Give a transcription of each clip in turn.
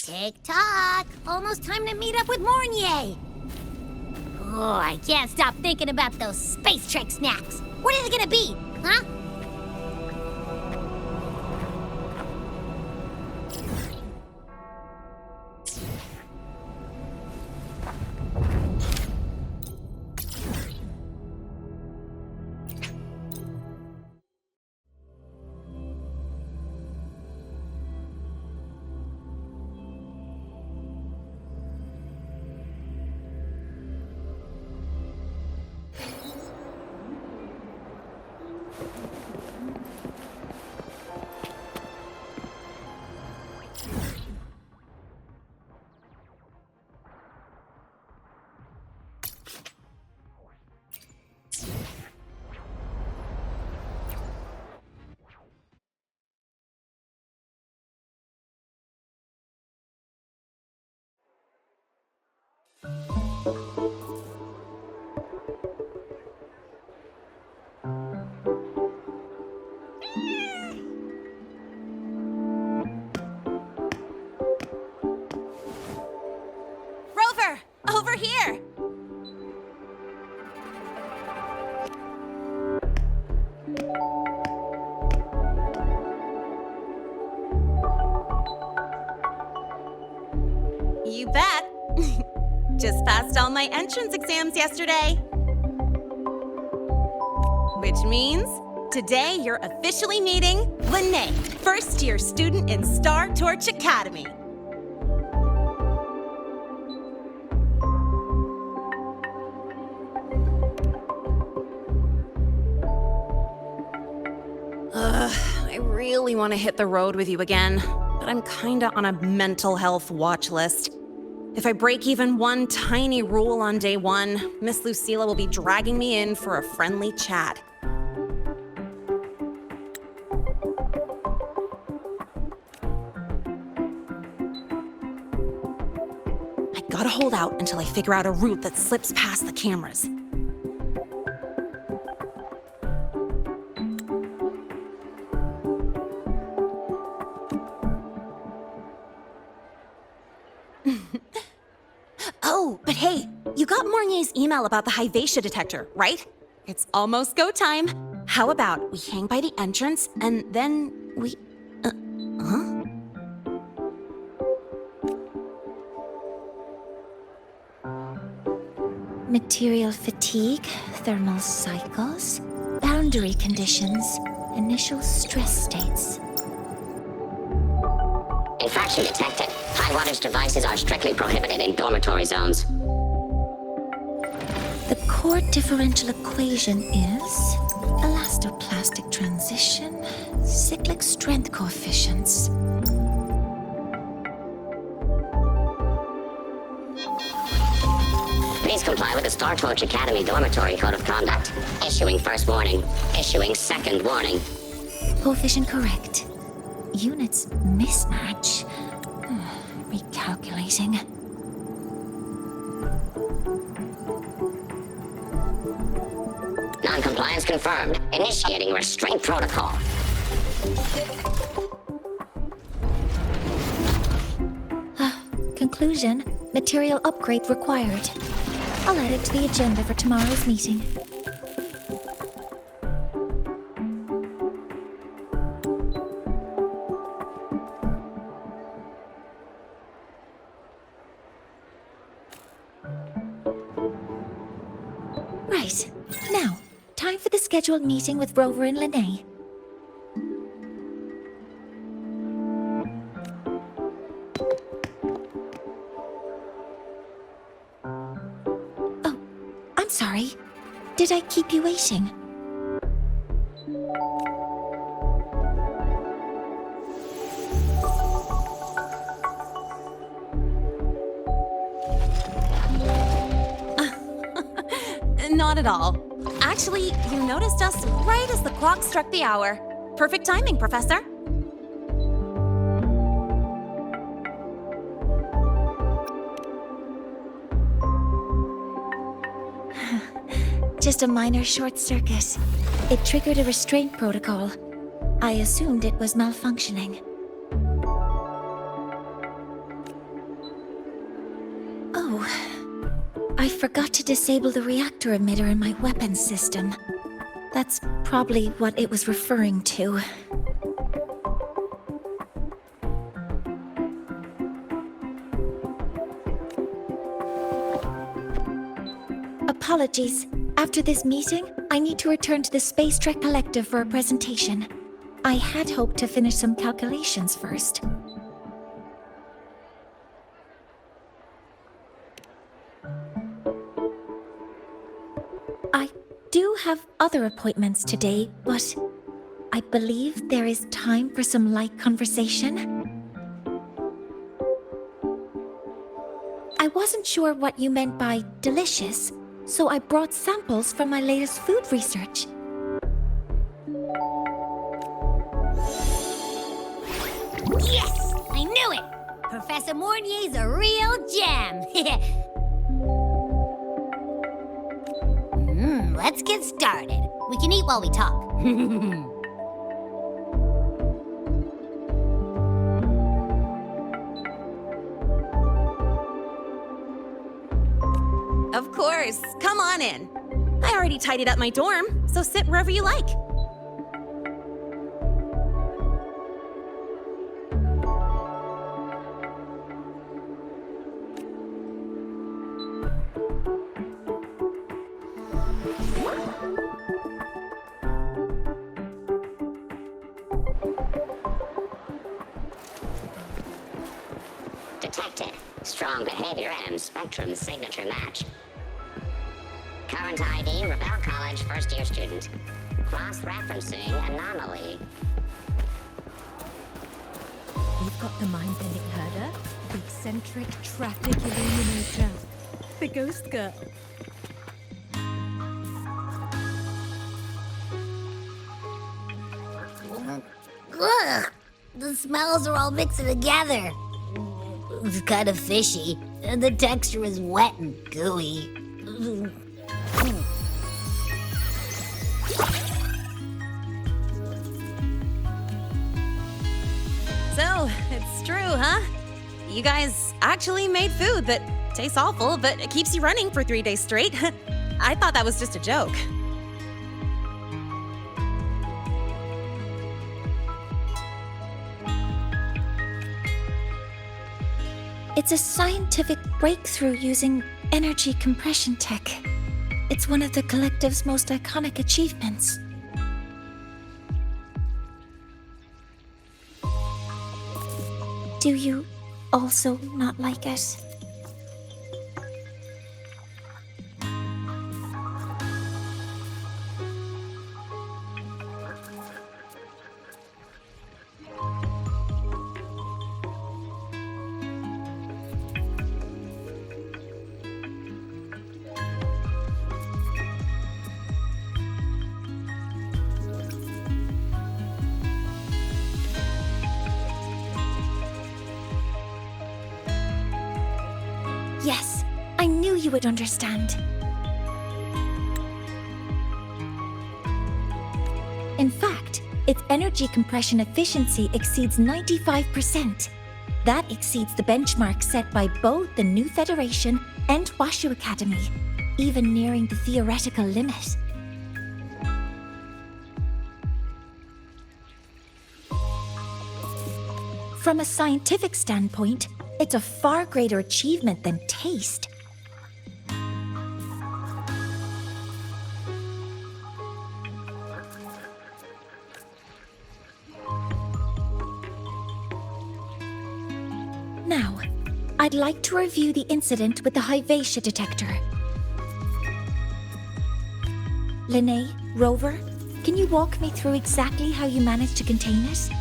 Tick-tock! Almost time to meet up with Mornye! Oh, I can't stop thinking about those space trek snacks. What is it gonna be, huh? Rover! Over here! You bet. Just passed all my entrance exams yesterday. Which means today you're officially meeting Lahai, first-year student in Star Torch Academy. I really want to hit the road with you again, but I'm kinda on a mental health watch list. If I break even one tiny rule on day one, Miss Lucilla will be dragging me in for a friendly chat. I gotta hold out until I figure out a route that slips past the cameras. Oh, but hey, you got Mornye's email about the Hivatia detector, right? It's almost go time. How about we hang by the entrance and then we... huh? Material fatigue, thermal cycles, boundary conditions, initial stress states. Infraction detected. High wattage devices are strictly prohibited in dormitory zones. The core differential equation is elastoplastic transition, cyclic strength coefficients. Please comply with the Star Torch Academy Dormitory Code of Conduct. Issuing first warning. Issuing second warning. Coefficient correct. Units mismatch. Recalculating. Non-compliance confirmed. Initiating restraint protocol. Conclusion, material upgrade required. I'll add it to the agenda for tomorrow's meeting. Right. Now, time for the scheduled meeting with Rover and Lahai. Oh, I'm sorry. Did I keep you waiting? Not at all. Actually, you noticed us right as the clock struck the hour. Perfect timing, Professor. Just a minor short circuit. It triggered a restraint protocol. I assumed it was malfunctioning. I forgot to disable the reactor emitter in my weapons system. That's probably what it was referring to. Apologies. After this meeting, I need to return to the Space Trek Collective for a presentation. I had hoped to finish some calculations first. I do have other appointments today, but I believe there is time for some light conversation. I wasn't sure what you meant by delicious, so I brought samples from my latest food research. Yes! I knew it! Professor Mornye's a real gem! Let's get started. We can eat while we talk. Of course. Come on in. I already tidied up my dorm, so sit wherever you like. Detected. Strong behavior and spectrum signature match. Current ID, Rebel College first-year student. Cross-referencing anomaly. We've got the mind-bending herder, the eccentric traffic illuminator, the ghost girl. Ugh! The smells are all mixing together. It's kind of fishy, and the texture is wet and gooey. So, it's true, huh? You guys actually made food that tastes awful, but it keeps you running for 3 days straight. I thought that was just a joke. It's a scientific breakthrough using energy compression tech. It's one of the Collective's most iconic achievements. Do you also not like it? Yes, I knew you would understand. In fact, its energy compression efficiency exceeds 95%. That exceeds the benchmark set by both the New Federation and Washu Academy, even nearing the theoretical limit. From a scientific standpoint, it's a far greater achievement than taste. Now, I'd like to review the incident with the Hyvatia detector. Linnae, Rover, can you walk me through exactly how you managed to contain it?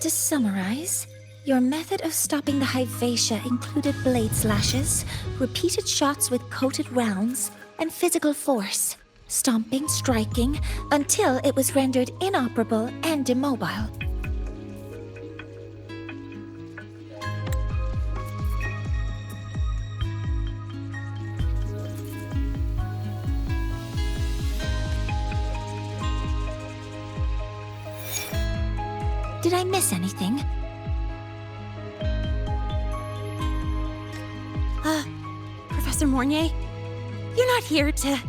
To summarize, Your method of stopping the Hyvatia included blade slashes, repeated shots with coated rounds, and physical force. Stomping, striking, until it was rendered inoperable and immobile. Did I miss anything? Professor Mornye, you're not here to...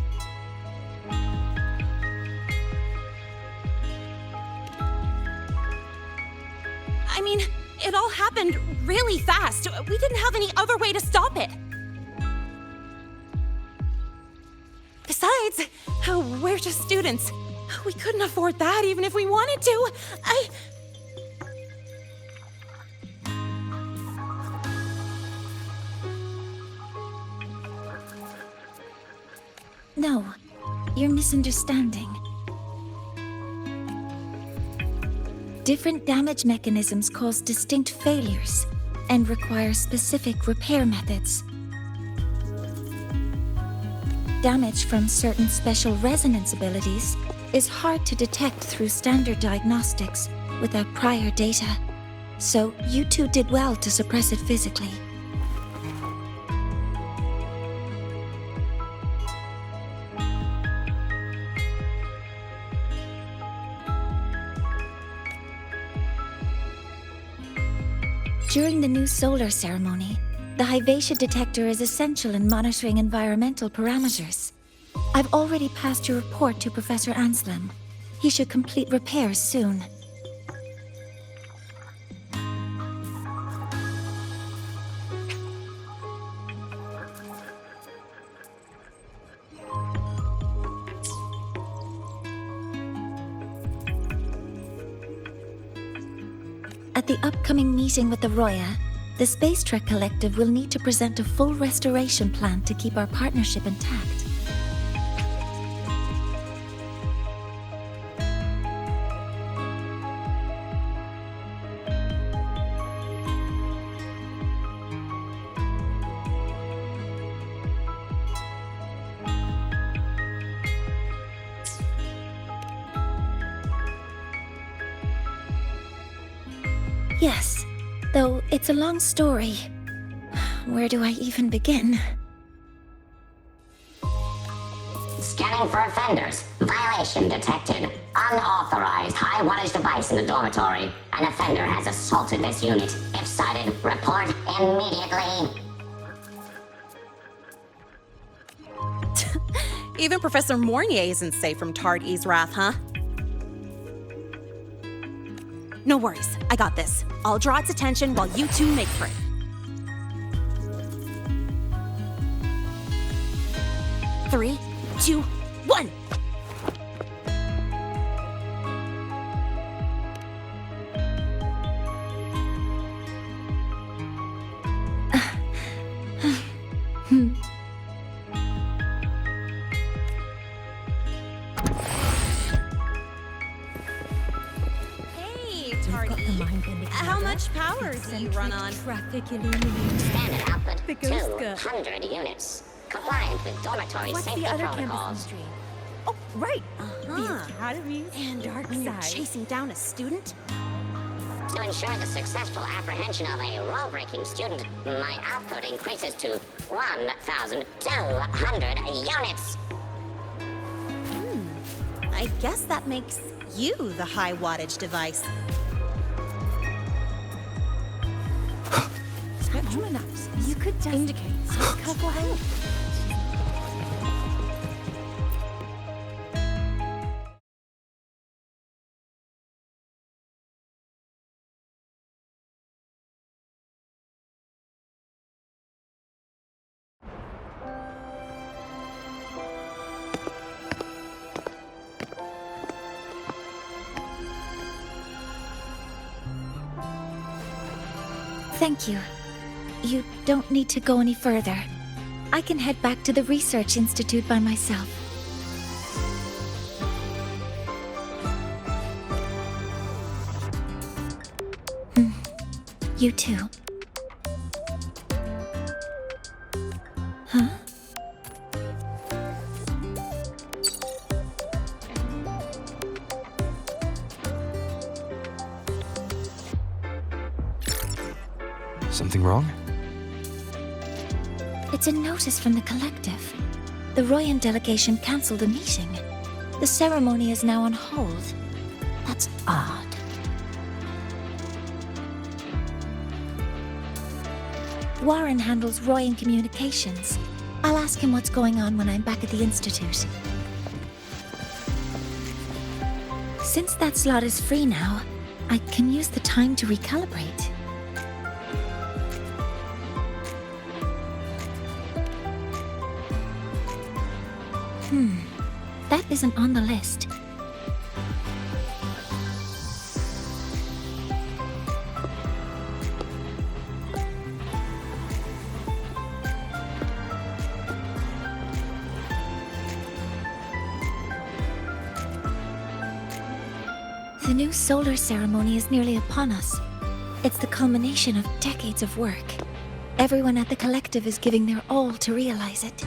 I mean, it all happened really fast. We didn't have any other way to stop it. Besides, we're just students. We couldn't afford that even if we wanted to. No, you're misunderstanding. Different damage mechanisms cause distinct failures and require specific repair methods. Damage from certain special resonance abilities is hard to detect through standard diagnostics without prior data, so you two did well to suppress it physically. During the new solar ceremony, the Hyvatia detector is essential in monitoring environmental parameters. I've already passed your report to Professor Anselm. He should complete repairs soon. At the upcoming meeting with the Roya, the Space Trek Collective will need to present a full restoration plan to keep our partnership intact. Yes, though it's a long story. Where do I even begin? Scanning for offenders. Violation detected. Unauthorized high wattage device in the dormitory. An offender has assaulted this unit. If sighted, report immediately. Even Professor Mornye isn't safe from Tard-E's wrath, huh? No worries, I got this. I'll draw its attention while you two make for it. Three, two, one! How much power do you run on? Traffic illumination. Standard output The ghost girl. 200 units. Compliant with dormitory What's safety the other campus protocols. mystery? Oh, right. The Uh-huh. Academy And dark when you're side. chasing down a student? To ensure the successful apprehension of a rule-breaking student, my output increases to 1,200 units. I guess that makes you the high wattage device. Spectrum analysis. You could just indicate a couple of Thank you. You don't need to go any further. I can head back to the Research Institute by myself. You too. Huh? Something wrong? It's a notice from the collective. The Royan delegation cancelled a meeting. The ceremony is now on hold. That's odd. Warren handles Royan communications. I'll ask him what's going on when I'm back at the Institute. Since that slot is free now, I can use the time to recalibrate. That isn't on the list. The new solar ceremony is nearly upon us. It's the culmination of decades of work. Everyone at the collective is giving their all to realize it.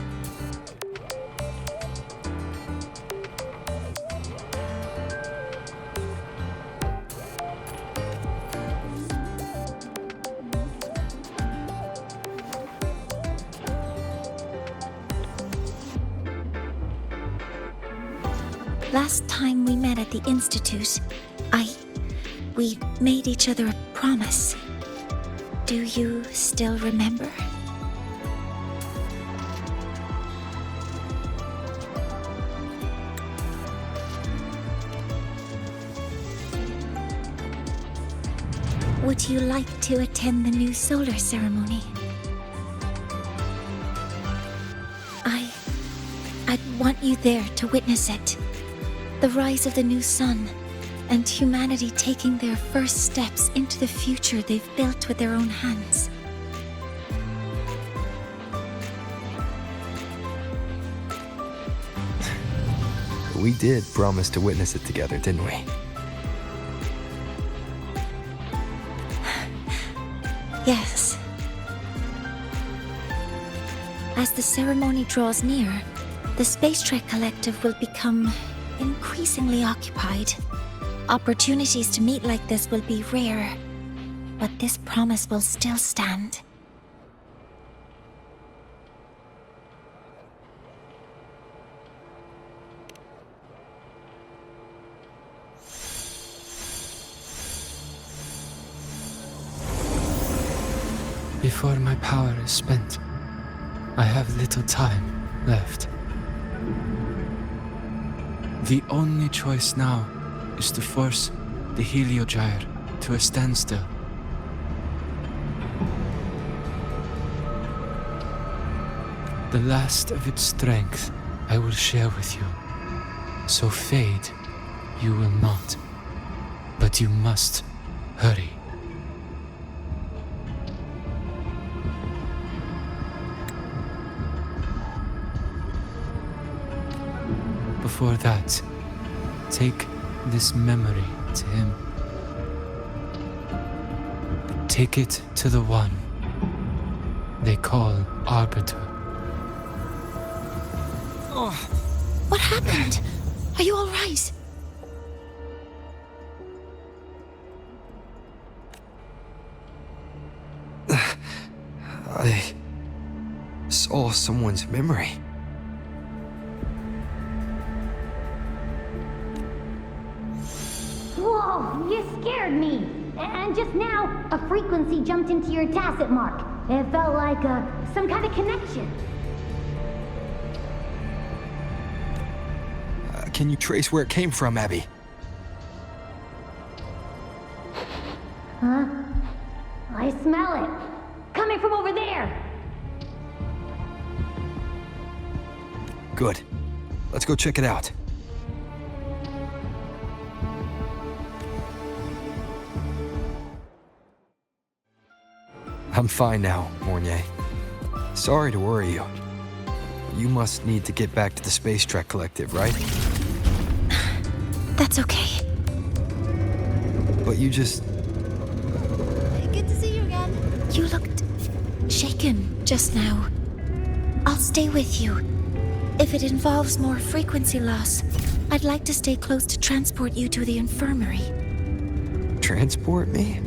Last time we met at the Institute, we made each other a promise. Do you still remember? Would you like to attend the new solar ceremony? I'd want you there to witness it. The rise of the new sun, and humanity taking their first steps into the future they've built with their own hands. We did promise to witness it together, didn't we? Yes. As the ceremony draws near, the Space Trek Collective will become increasingly occupied. Opportunities to meet like this will be rare, but this promise will still stand. Before my power is spent, I have little time left. The only choice now is to force the Heliogyre to a standstill. The last of its strength I will share with you. So fade you will not. But you must hurry. Before that, take this memory to him. Take it to the one they call Arbiter. What happened? Are you all right? I saw someone's memory. Whoa, you scared me. And just now, a frequency jumped into your tacit mark. It felt like some kind of connection. Can you trace where it came from, Abby? Huh? I smell it. Coming from over there. Good. Let's go check it out. I'm fine now, Mornye. Sorry to worry you. You must need to get back to the Space Trek Collective, right? That's okay. But you just... Good to see you shaken just now. I'll stay with you. If it involves more frequency loss, I'd like to stay close to transport you to the infirmary. Transport me?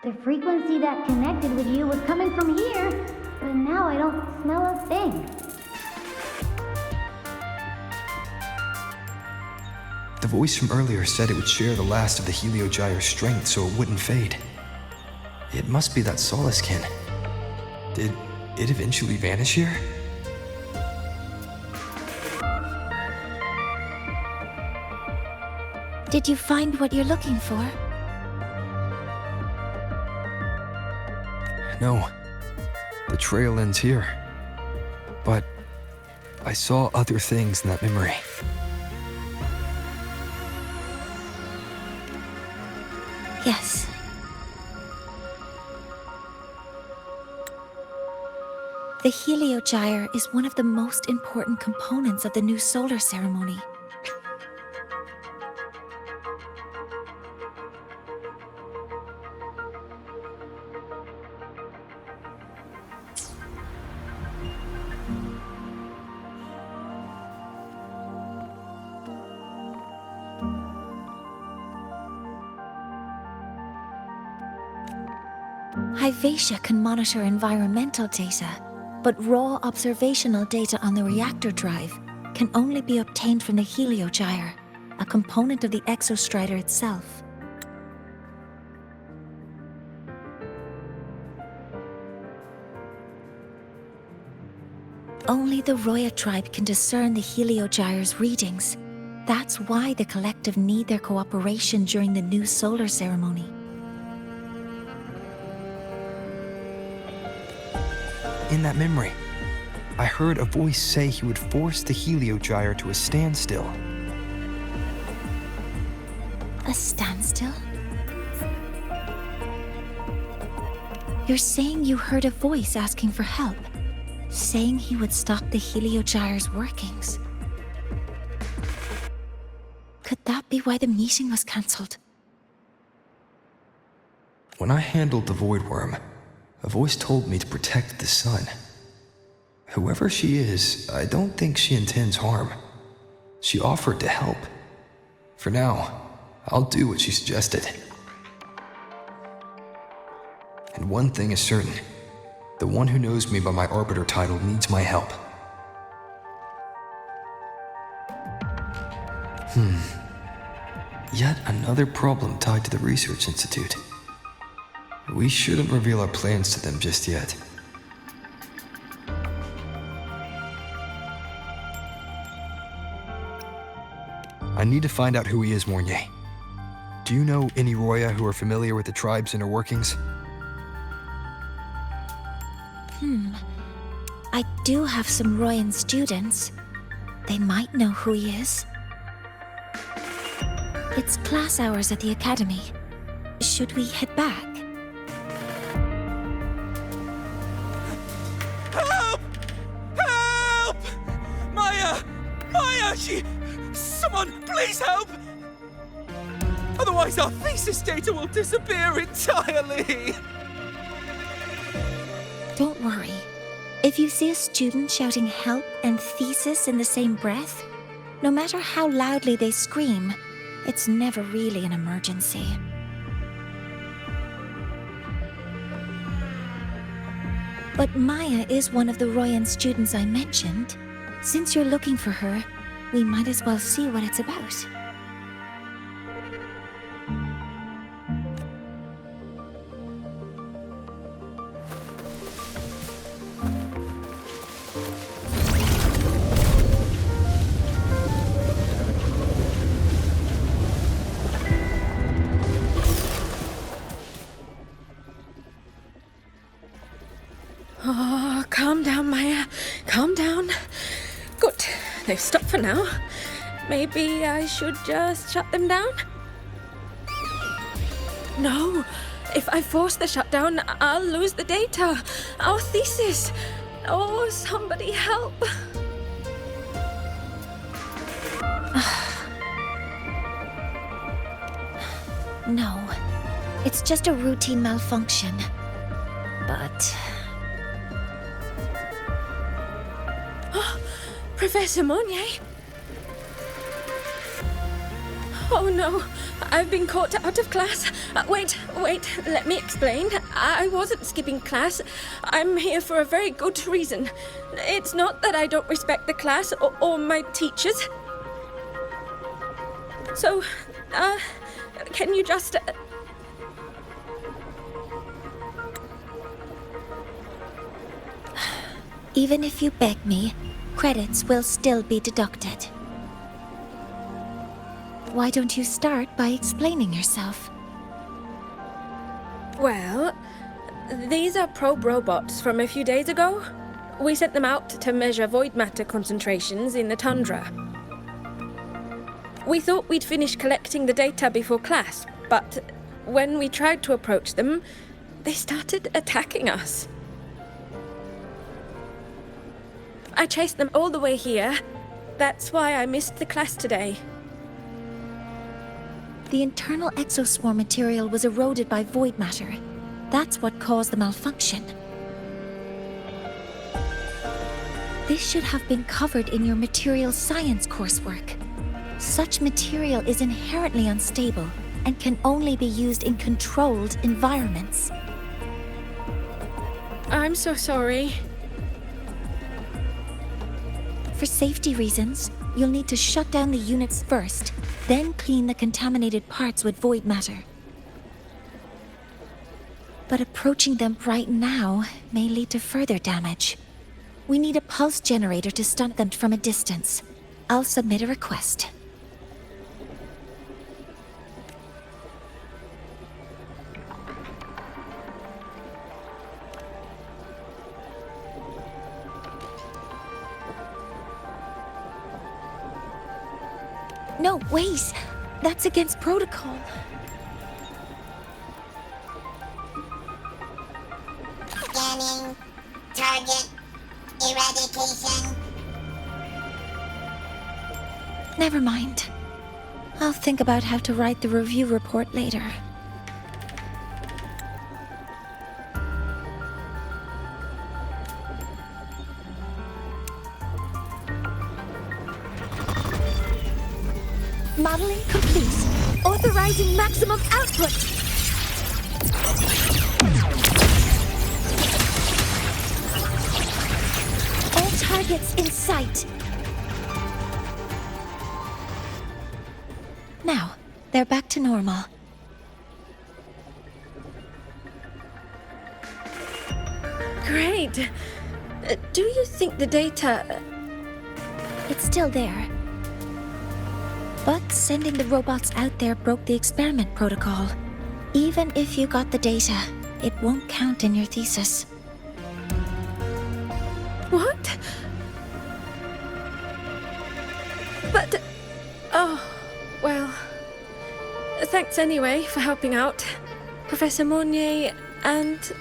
The frequency that connected with you was coming from here, but now I don't smell a thing. The voice from earlier said it would share the last of the Heliogyre's strength so it wouldn't fade. It must be that solace kin. Did it eventually vanish here? Did you find what you're looking for? No. The trail ends here. But I saw other things in that memory. Yes. The Heliogyre is one of the most important components of the new solar ceremony. Hyvatia can monitor environmental data, but raw observational data on the reactor drive can only be obtained from the Heliogyre, a component of the exostrider itself. Only the Roya tribe can discern the Heliogyre's readings. That's why the collective need their cooperation during the new solar ceremony. In that memory, I heard a voice say he would force the Heliogyre to a standstill. A standstill? You're saying you heard a voice asking for help, saying he would stop the Heliogyre's workings. Could that be why the meeting was cancelled? When I handled the Voidworm, a voice told me to protect the sun. Whoever she is, I don't think she intends harm. She offered to help. For now, I'll do what she suggested. And one thing is certain. The one who knows me by my Arbiter title needs my help. Yet another problem tied to the Research Institute. We shouldn't reveal our plans to them just yet. I need to find out who he is, Mornye. Do you know any Roya who are familiar with the tribe's inner workings? I do have some Royan students. They might know who he is. It's class hours at the academy. Should we head back? Help! Help! Maya! Maya! Someone, please help! Otherwise our thesis data will disappear entirely! Don't worry. If you see a student shouting help and thesis in the same breath, no matter how loudly they scream, it's never really an emergency. But Maya is one of the Royan students I mentioned. Since you're looking for her, we might as well see what it's about. Oh, calm down, Maya. Calm down. Good. They've stopped for now. Maybe I should just shut them down? No, If I force the shutdown, I'll lose the data. Our thesis. Oh, somebody help. No, it's just a routine malfunction. But Professor Mornye? Oh no, I've been caught out of class. Wait, let me explain. I wasn't skipping class. I'm here for a very good reason. It's not that I don't respect the class or my teachers. So, can you just... even if you beg me, credits will still be deducted. Why don't you start by explaining yourself? Well, these are probe robots from a few days ago. We sent them out to measure void matter concentrations in the tundra. We thought we'd finish collecting the data before class, but when we tried to approach them, they started attacking us. I chased them all the way here. That's why I missed the class today. The internal exoswarm material was eroded by void matter. That's what caused the malfunction. This should have been covered in your material science coursework. Such material is inherently unstable and can only be used in controlled environments. I'm so sorry. For safety reasons, you'll need to shut down the units first, then clean the contaminated parts with void matter. But approaching them right now may lead to further damage. We need a pulse generator to stun them from a distance. I'll submit a request. No, wait! That's against protocol. Scanning. Target. Eradication. Never mind. I'll think about how to write the review report later. Modeling complete. Authorizing maximum output. All targets in sight. Now, they're back to normal. Great. Do you think the data... It's still there. But sending the robots out there broke the experiment protocol. Even if you got the data, it won't count in your thesis. What? But... Oh, well... Thanks anyway for helping out, Professor Mornye and...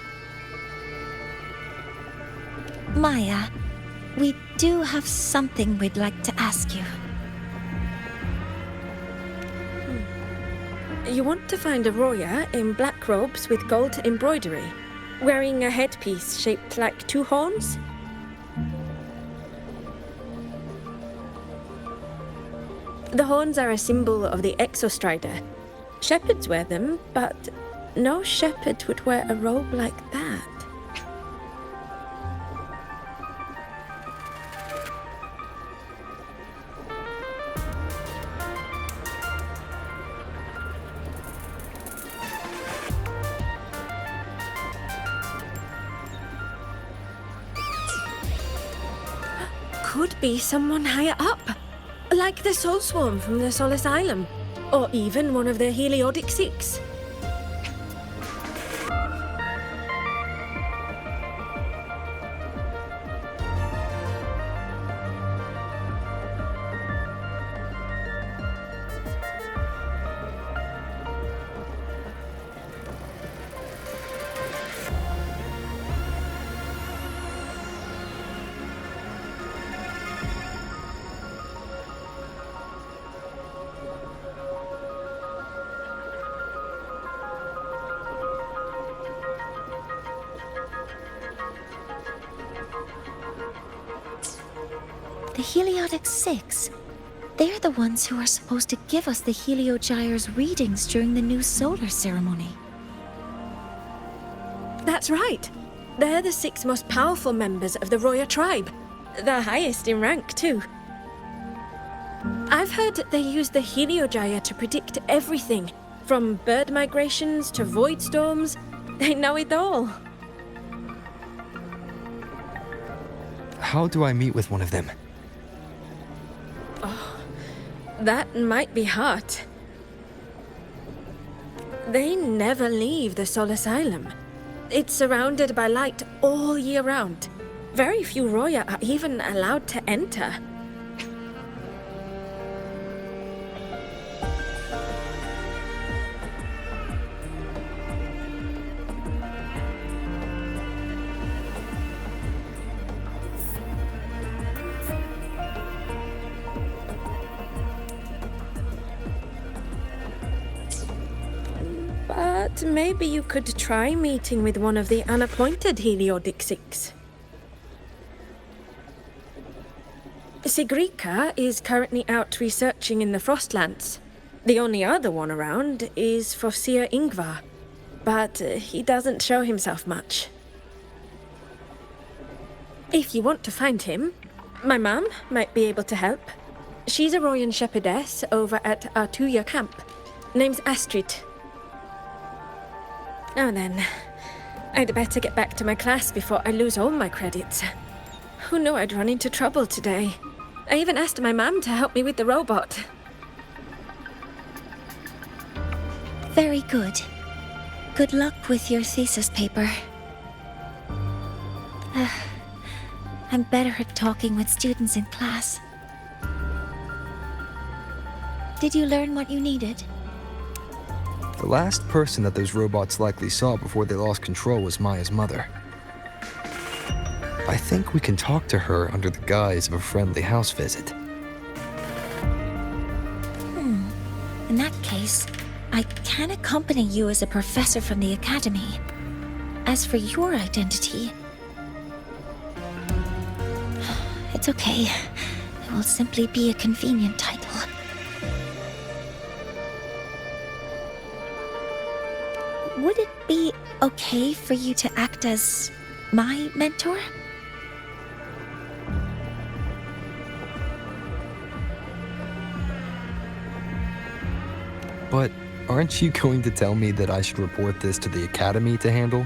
Maya, we do have something we'd like to ask you. You want to find a Roya in black robes with gold embroidery, wearing a headpiece shaped like two horns? The horns are a symbol of the Exostrider. Shepherds wear them, but no shepherd would wear a robe like that. Could be someone higher up, like the Soul Swarm from the Sol Asylum, or even one of the Heliodic Six. Heliotic Six. They're the ones who are supposed to give us the Heliogyre's readings during the new solar ceremony. That's right. They're the 6 most powerful members of the Roya tribe. The highest in rank, too. I've heard they use the Heliogyre to predict everything, from bird migrations to void storms. They know it all. How do I meet with one of them? That might be hard. They never leave the Sol Asylum. It's surrounded by light all year round. Very few Roya are even allowed to enter. But maybe you could try meeting with one of the unappointed Heliotic Six. Sigrika is currently out researching in the Frostlands. The only other one around is Fossir Ingvar, but he doesn't show himself much. If you want to find him, my mum might be able to help. She's a Royan shepherdess over at Artuya camp. Name's Astrid. Now then, I'd better get back to my class before I lose all my credits. Who knew I'd run into trouble today? I even asked my mum to help me with the robot. Very good. Good luck with your thesis paper. I'm better at talking with students in class. Did you learn what you needed? The last person that those robots likely saw before they lost control was Maya's mother. I think we can talk to her under the guise of a friendly house visit. In that case, I can accompany you as a professor from the academy. As for your identity... It's okay. It will simply be a convenient title. Would it be okay for you to act as my mentor? But aren't you going to tell me that I should report this to the academy to handle?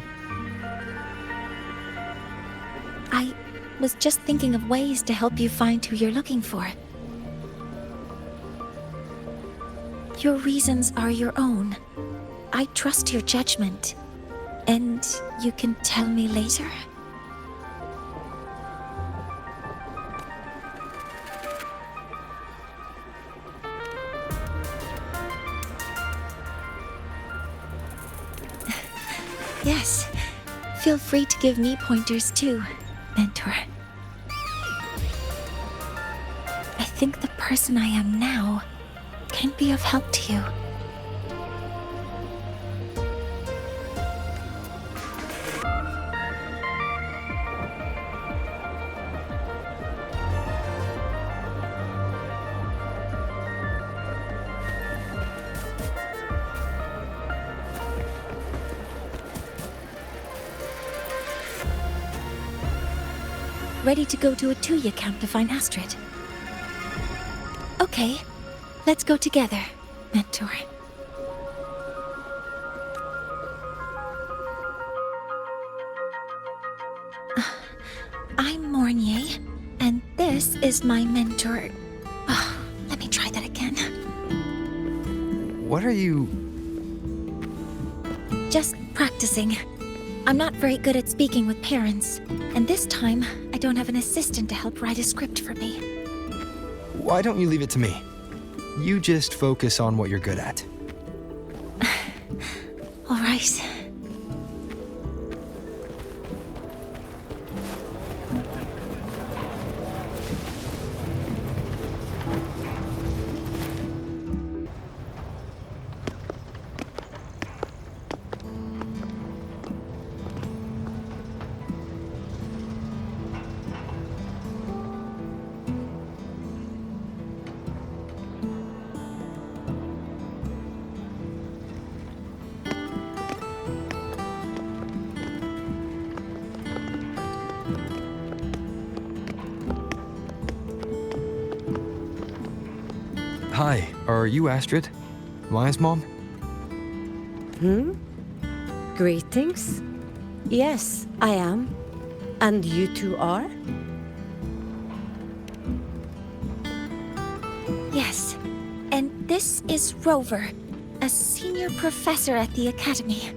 I was just thinking of ways to help you find who you're looking for. Your reasons are your own. I trust your judgment, and you can tell me later. Yes, feel free to give me pointers too, mentor. I think the person I am now can be of help to you. Ready to go to Artuya camp to find Astrid? Okay, let's go together, mentor. I'm Mornye, and this is my mentor. Let me try that again. What are you... Just practicing. I'm not very good at speaking with parents, and this time I don't have an assistant to help write a script for me. Why don't you leave it to me? You just focus on what you're good at. All right. Hi, are you Astrid? Maya's mom? Greetings. Yes, I am. And you two are? Yes. And this is Rover, a senior professor at the Academy.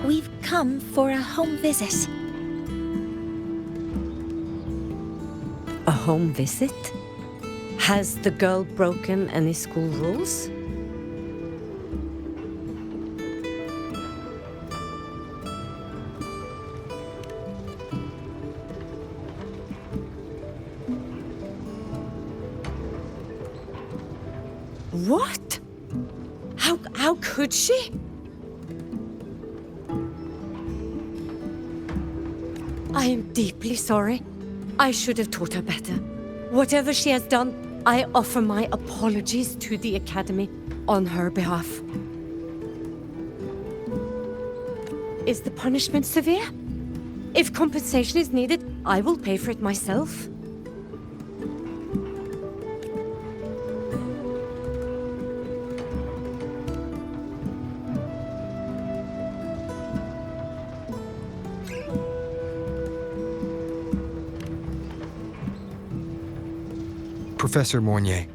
We've come for a home visit. A home visit? Has the girl broken any school rules? What? How could she? I am deeply sorry. I should have taught her better. Whatever she has done, I offer my apologies to the Academy on her behalf. Is the punishment severe? If compensation is needed, I will pay for it myself. Professor Mornye,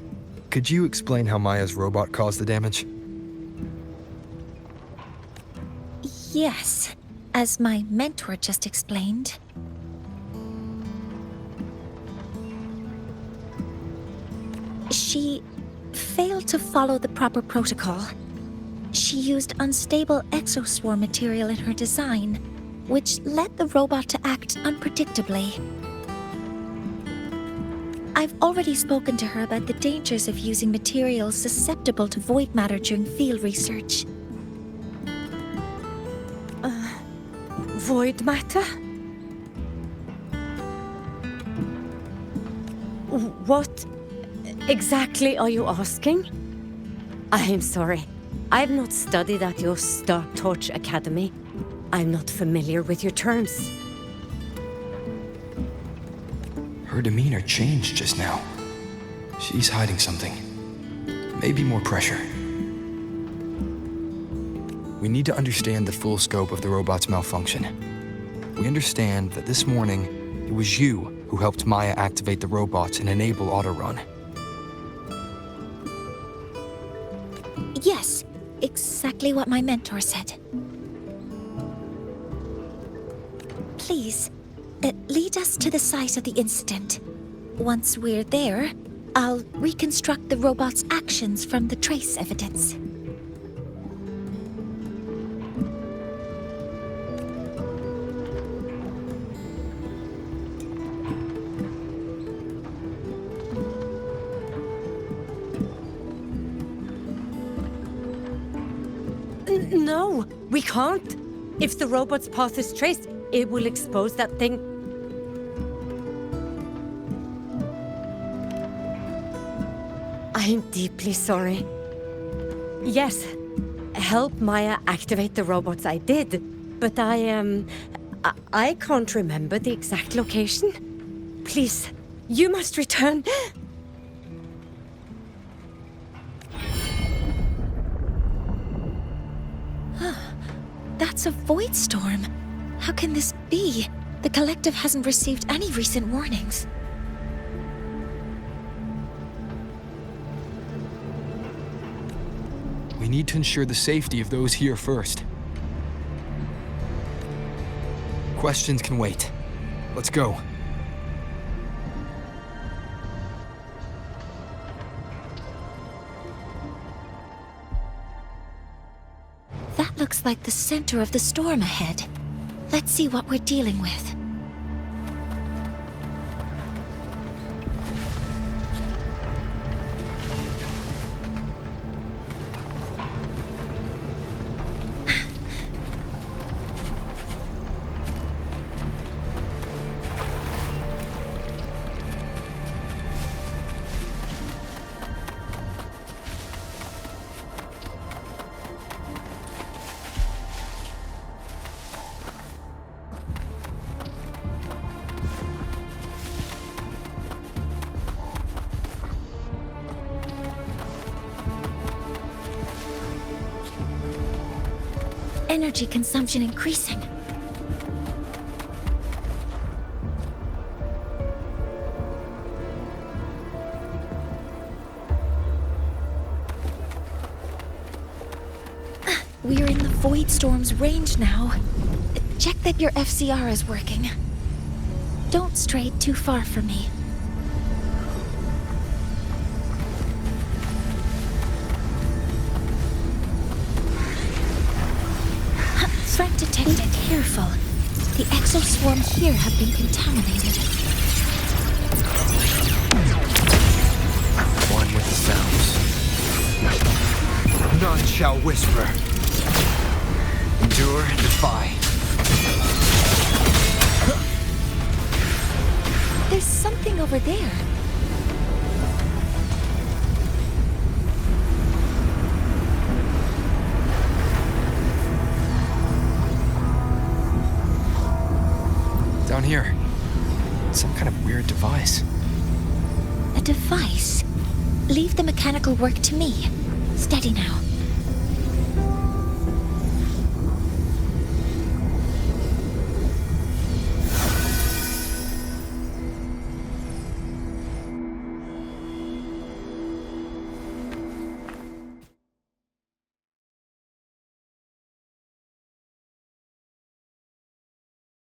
could you explain how Maya's robot caused the damage? Yes, as my mentor just explained. She failed to follow the proper protocol. She used unstable exoswarm material in her design, which led the robot to act unpredictably. I've already spoken to her about the dangers of using materials susceptible to void matter during field research. Void matter? What exactly are you asking? I am sorry. I have not studied at your Star Torch Academy. I'm not familiar with your terms. Her demeanor changed just now. She's hiding something. Maybe more pressure. We need to understand the full scope of the robot's malfunction. We understand that this morning, it was you who helped Maya activate the robots and enable autorun. Yes, exactly what my mentor said. Please, lead us to the site of the incident. Once we're there, I'll reconstruct the robot's actions from the trace evidence. No, we can't. If the robot's path is traced, it will expose that thing. I am deeply sorry. Yes, help Maya activate the robots I did, but I can't remember the exact location. Please, you must return. That's a void storm. How can this be? The collective hasn't received any recent warnings. We need to ensure the safety of those here first. Questions can wait. Let's go. That looks like the center of the storm ahead. Let's see what we're dealing with. energy consumption increasing. We're in the Void Storm's range now. Check that your FCR is working. Don't stray too far from me. Threat detected. Careful. The exoswarm here have been contaminated. One with the sounds. None shall whisper. Endure and defy. There's something over there. Down here. Some kind of weird device. A device? Leave the mechanical work to me. Steady now.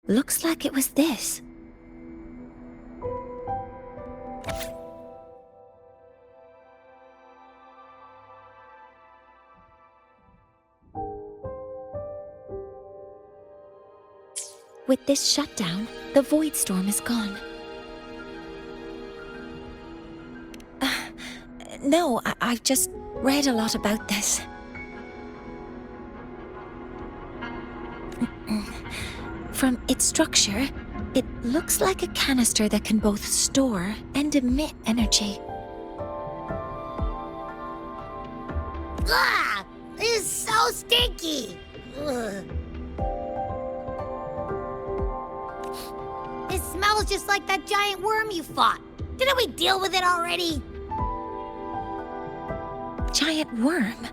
Looks like it was this. With this shutdown, the Void Storm is gone. No, I've just read a lot about this. From its structure, it looks like a canister that can both store and emit energy. Ah! This is so stinky! Ugh. It smells just like that giant worm you fought. Didn't we deal with it already? Giant worm?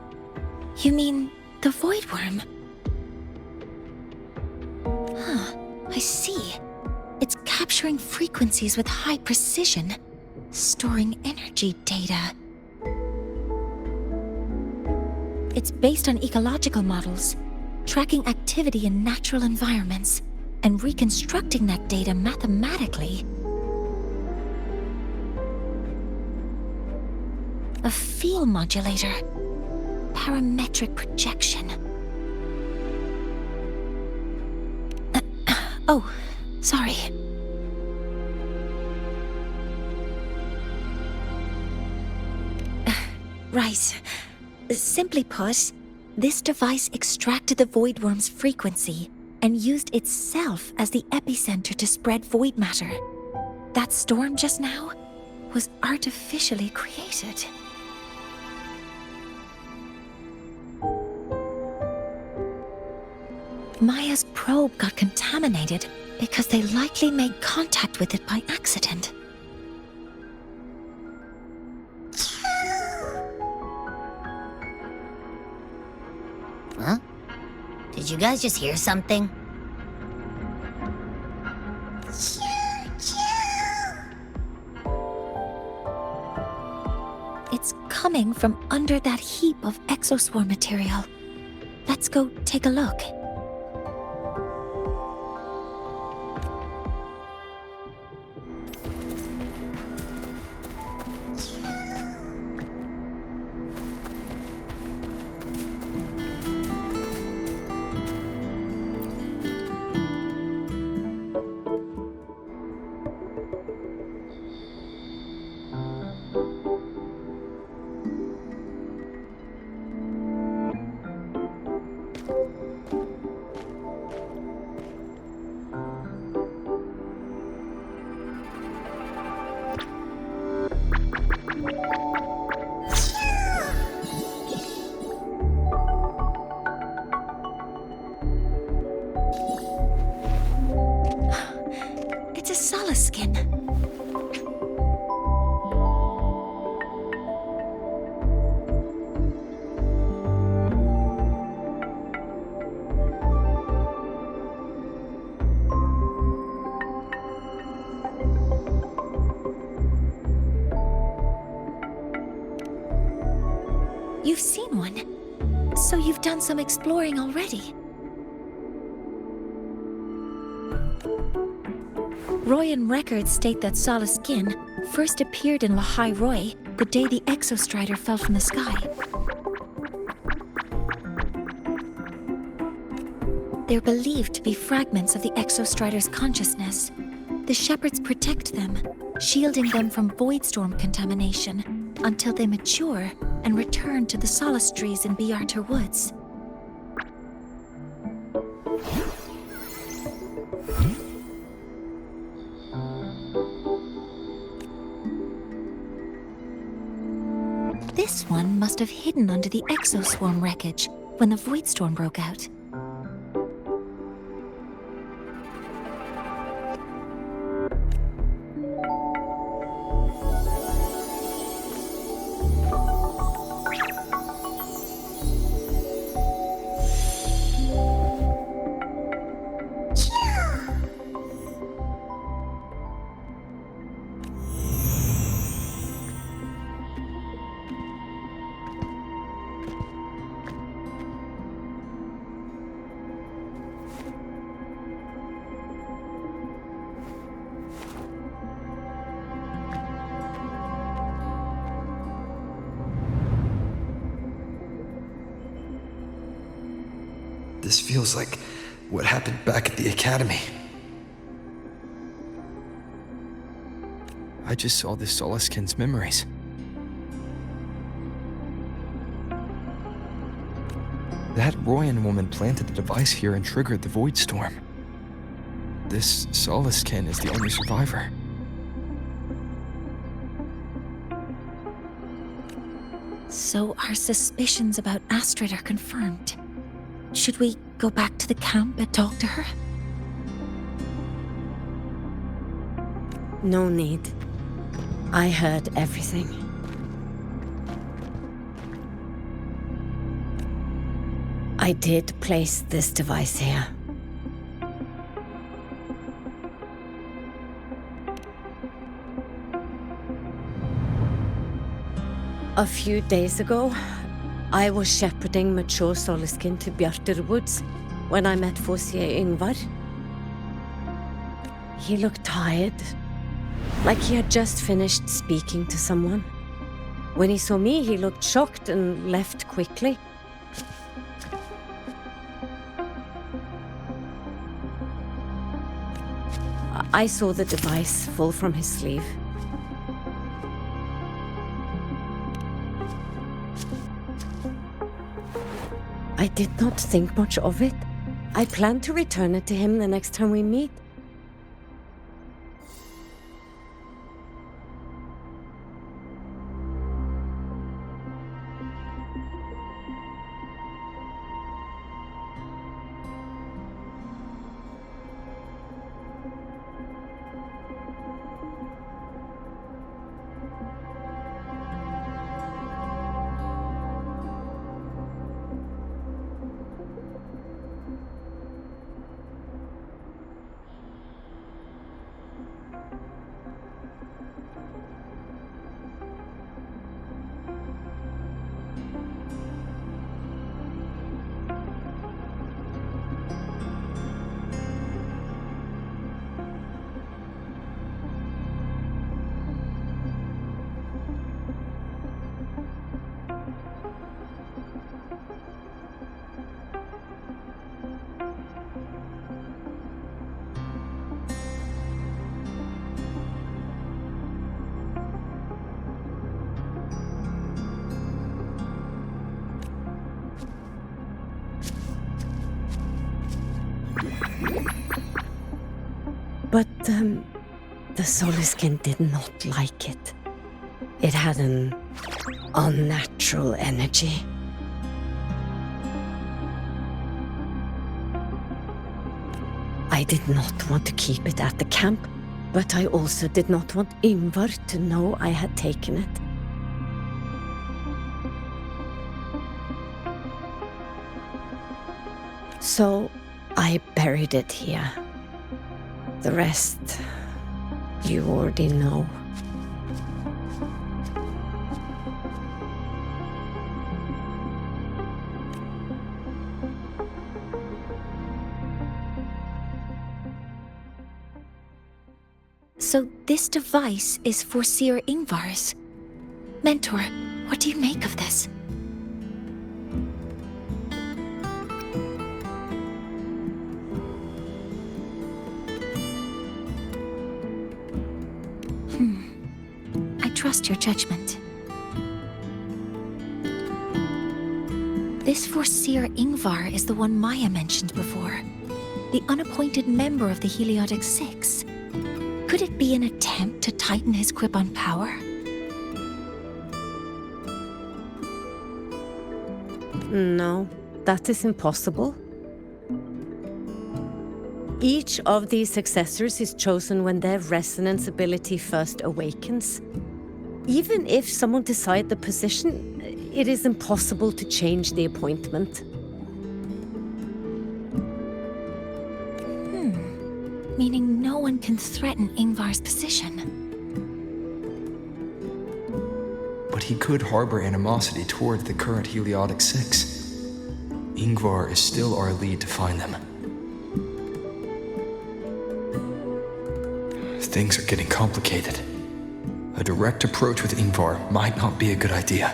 You mean the Voidworm? Huh, I see. It's capturing frequencies with high precision, storing energy data. It's based on ecological models, tracking activity in natural environments, and reconstructing that data mathematically. A field modulator. Parametric projection. Oh, sorry. Right. Simply put, this device extracted the Voidworm's frequency and used itself as the epicenter to spread void matter. That storm just now was artificially created. Maya's probe got contaminated because they likely made contact with it by accident. Huh? Did you guys just hear something? It's coming from under that heap of exoswarm material. Let's go take a look. So you've done some exploring already? Royan records state that Solace Skin first appeared in Lahai-Roi the day the Exostrider fell from the sky. They're believed to be fragments of the Exostrider's consciousness. The shepherds protect them, shielding them from Voidstorm contamination until they mature and return to the Solace trees in Bjartr Woods. This one must have hidden under the Exoswarm wreckage when the Voidstorm broke out. This feels like what happened back at the academy. I just saw this Solaskin's memories. That Royan woman planted the device here and triggered the Voidstorm. This Solaskin is the only survivor. So our suspicions about Astrid are confirmed. Should we go back to the camp and talk to her? No need. I heard everything. I did place this device here. A few days ago, I was shepherding mature Solaskin to Bjartr Woods when I met Fossier Yngvar. He looked tired, like he had just finished speaking to someone. When he saw me, he looked shocked and left quickly. I saw the device fall from his sleeve. I did not think much of it. I plan to return it to him the next time we meet. But the Solaskin did not like it. It had an unnatural energy. I did not want to keep it at the camp, but I also did not want Yngvar to know I had taken it. So I buried it here. The rest, you already know. So this device is for Seer Ingvar's. Mentor, what do you make of this? I trust your judgment. This Seer Ingvar is the one Maya mentioned before. The unappointed member of the Heliotic Six. Could it be an attempt to tighten his grip on power? No, that is impossible. Each of these successors is chosen when their resonance ability first awakens. Even if someone decides the position, it is impossible to change the appointment. Meaning no one can threaten Ingvar's position. But he could harbor animosity toward the current Heliotic Six. Ingvar is still our lead to find them. Things are getting complicated. A direct approach with Ingvar might not be a good idea.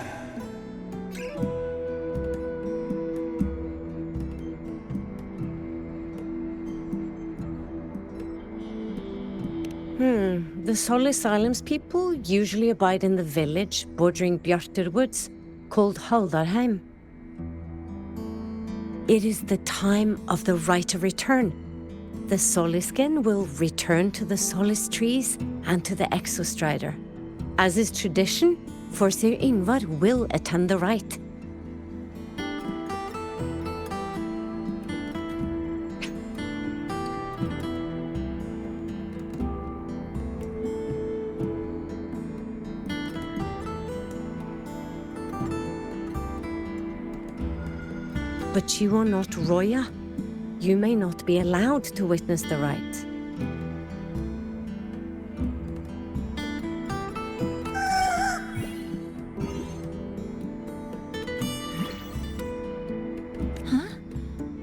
The Solis Islands people usually abide in the village bordering Bjartr Woods, called Haldarheim. It is the time of the right of return. The Solisken will return to the Solis trees and to the Exostrider. As is tradition, Seer Ingvar will attend the rite. But you are not Roya. You may not be allowed to witness the rite. Huh?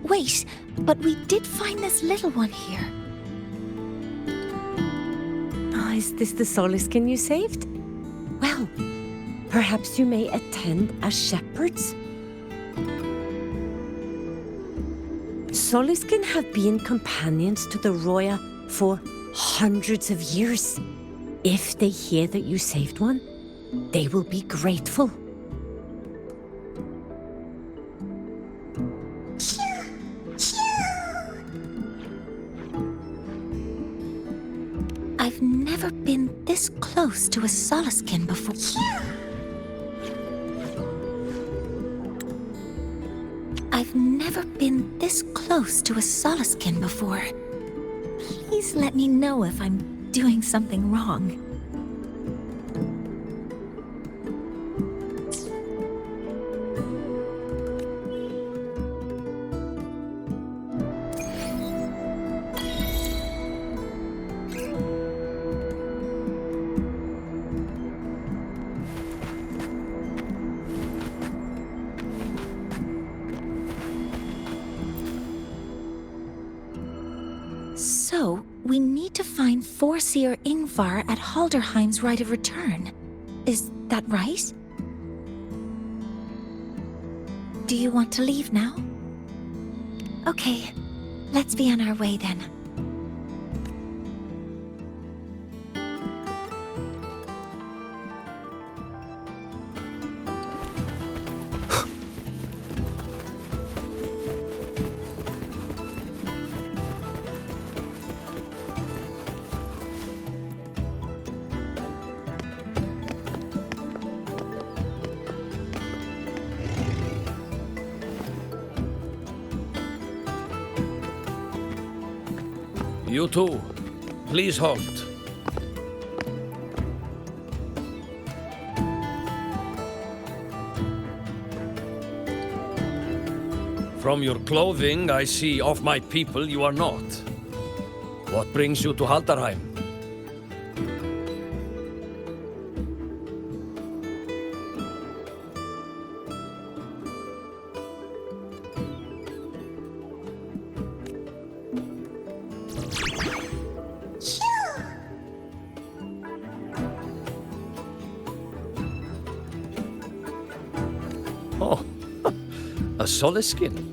Wait, but we did find this little one here. Is this the Solisken you saved? Well, perhaps you may attend as shepherds? Solisken have been companions to the Roya for hundreds of years. If they hear that you saved one, they will be grateful. I've never been this close to a Solisken before. I've never been this close to a Solisken before. Please let me know if I'm doing something wrong. So, we need to find Seer Ingvar at Haldarheim's rite of return. Is that right? Do you want to leave now? Okay, let's be on our way then. You two, please halt. From your clothing, I see of my people you are not. What brings you to Haldarheim? Oh, a Soliskin.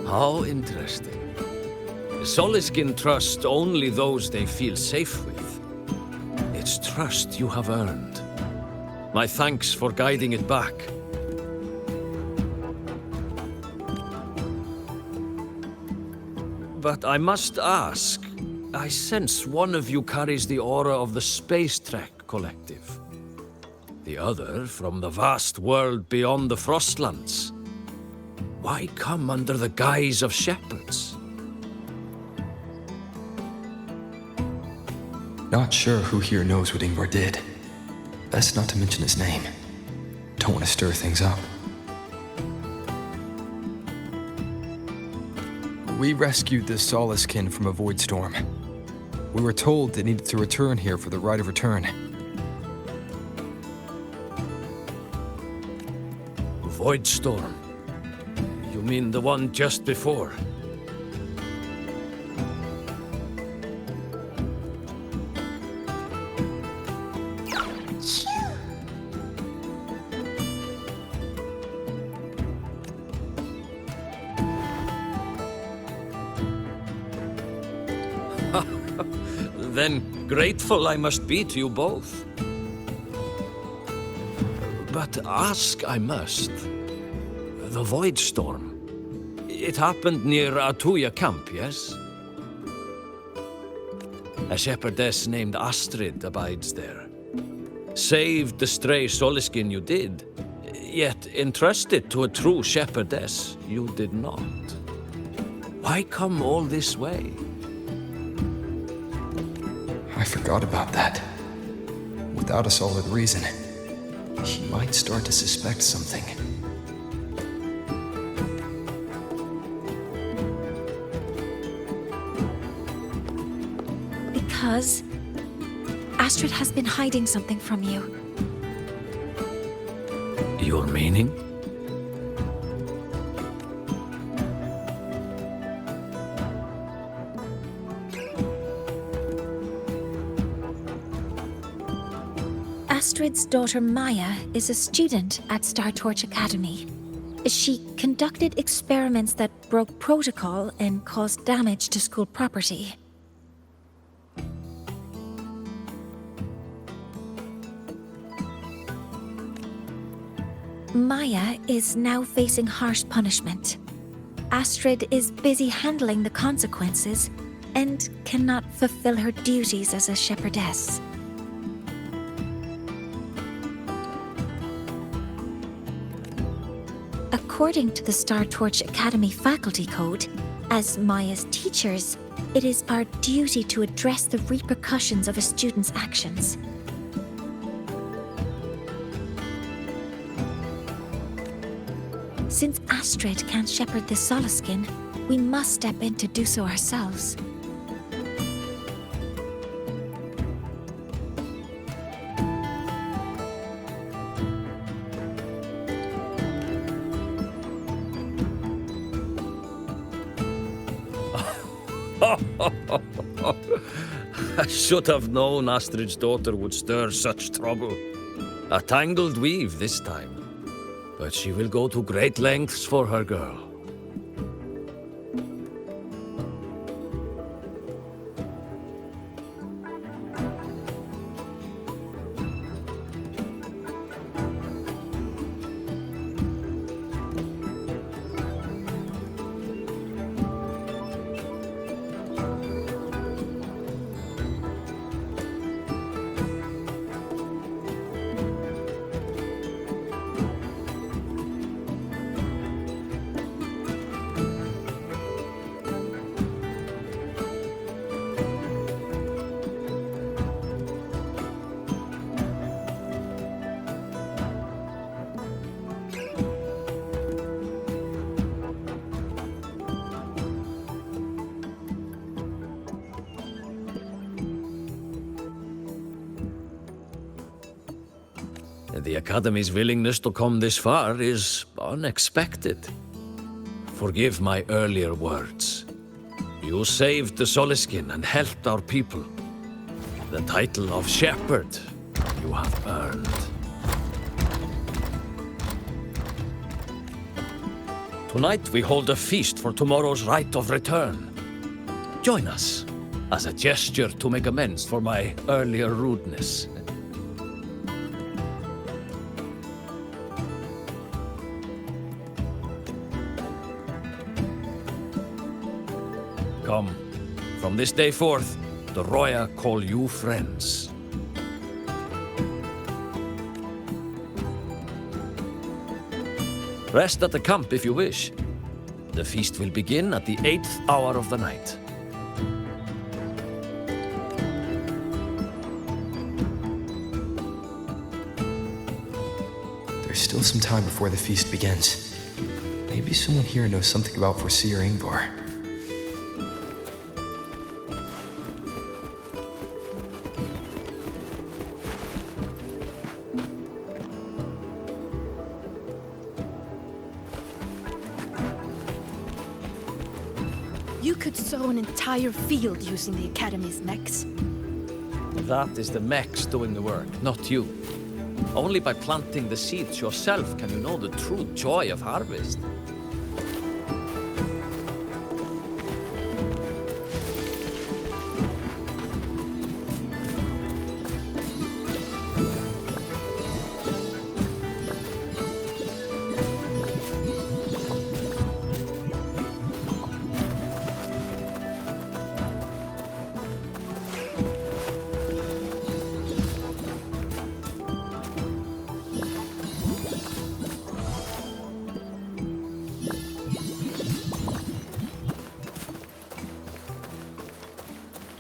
How interesting. Soliskin trust only those they feel safe with. It's trust you have earned. My thanks for guiding it back. But I must ask, I sense one of you carries the aura of the Space Trek Collective. The other from the vast world beyond the Frostlands. Why come under the guise of shepherds? Not sure who here knows what Ingvar did. Best not to mention his name. Don't want to stir things up. We rescued the Soliskin from a void storm. We were told it needed to return here for the rite of return. Void storm? You mean the one just before? Then grateful I must be to you both. But ask I must. The Void Storm. It happened near Atuya camp, yes? A shepherdess named Astrid abides there. Saved the stray Soliskin you did, yet entrusted to a true shepherdess you did not. Why come all this way? I forgot about that. Without a solid reason, he might start to suspect something. Because Astrid has been hiding something from you. Your meaning? Astrid's daughter Maya is a student at Star Torch Academy. She conducted experiments that broke protocol and caused damage to school property. Maya is now facing harsh punishment. Astrid is busy handling the consequences and cannot fulfill her duties as a shepherdess. According to the Star Torch Academy Faculty Code, as Maya's teachers, it is our duty to address the repercussions of a student's actions. Since Astrid can't shepherd the Soliskin, we must step in to do so ourselves. I should have known Astrid's daughter would stir such trouble. A tangled weave this time. But she will go to great lengths for her girl. The Academy's willingness to come this far is unexpected. Forgive my earlier words. You saved the Soliskin and helped our people. The title of Shepherd you have earned. Tonight we hold a feast for tomorrow's rite of return. Join us, as a gesture to make amends for my earlier rudeness. Come, from this day forth, the Roya call you friends. Rest at the camp if you wish. The feast will begin at the 8th hour of the night. There's still some time before the feast begins. Maybe someone here knows something about Foreseer Ingvar. You could sow an entire field using the Academy's mechs. That is the mechs doing the work, not you. Only by planting the seeds yourself can you know the true joy of harvest.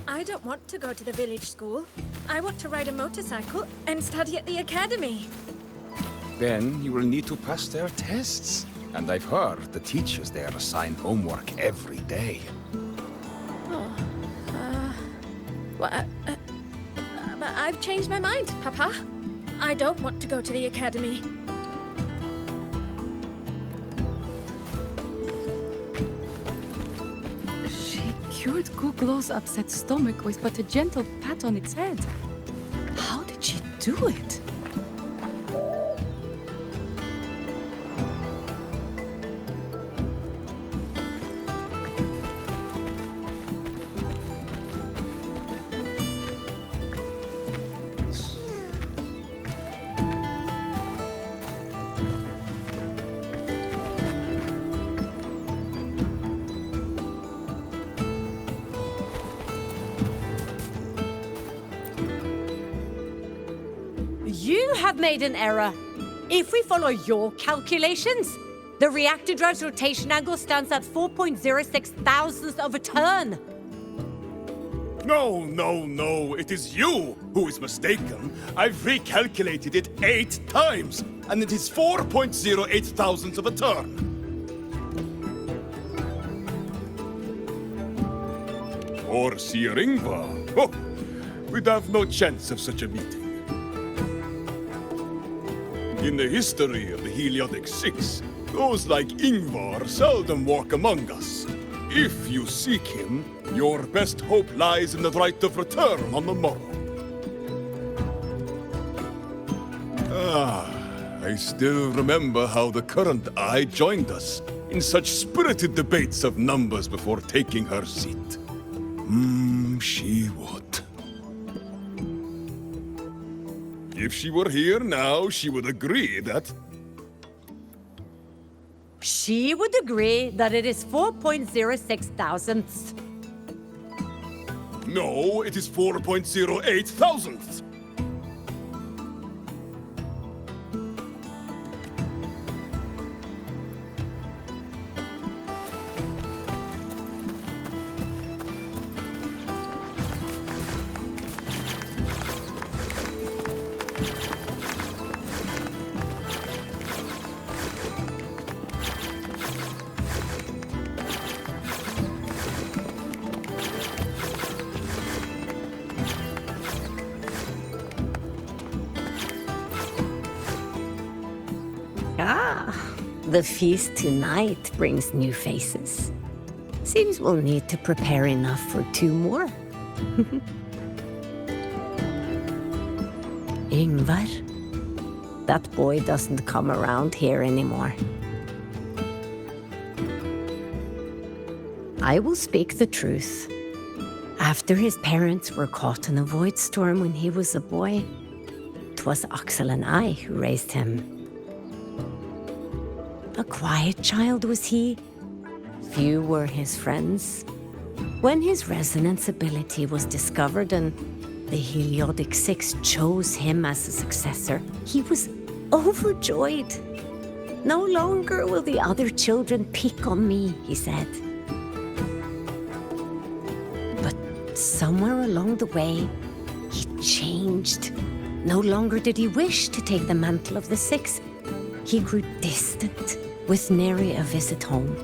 I don't want to go to the village school. I want to ride a motorcycle and study at the academy. Then you will need to pass their tests. And I've heard the teachers there assign homework every day. But I've changed my mind, Papa. I don't want to go to the academy. She cured Kuklow's upset stomach with but a gentle pat on its head. How did she do it? You have made an error. If we follow your calculations, the reactor drive's rotation angle stands at 4.06 thousandths of a turn. No. It is you who is mistaken. I've recalculated it 8 times, and it is 4.08 thousandths of a turn. Or Sir Ingvar. Oh, we'd have no chance of such a meeting. In the history of the Heliodic Six, those like Ingvar seldom walk among us. If you seek him, your best hope lies in the right of return on the morrow. I still remember how the current eye joined us in such spirited debates of numbers before taking her seat. She would. If she were here now, she would agree that... She would agree that it is 4.06 thousandths. No, it is 4.08 thousandths. The feast tonight brings new faces. Seems we'll need to prepare enough for 2 more. Ingvar? That boy doesn't come around here anymore. I will speak the truth. After his parents were caught in a void storm when he was a boy, 'twas Axel and I who raised him. A quiet child was he. Few were his friends. When his resonance ability was discovered and the Heliodic Six chose him as a successor, he was overjoyed. No longer will the other children pick on me, he said. But somewhere along the way, he changed. No longer did he wish to take the mantle of the Six. He grew distant, with nary a visit home.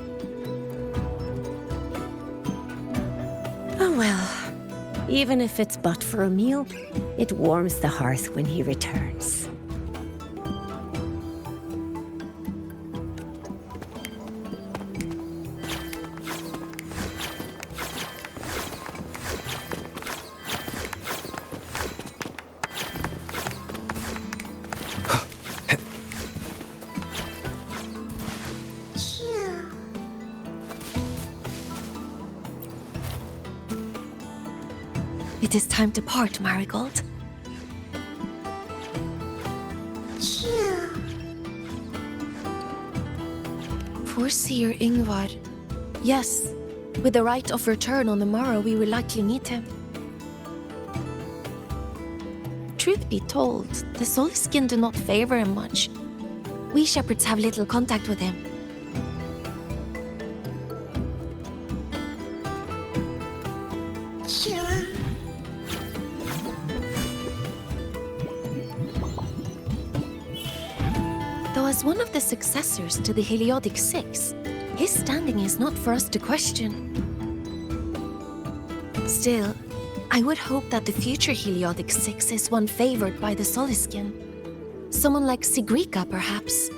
Oh well, even if it's but for a meal, it warms the hearth when he returns. It is time to part, Marigold. Foreseer Ingvar. Yes, with the right of return on the morrow, we will likely meet him. Truth be told, the Soliskin do not favor him much. We shepherds have little contact with him. As one of the successors to the Heliodic Six, his standing is not for us to question. Still, I would hope that the future Heliodic Six is one favored by the Soliskin. Someone like Sigrika, perhaps.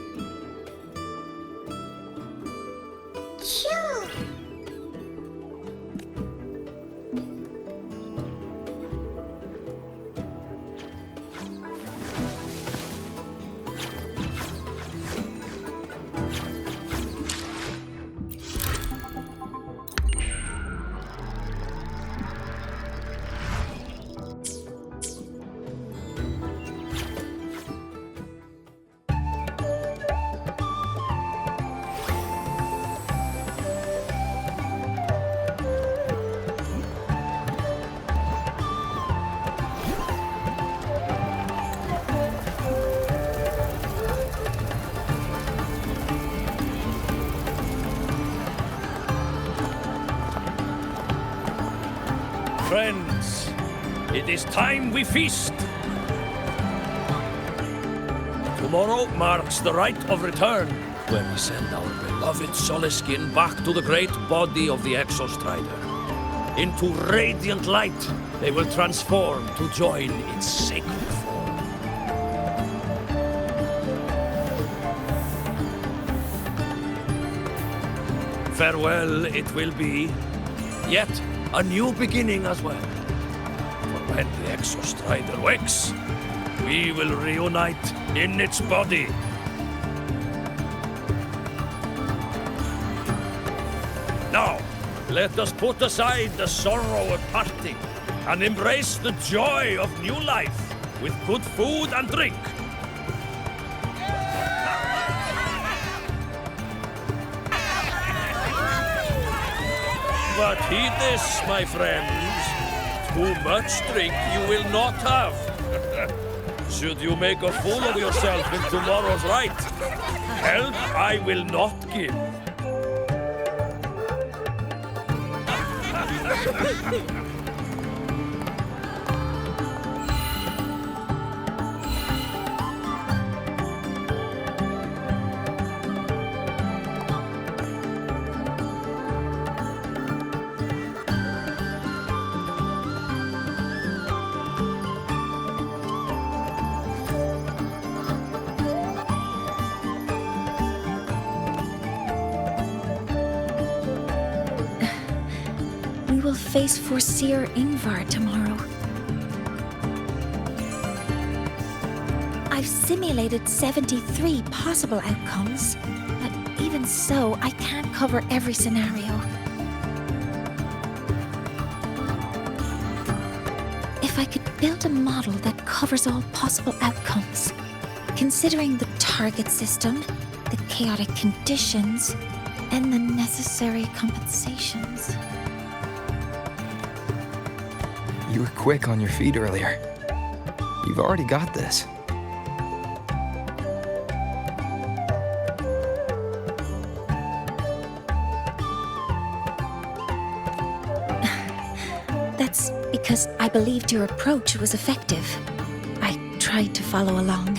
Friends, it is time we feast. Tomorrow marks the rite of return, when we send our beloved Soliskin back to the great body of the Exostrider. Into radiant light, they will transform to join its sacred form. Farewell it will be, yet a new beginning as well. For when the Exostrider wakes, we will reunite in its body. Now, let us put aside the sorrow of parting and embrace the joy of new life with good food and drink. But heed this, my friends. Too much drink you will not have. Should you make a fool of yourself in tomorrow's rite, help I will not give. face Foreseer Ingvar tomorrow. I've simulated 73 possible outcomes, but even so, I can't cover every scenario. If I could build a model that covers all possible outcomes, considering the target system, the chaotic conditions, and the necessary compensations. You were quick on your feet earlier. You've already got this. That's because I believed your approach was effective. I tried to follow along.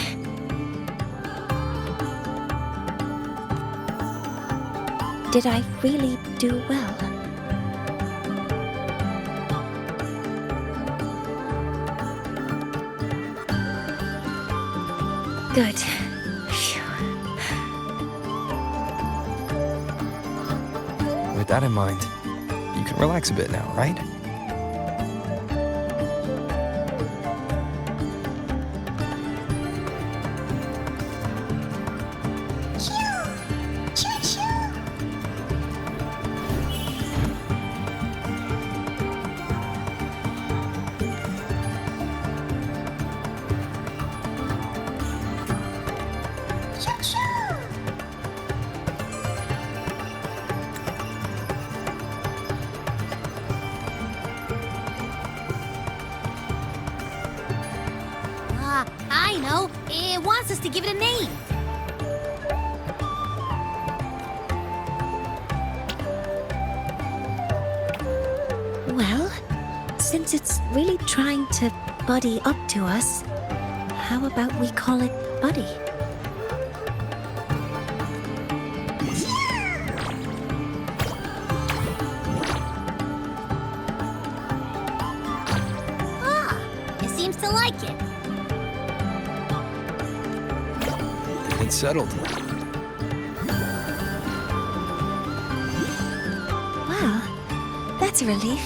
Did I really do well? Good. Phew. With that in mind, you can relax a bit now, right? I know. It wants us to give it a name. Well, since it's really trying to buddy up to us, how about we call it Buddy? It seems to like it. It's settled. Well, that's a relief.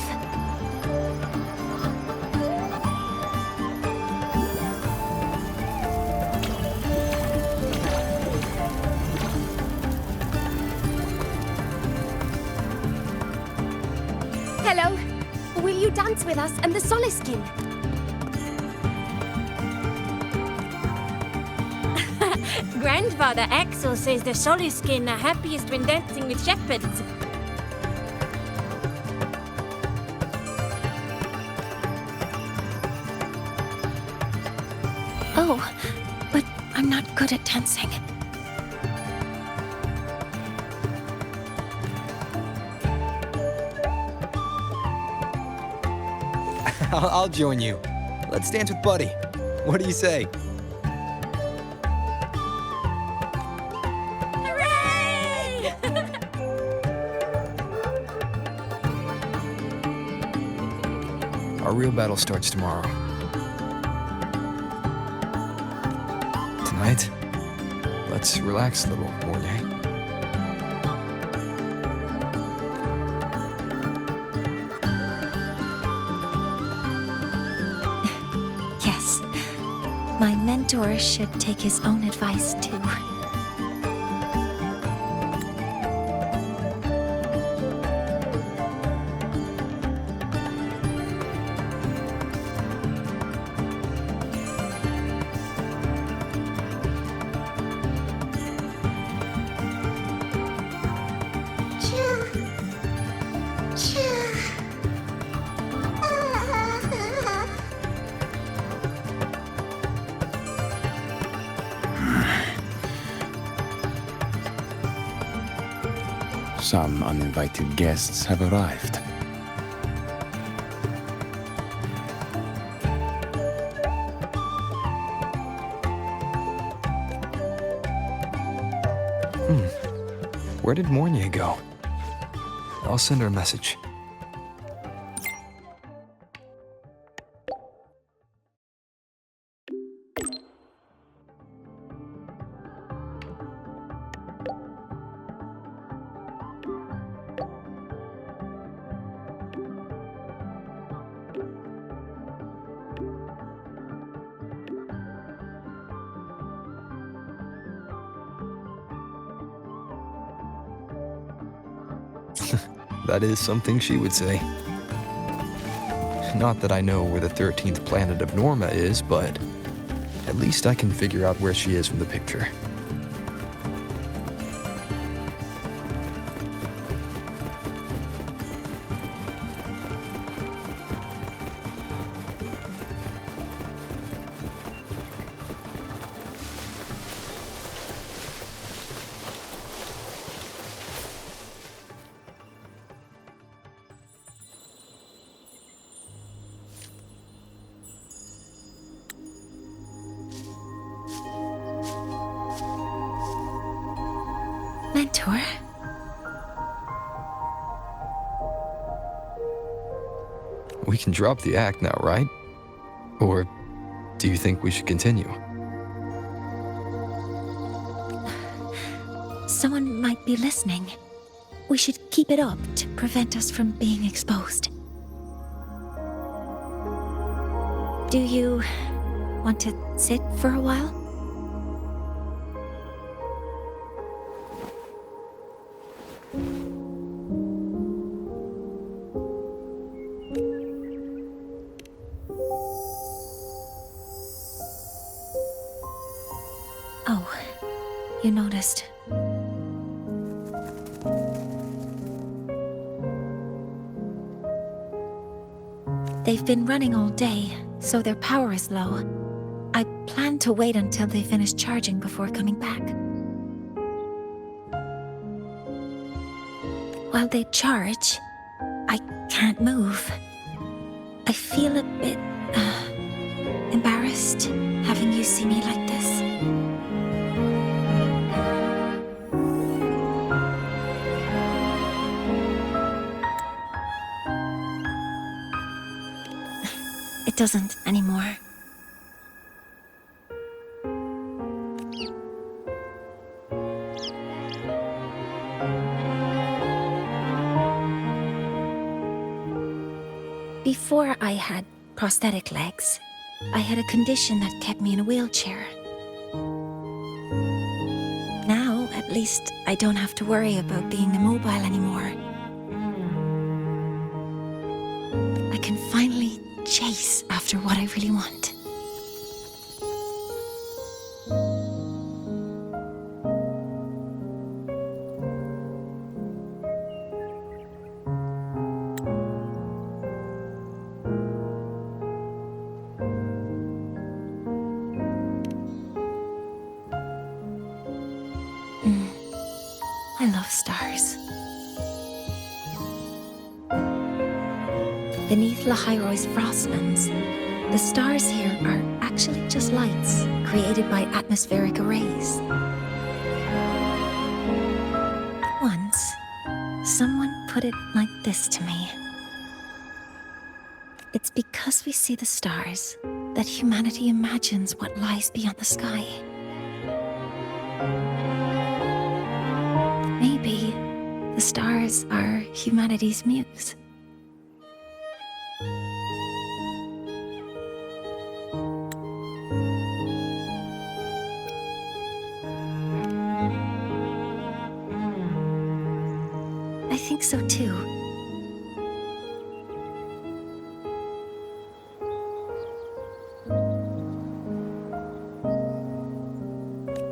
Hello. Will you dance with us and the Soliskin? Grandfather Axel says the Soliskin are happiest when dancing with shepherds. Oh, but I'm not good at dancing. I'll join you. Let's dance with Buddy. What do you say? Our real battle starts tomorrow. Tonight, let's relax a little, Mornye. Yes. My mentor should take his own advice, too. Some uninvited guests have arrived. Where did Mornye go? I'll send her a message. That is something she would say. Not that I know where the 13th planet of Norma is, but at least I can figure out where she is from the picture. Mentor? We can drop the act now, right? Or do you think we should continue? Someone might be listening. We should keep it up to prevent us from being exposed. Do you want to sit for a while? Oh, you noticed. They've been running all day, so their power is low. I plan to wait until they finish charging before coming back. While they charge, I can't move. I feel a bit embarrassed having you see me like this. It doesn't anymore. Before I had prosthetic legs, I had a condition that kept me in a wheelchair. Now, at least, I don't have to worry about being immobile anymore. I can finally chase after what I really want. I love stars. Beneath Lahai-Roi's frostlands, the stars here are actually just lights created by atmospheric arrays. Once, someone put it like this to me. It's because we see the stars that humanity imagines what lies beyond the sky. Maybe the stars are humanity's muse. I think so too.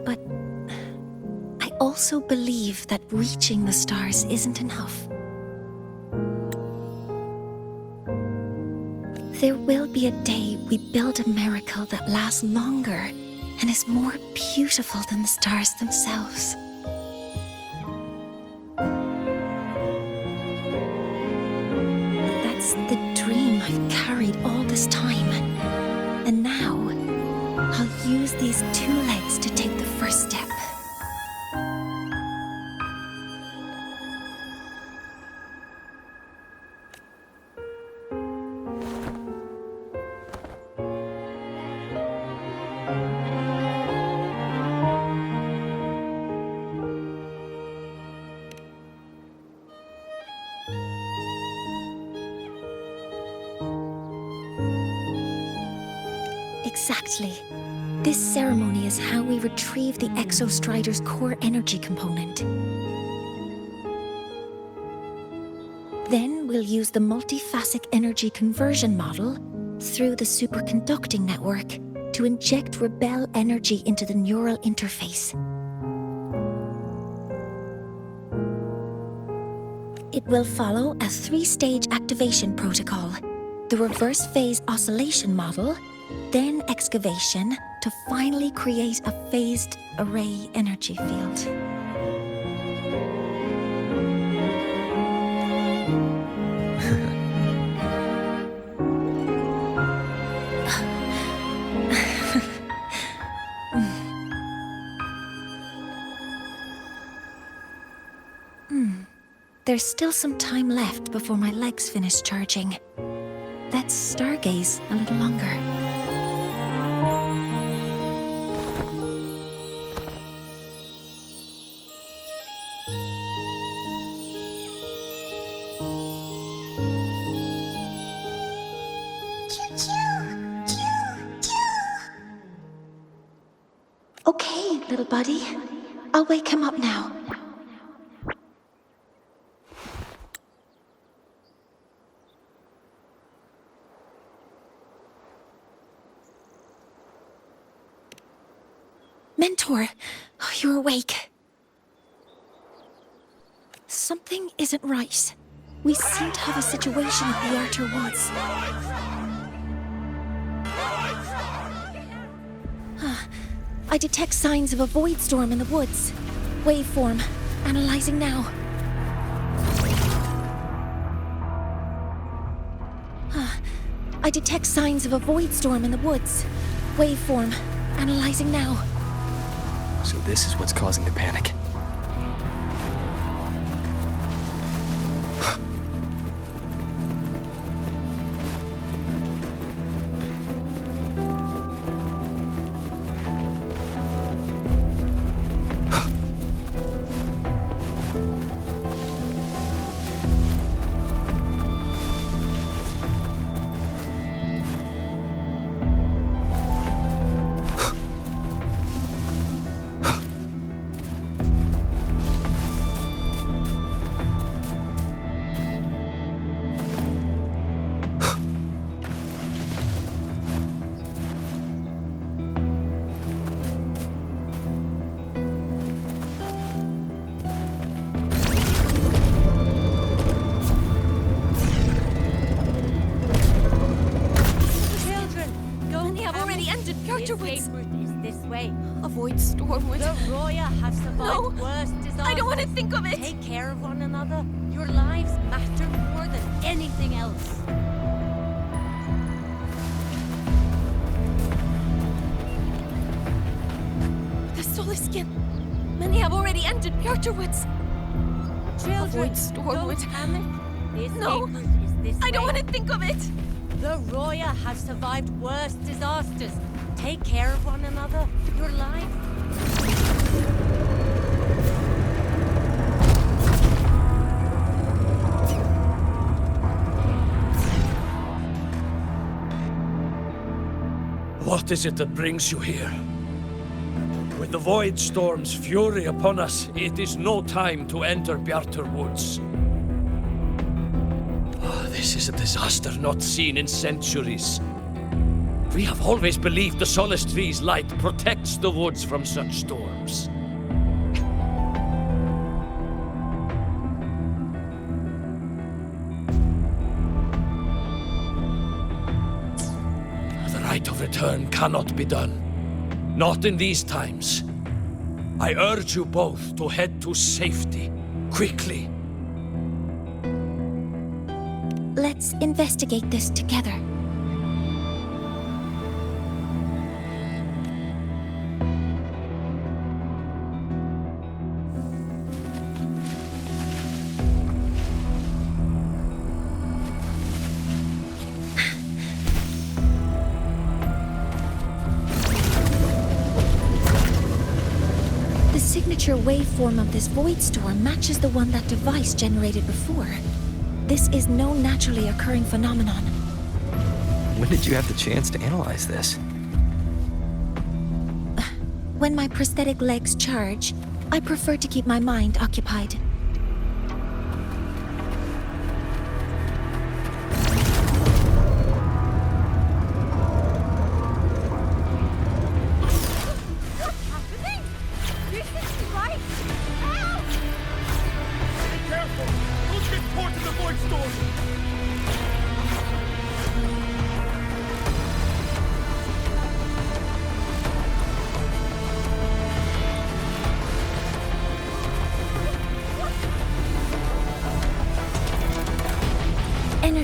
But I also believe that reaching the stars isn't enough. There will be a day we build a miracle that lasts longer and is more beautiful than the stars themselves. That's the dream I've carried all this time. And now, I'll use these two legs to take the first step. Exactly. This ceremony is how we retrieve the Exostrider's core energy component. Then we'll use the multiphasic energy conversion model through the superconducting network to inject rebel energy into the neural interface. It will follow a 3-stage activation protocol: the reverse phase oscillation model, then excavation to finally create a phased array energy field. There's still some time left before my legs finish charging. Let's stargaze a little longer. Okay, little buddy. I'll wake him up now. Mentor, you're awake. Something isn't right. We seem to have a situation at Bjartr Woods. I detect signs of a void storm in the woods. Waveform. Analyzing now. I detect signs of a void storm in the woods. Waveform. Analyzing now. So this is what's causing the panic. Bjartr Woods. Is this way. A void storm would... The Roya have survived worse disasters. I don't want to think of it. Take care of one another. Your lives matter more than anything else. The solar skin. Many have already entered Bjartr Woods. Children, a void storm don't would... panic. This No, is this I don't way. want to think of it. The Roya have survived worse disasters. Take care of one another. Your life. What is it that brings you here? With the Void Storm's fury upon us, it is no time to enter Bjartr Woods. This is a disaster not seen in centuries. We have always believed the Solace Tree's light protects the woods from such storms. The right of return cannot be done. Not in these times. I urge you both to head to safety, quickly. Let's investigate this together. The signature waveform of this void storm matches the one that device generated before. This is no naturally occurring phenomenon. When did you have the chance to analyze this? When my prosthetic legs charge, I prefer to keep my mind occupied.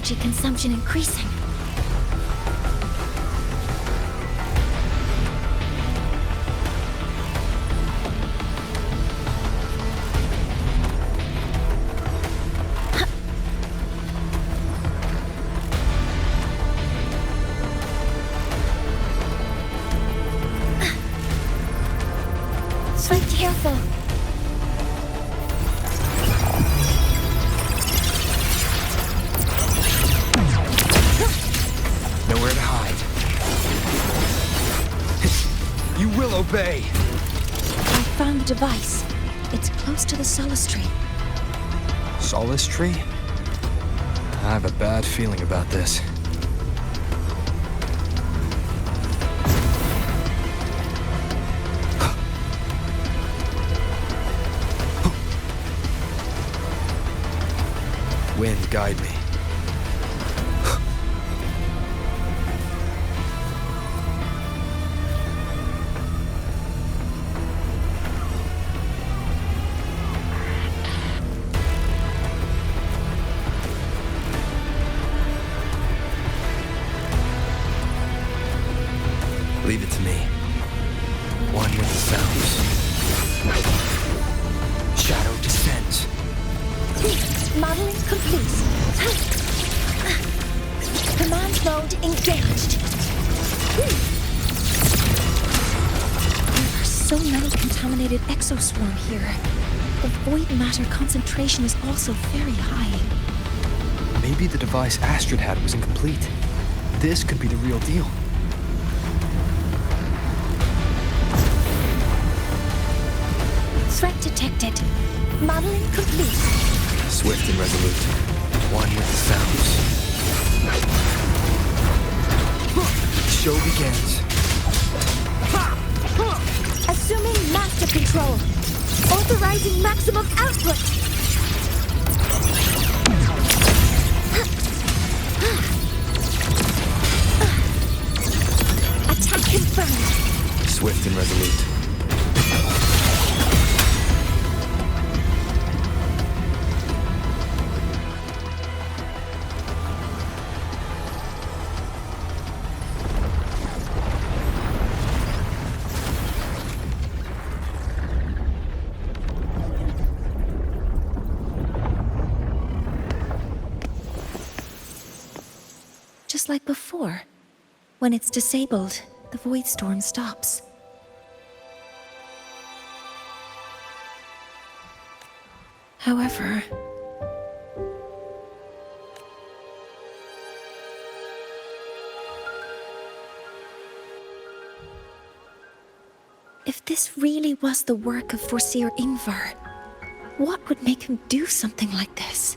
energy consumption increasing. Be careful. Nowhere to hide. You will obey. I found the device. It's close to the solace tree. Solace tree? I have a bad feeling about this. Wind, guide me. Leave it to me. One with the sounds. Shadow descends. Modeling complete. Command mode engaged. There are so many contaminated exoswarm here. The void matter concentration is also very high. Maybe the device Astrid had was incomplete. This could be the real deal. Threat detected. Modeling complete. Swift and resolute. One with the sounds. Show begins. Assuming master control. Authorizing maximum output. Attack confirmed. Swift and resolute. Just like before. When it's disabled, the void storm stops. However, if this really was the work of Foreseer Ingvar, what would make him do something like this?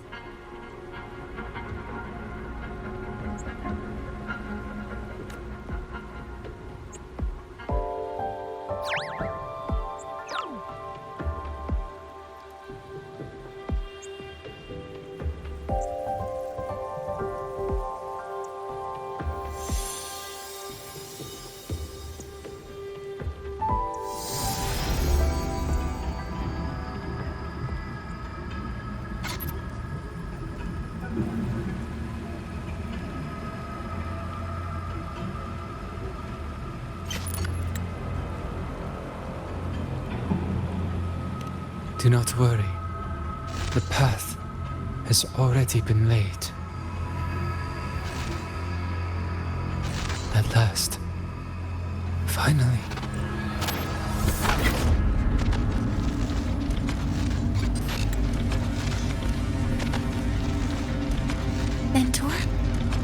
Do not worry. The path has already been laid. At last. Finally. Mentor?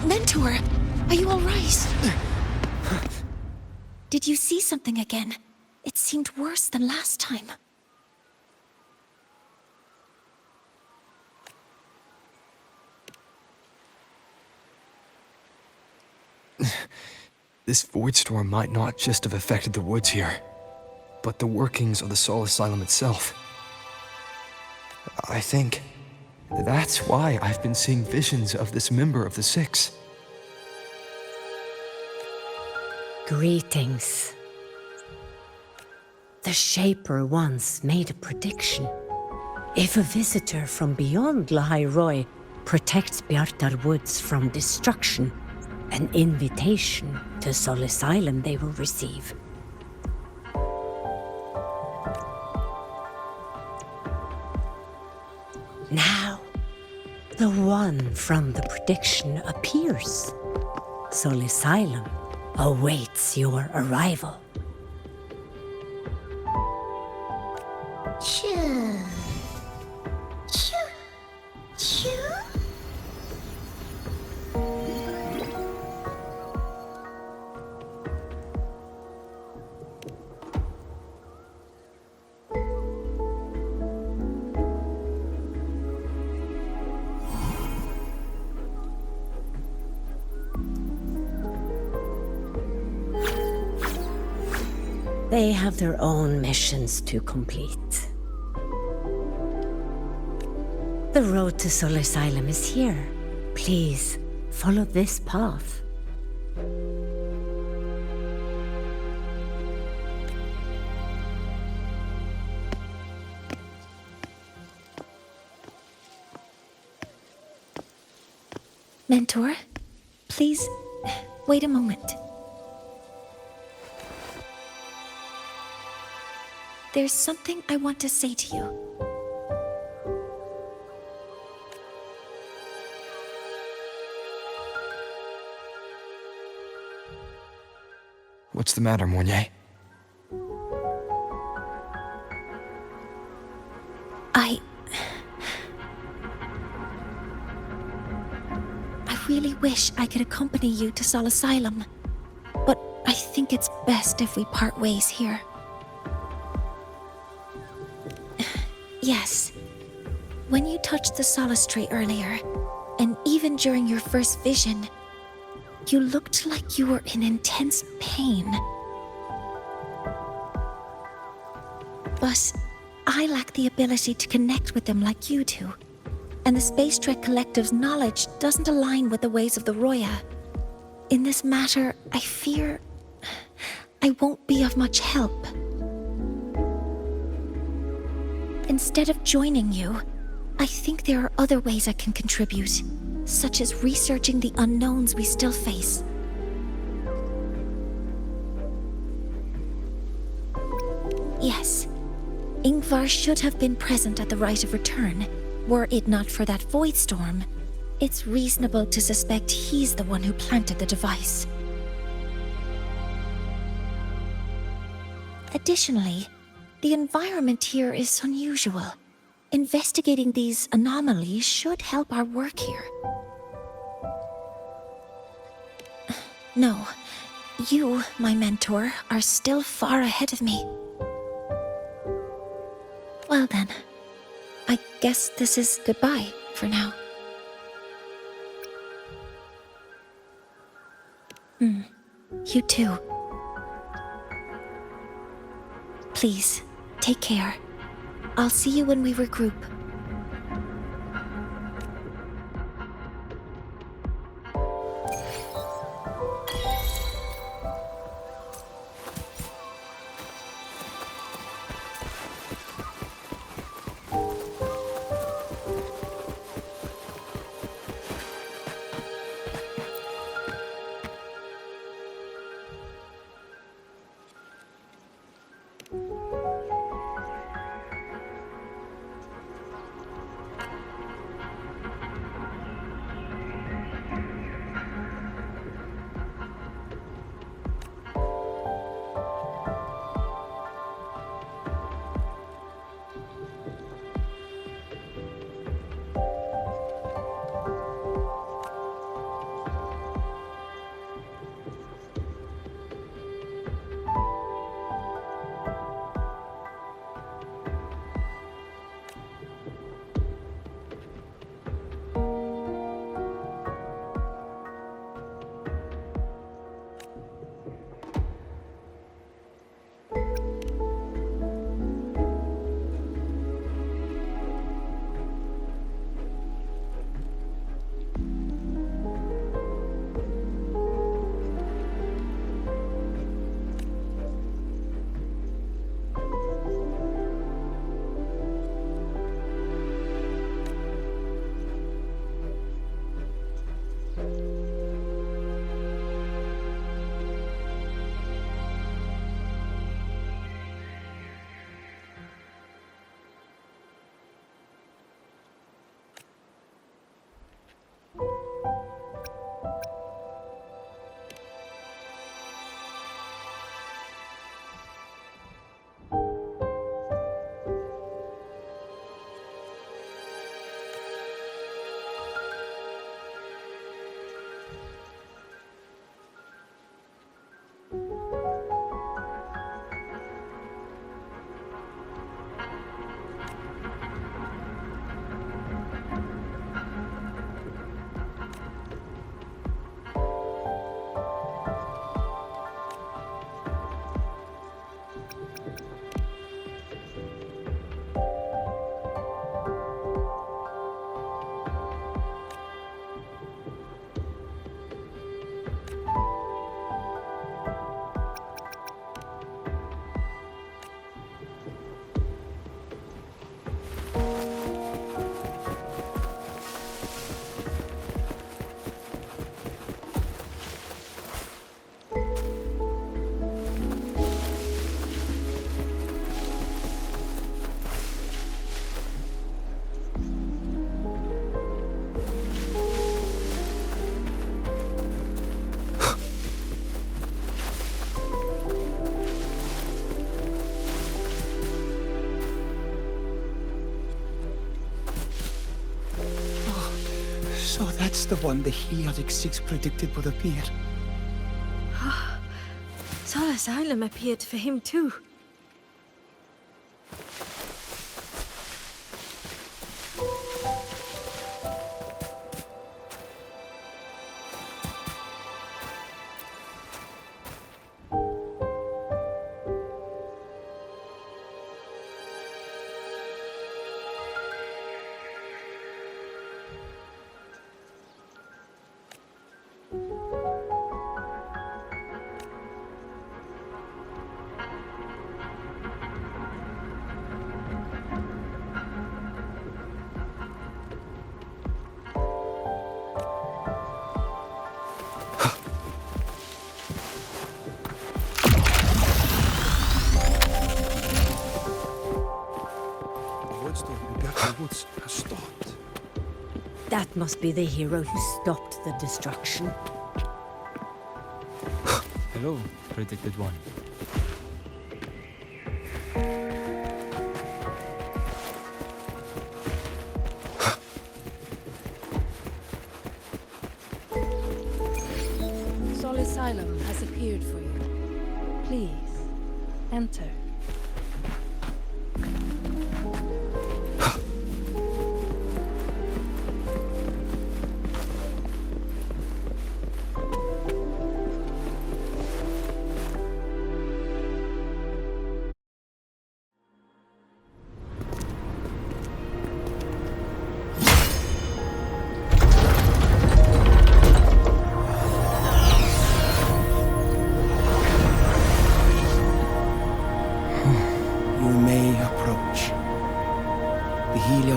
Mentor! Are you alright? Did you see something again? It seemed worse than last time. This void storm might not just have affected the woods here, but the workings of the Soul Asylum itself. I think that's why I've been seeing visions of this member of the Six. Greetings. The Shaper once made a prediction. If a visitor from beyond Lahai-Roi protects Bjartr Woods from destruction, an invitation to Sol Asylum they will receive. Now, the one from the prediction appears. Sol Asylum awaits your arrival. Choo. Choo. Choo. They have their own missions to complete. The road to Sol Asylum is here. Please, follow this path. Mentor, please, wait a moment. There's something I want to say to you. What's the matter, Mornye? I really wish I could accompany you to Sol Asylum, but I think it's best if we part ways here. Yes, when you touched the solace tree earlier, and even during your first vision, you looked like you were in intense pain. But I lack the ability to connect with them like you do, and the Space Trek Collective's knowledge doesn't align with the ways of the Roya. In this matter, I fear I won't be of much help. Instead of joining you, I think there are other ways I can contribute, such as researching the unknowns we still face. Yes, Ingvar should have been present at the rite of return. Were it not for that void storm, it's reasonable to suspect he's the one who planted the device. Additionally, the environment here is unusual. Investigating these anomalies should help our work here. No, you, my mentor, are still far ahead of me. Well then, I guess this is goodbye for now. You too. Please, take care. I'll see you when we regroup. That's the one the Heliotic Six predicted would appear. Sol Asylum appeared for him too. Bjartr Woods has stopped. That must be the hero who stopped the destruction. Hello, predicted one. Sol Asylum has appeared for you. Please, enter.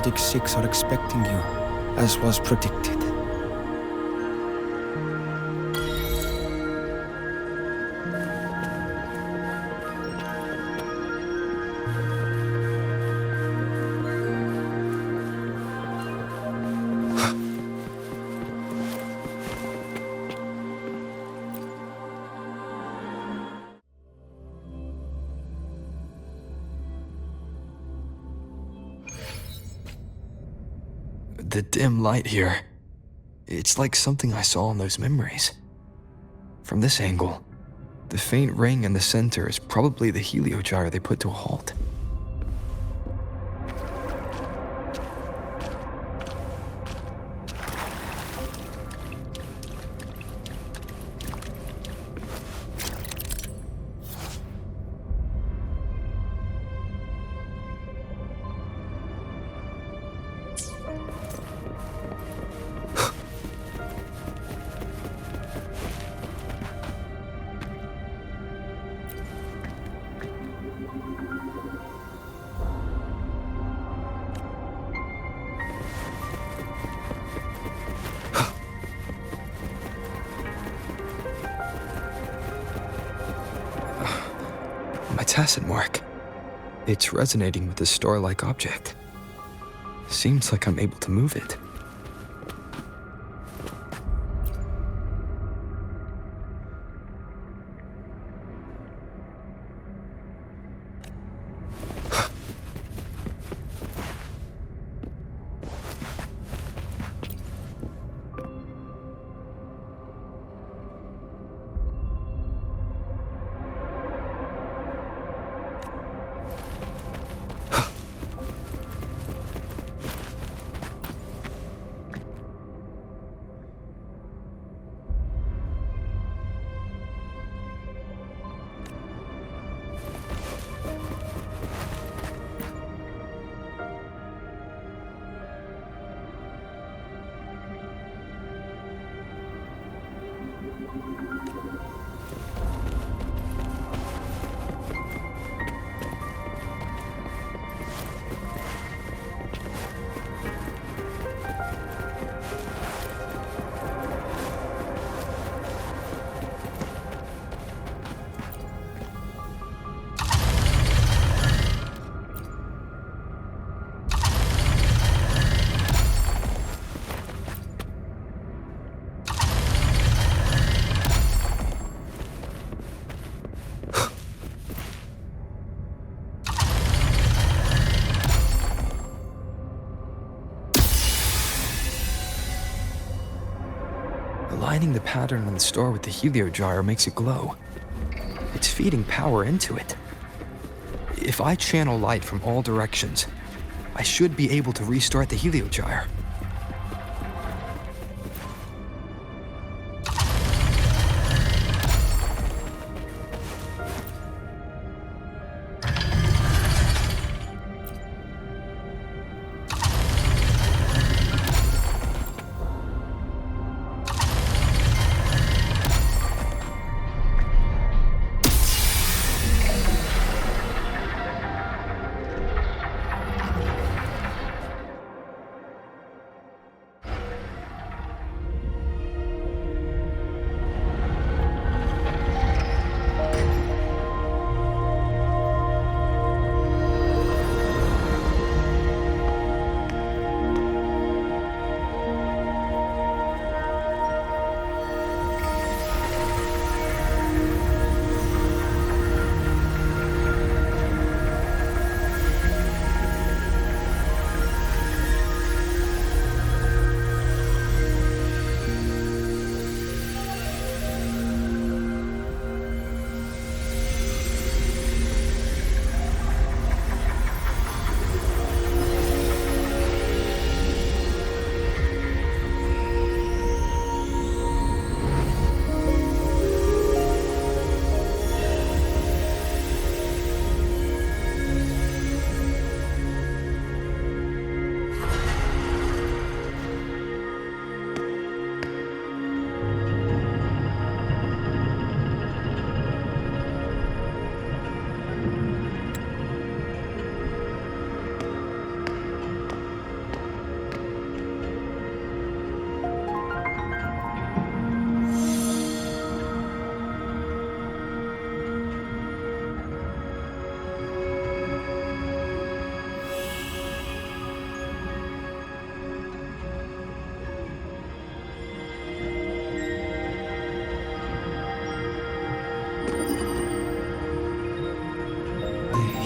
The Six are expecting you, as was predicted. The dim light here. It's like something I saw in those memories. From this angle, the faint ring in the center is probably the heliogyre they put to a halt. My tacit mark. It's resonating with the star-like object. Seems like I'm able to move it. Aligning the pattern on the star with the heliogyre makes it glow. It's feeding power into it. If I channel light from all directions, I should be able to restart the heliogyre.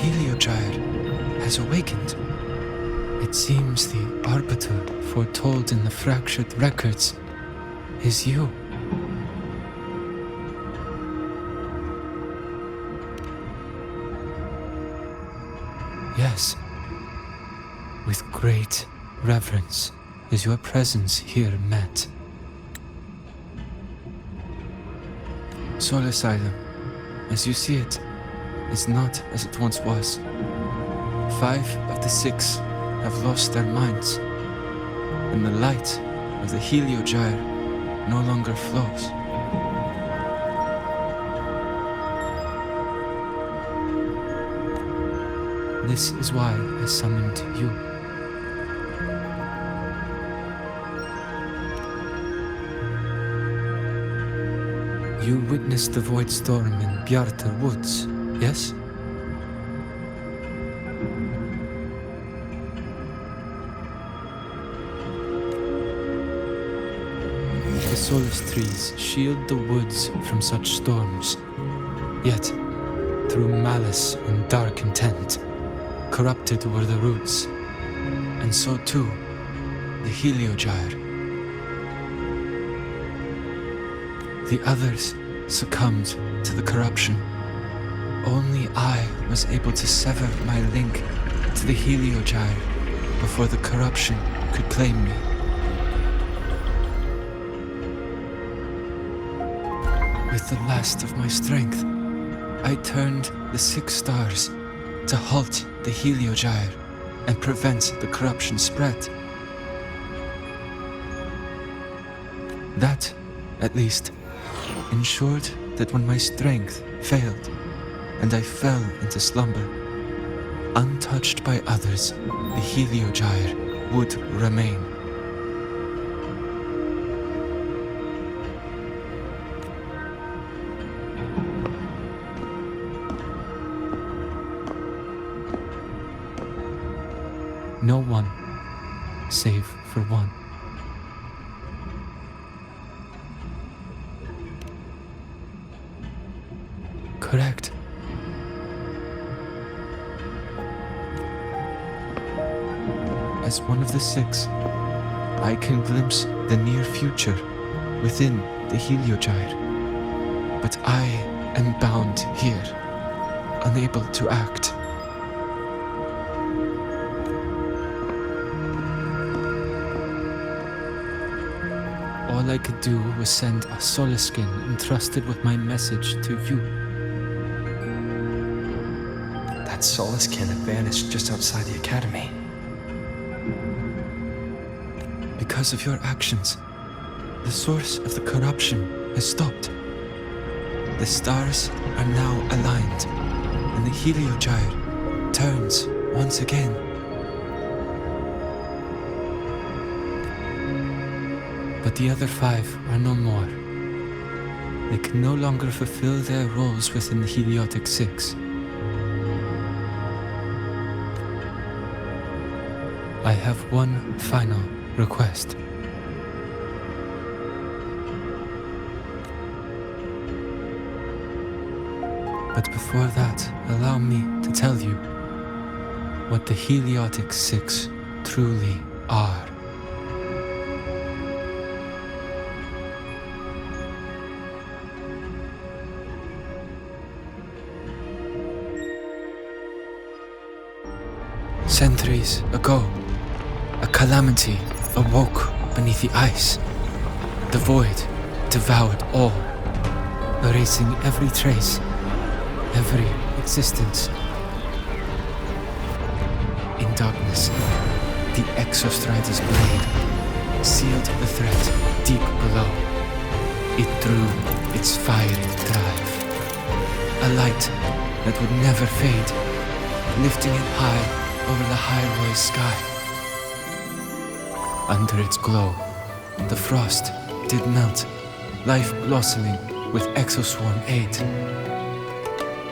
Heliogyre has awakened. It seems the Arbiter foretold in the fractured records is you. Yes. With great reverence is your presence here met. Soul Asylum, as you see it, is not as it once was. 5 of the 6 have lost their minds, and the light of the heliogyre no longer flows. This is why I summoned you. You witnessed the void storm in Bjartr Woods, yes? The solace trees shield the woods from such storms, yet, through malice and dark intent, corrupted were the roots, and so too the heliogyre. The others succumbed to the corruption. Only I was able to sever my link to the heliogyre before the corruption could claim me. With the last of my strength, I turned the 6 stars to halt the heliogyre and prevent the corruption spread. That, at least, ensured that when my strength failed and I fell into slumber, untouched by others, the heliogyre would remain. No one, save for one. Correct. As one of the 6, I can glimpse the near future within the Heliogyre. But I am bound here, unable to act. All I could do was send a Solaskin entrusted with my message to you. That Solaskin had vanished just outside the academy. Because of your actions, the source of the corruption has stopped. The stars are now aligned, and the Heliogyre turns once again. But the other 5 are no more. They can no longer fulfill their roles within the Heliotic 6. I have one final request. But before that, allow me to tell you what the Heliotic 6 truly are. Centuries ago, a calamity awoke beneath the ice. The void devoured all, erasing every trace, every existence. In darkness, the Exostrider's blade sealed the threat deep below. It drew its fiery drive, a light that would never fade, lifting it high over the Lahai-Roi sky. Under its glow, the frost did melt, life blossoming with exoswarm aid.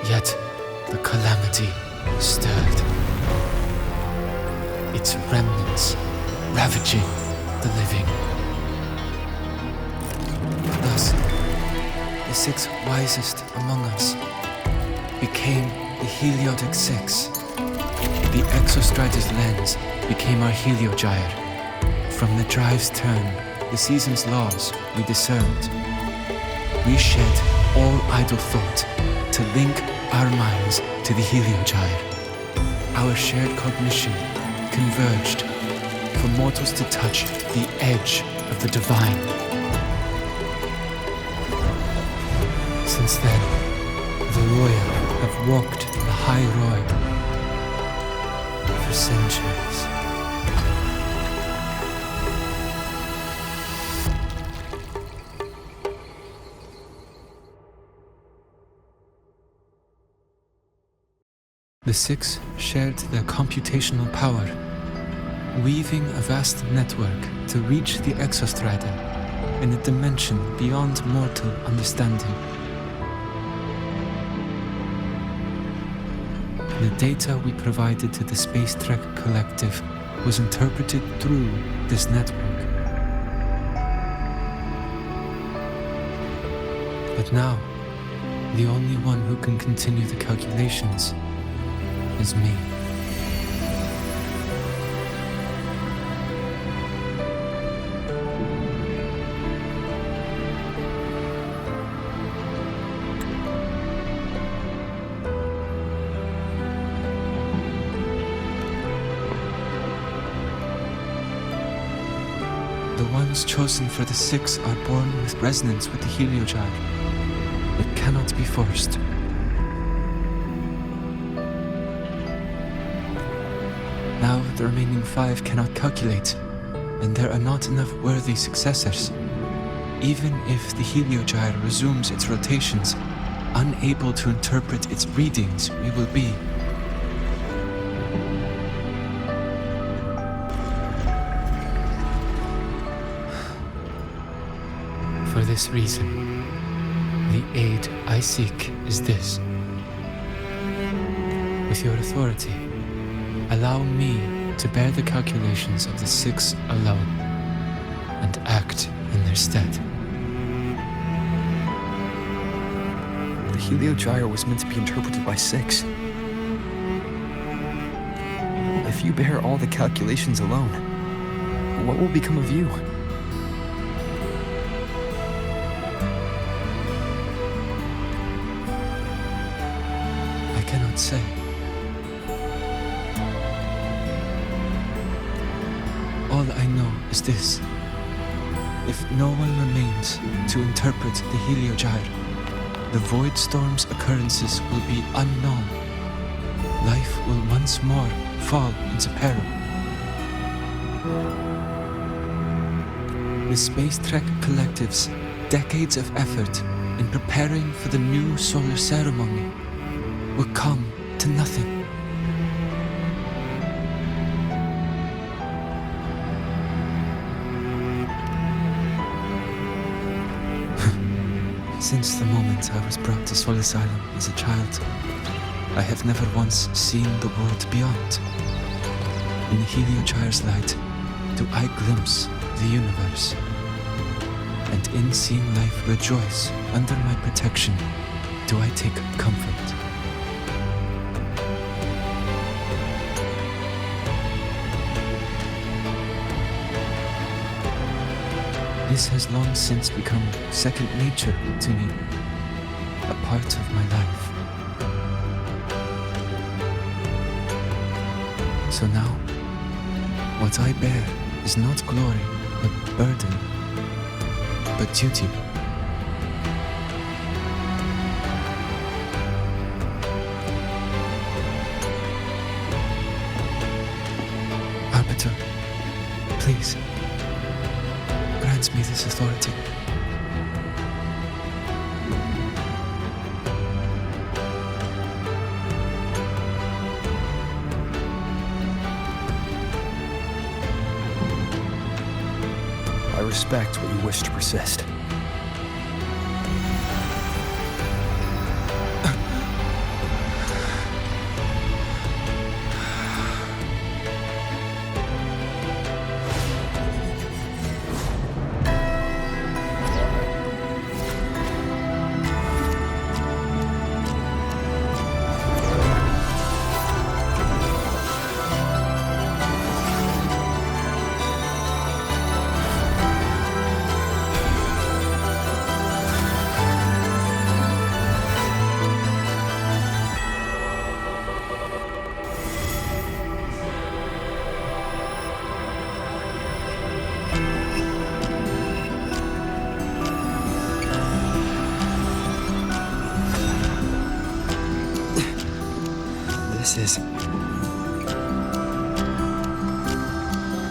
Yet the calamity stirred, its remnants ravaging the living. Thus, the 6 wisest among us became the Heliotic 6. The Exostrider's lens became our Heliogyre. From the drive's turn, the season's laws we discerned. We shed all idle thought to link our minds to the Heliogyre. Our shared cognition converged for mortals to touch the edge of the divine. Since then, the Royal have walked Lahai-Roi for centuries. The 6 shared their computational power, weaving a vast network to reach the Exostrider in a dimension beyond mortal understanding. The data we provided to the Space Trek Collective was interpreted through this network. But now, the only one who can continue the calculations is me. The ones chosen for the 6 are born with resonance with the Heliogyre. It cannot be forced. Now the remaining 5 cannot calculate, and there are not enough worthy successors. Even if the Heliogyre resumes its rotations, unable to interpret its readings, we will be. For this reason, the aid I seek is this. With your authority, allow me to bear the calculations of the 6 alone, and act in their stead. The Heliogyre was meant to be interpreted by 6. If you bear all the calculations alone, what will become of you? cannot say. All I know is this. If no one remains to interpret the Heliogyre, the Void Storm's occurrences will be unknown. Life will once more fall into peril. The Space Trek Collective's decades of effort in preparing for the new solar ceremony will come to nothing. Since the moment I was brought to Sol Asylum as a child, I have never once seen the world beyond. In the Heliogyre's light, do I glimpse the universe. And in seeing life rejoice under my protection, do I take comfort. This has long since become second nature to me, a part of my life. So now, what I bear is not glory, but burden, but duty. Arbiter, please, grant me this authority. I respect what you wish to persist.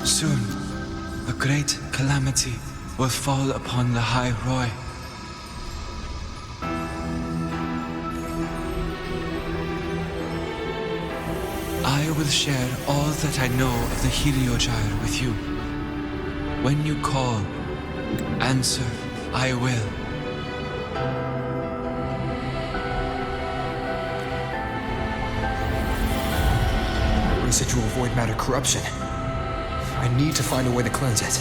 Soon, a great calamity will fall upon Lahai-Roi. I will share all that I know of the Heliogyre with you. When you call, answer, I will. Residual void matter corruption. I need to find a way to cleanse it.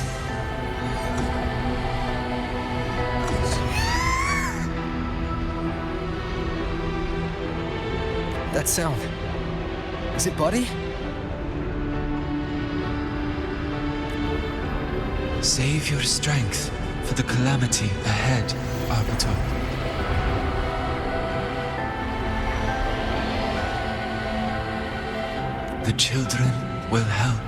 That sound. Is it Buddy? Save your strength for the calamity ahead, Arbiter. The children will help.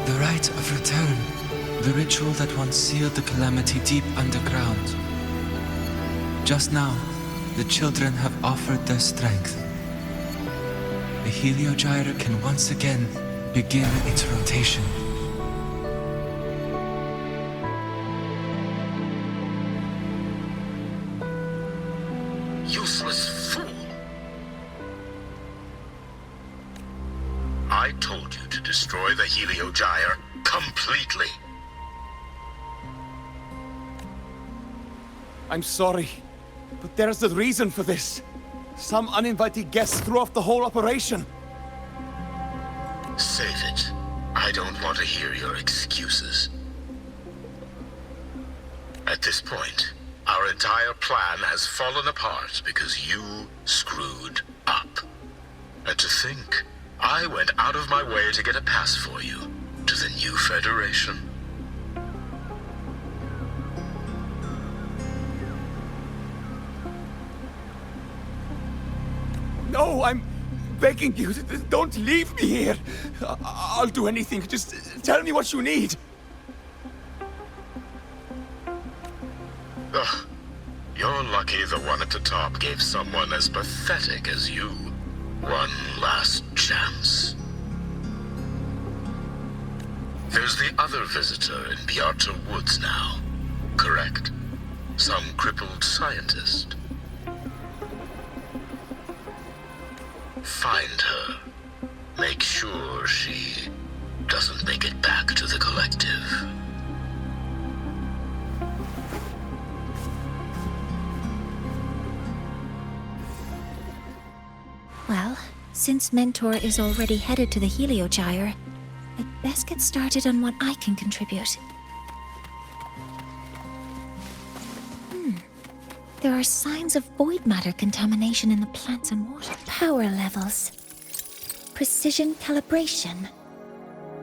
The rite of return The ritual that once sealed the calamity deep underground. Just now, the children have offered their strength. The Heliogyre can once again begin its rotation. Useless fool! I told you to destroy the Heliogyre completely. I'm sorry, but there's a reason for this. Some uninvited guests threw off the whole operation. Save it. I don't want to hear your excuses. At this point, our entire plan has fallen apart because you screwed up. And to think, I went out of my way to get a pass for you to the new Federation. No, I'm begging you, don't leave me here. I'll do anything, just tell me what you need. Ugh. You're lucky the one at the top gave someone as pathetic as you one last chance. There's the other visitor in Bjartr Woods now, correct? Some crippled scientist. Find her. Make sure she doesn't make it back to the collective. Well, since Mentor is already headed to the Heliogyre, I'd best get started on what I can contribute. There are signs of void matter contamination in the plants and water. Power levels. Precision calibration.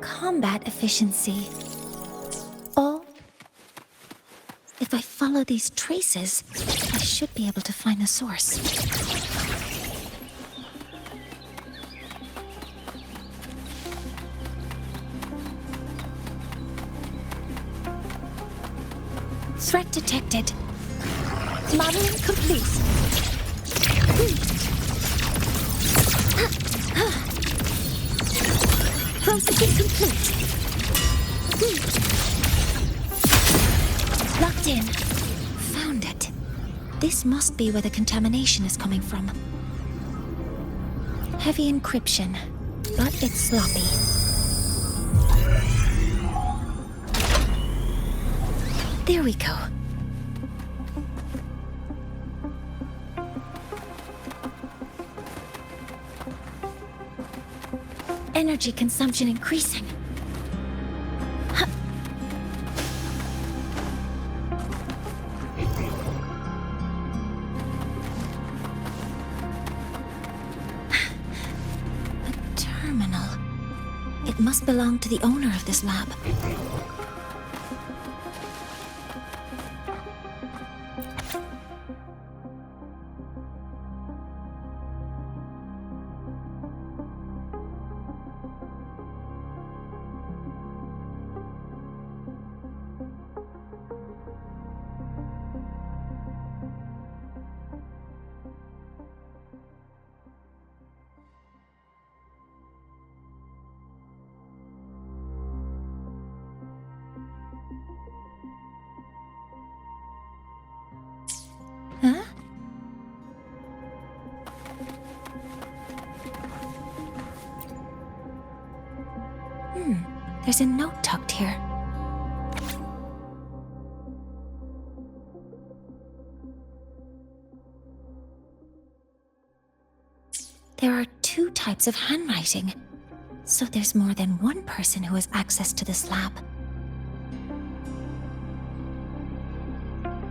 Combat efficiency. All. If I follow these traces, I should be able to find the source. Threat detected. Modeling complete. Processing complete. Locked in. Found it. This must be where the contamination is coming from. Heavy encryption, but it's sloppy. There we go. Energy consumption increasing. Huh. A terminal. It must belong to the owner of this lab. Huh? There's a note tucked here. There are 2 types of handwriting, so there's more than one person who has access to this lab.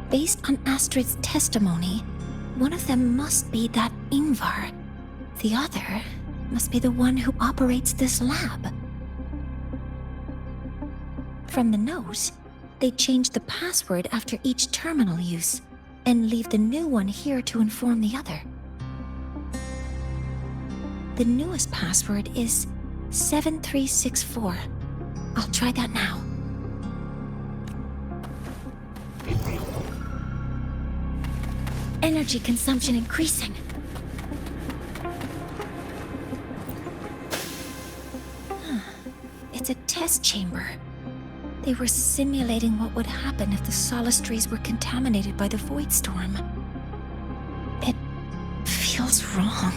Based on Astrid's testimony, one of them must be that Ingvar. The other must be the one who operates this lab. From the note, they change the password after each terminal use, and leave the new one here to inform the other. The newest password is 7364. I'll try that now. energy consumption increasing. It's a test chamber. They were simulating what would happen if the solistries were contaminated by the void storm. It feels wrong.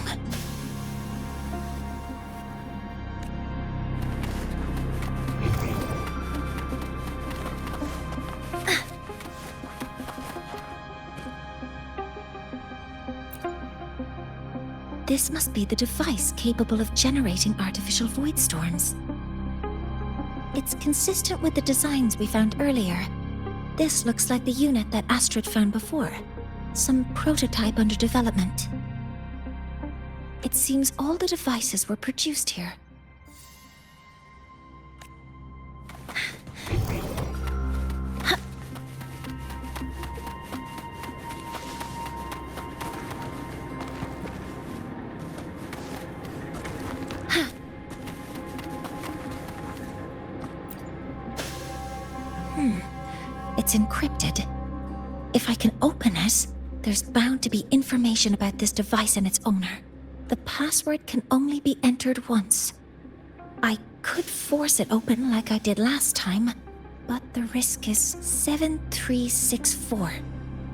This must be the device capable of generating artificial void storms. It's consistent with the designs we found earlier. This looks like the unit that Astrid found before. Some prototype under development. It seems all the devices were produced here. It's encrypted. If I can open it, there's bound to be information about this device and its owner. The password can only be entered once. I could force it open like I did last time, but the risk is 7364.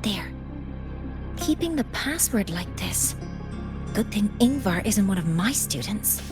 There. Keeping the password like this. Good thing Ingvar isn't one of my students.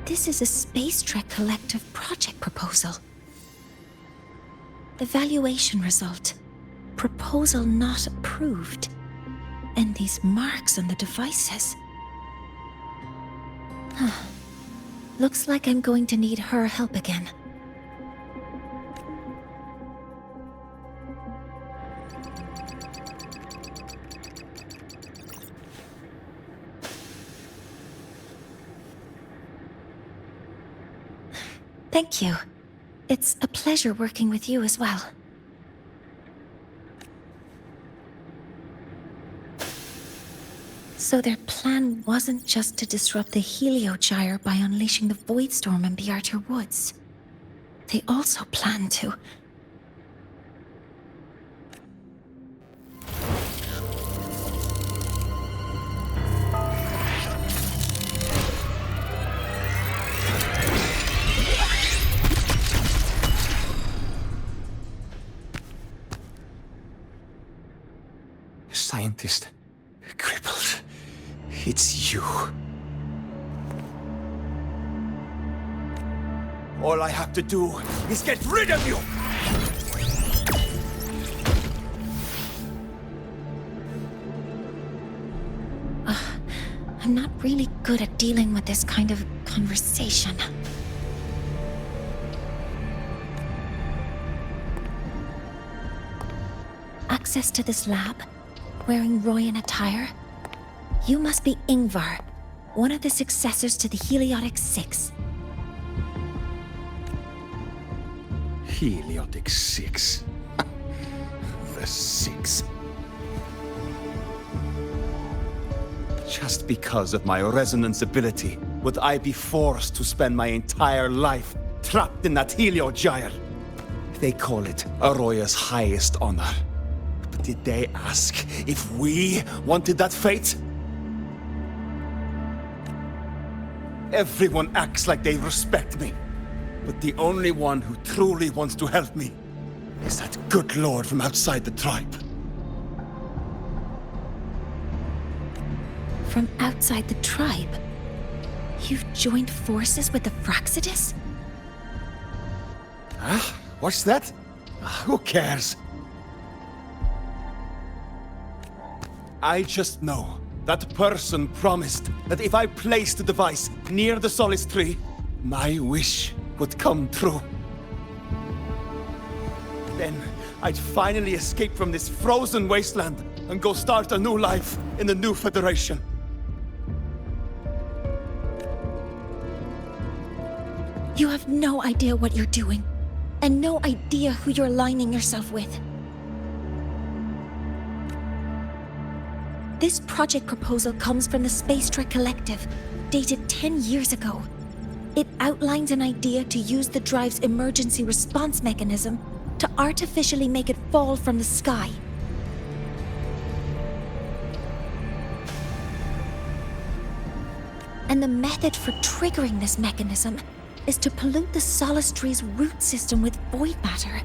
This is a Space Trek Collective project proposal. Evaluation result. Proposal not approved. And these marks on the devices. Looks like I'm going to need her help again. Thank you. It's a pleasure working with you as well. So their plan wasn't just to disrupt the Heliogyre by unleashing the Void Storm in Bjartr Woods. They also planned to... Scientist. Crippled. It's you. All I have to do is get rid of you! I'm not really good at dealing with this kind of conversation. Access to this lab? Wearing Royan attire? You must be Ingvar, one of the successors to the Heliotic Six. Heliotic Six. The Six. Just because of my resonance ability, would I be forced to spend my entire life trapped in that Heliogyre? They call it Aroya's highest honor. But Did they ask if we wanted that fate? Everyone acts like they respect me. But the only one who truly wants to help me is that good lord from outside the tribe. From outside the tribe? You've joined forces with the Fraxidus? Huh? What's that? Who cares? I just know that person promised that if I placed the device near the Solace Tree, my wish would come true. Then I'd finally escape from this frozen wasteland and go start a new life in the new Federation. You have no idea what you're doing, and no idea who you're aligning yourself with. This project proposal comes from the Space Trek Collective, dated 10 years ago. It outlines an idea to use the drive's emergency response mechanism to artificially make it fall from the sky. And the method for triggering this mechanism is to pollute the Solace Tree's root system with void matter,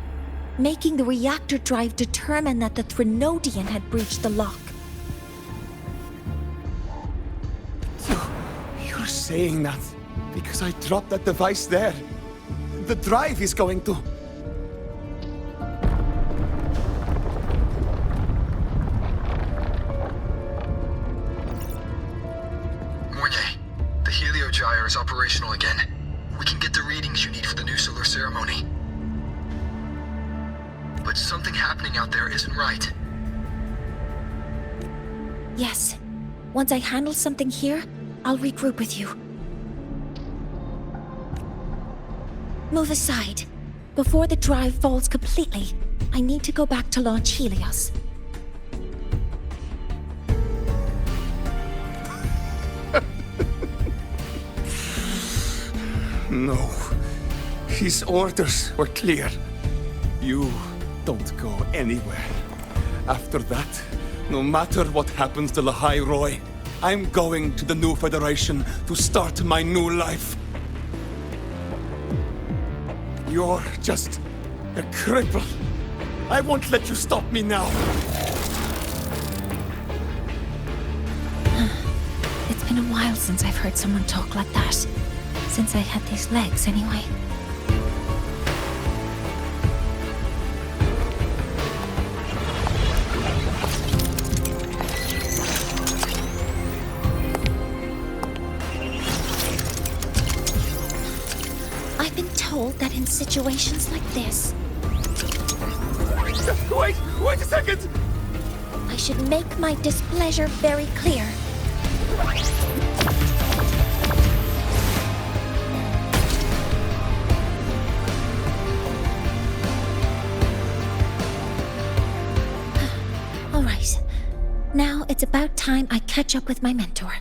making the reactor drive determine that the Threnodian had breached the lock. You're saying that because I dropped that device there. The drive is going to... Mornye, the Heliogyre is operational again. We can get the readings you need for the new solar ceremony. But something happening out there isn't right. Yes. Once I handle something here, I'll regroup with you. Move aside. Before the drive falls completely, I need to go back to launch Helios. No. His orders were clear. You don't go anywhere. After that, no matter what happens to Lahai-Roi, I'm going to the new Federation to start my new life. You're just a cripple. I won't let you stop me now. It's been a while since I've heard someone talk like that. Since I had these legs, anyway. I've been told that in situations like this... Wait a second! I should make my displeasure very clear. All right. Now it's about time I catch up with my mentor.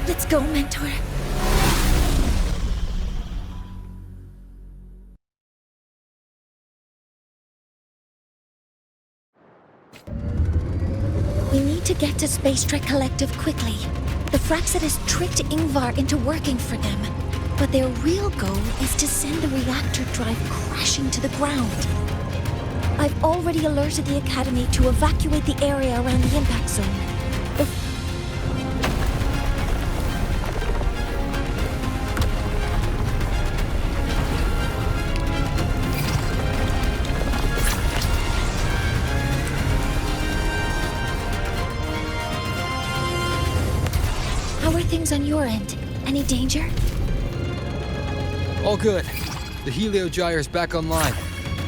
Let's go, mentor. We need to get to Space Trek Collective quickly. The Fraxidus tricked Ingvar into working for them, but their real goal is to send the reactor drive crashing to the ground. I've already alerted the Academy to evacuate the area around the impact zone. How are things on your end? Any danger? All good. The Heliogyre is back online.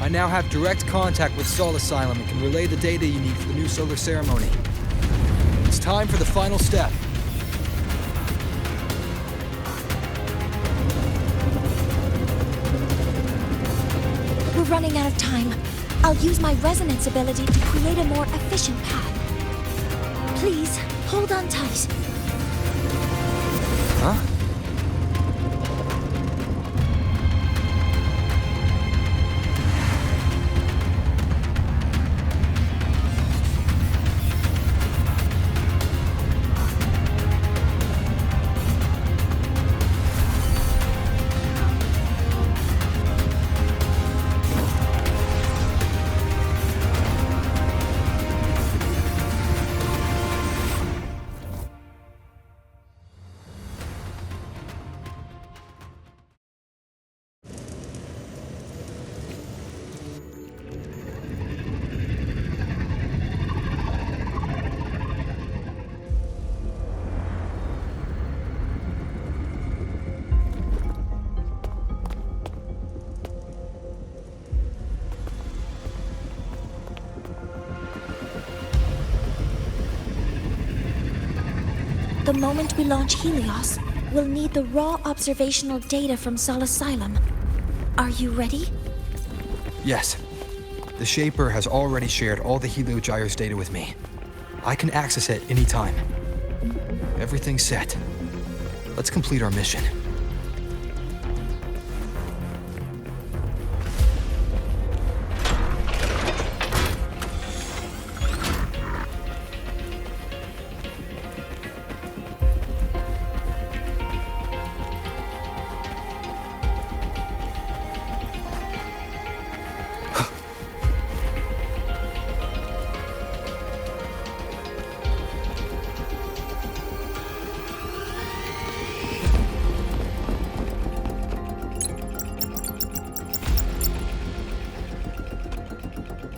I now have direct contact with Sol Asylum and can relay the data you need for the new solar ceremony. It's time for the final step. We're running out of time. I'll use my resonance ability to create a more efficient path. Please, hold on tight. Huh? The moment we launch Helios, we'll need the raw observational data from Sol Asylum. Are you ready? Yes. The Shaper has already shared all the Heliogyre's data with me. I can access it anytime. Everything's set. Let's complete our mission.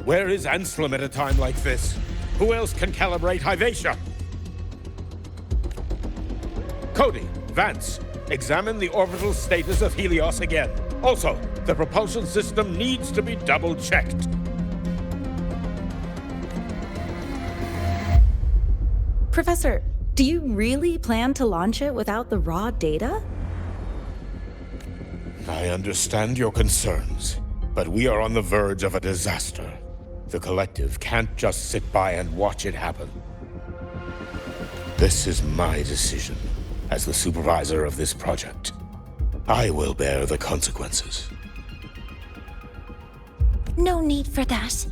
Where is Anselm at a time like this? Who else can calibrate Hyvatia? Cody, Vance, examine the orbital status of Helios again. Also, the propulsion system needs to be double-checked. Professor, do you really plan to launch it without the raw data? I understand your concerns, but we are on the verge of a disaster. The Collective can't just sit by and watch it happen. This is my decision as the supervisor of this project. I will bear the consequences. No need for that.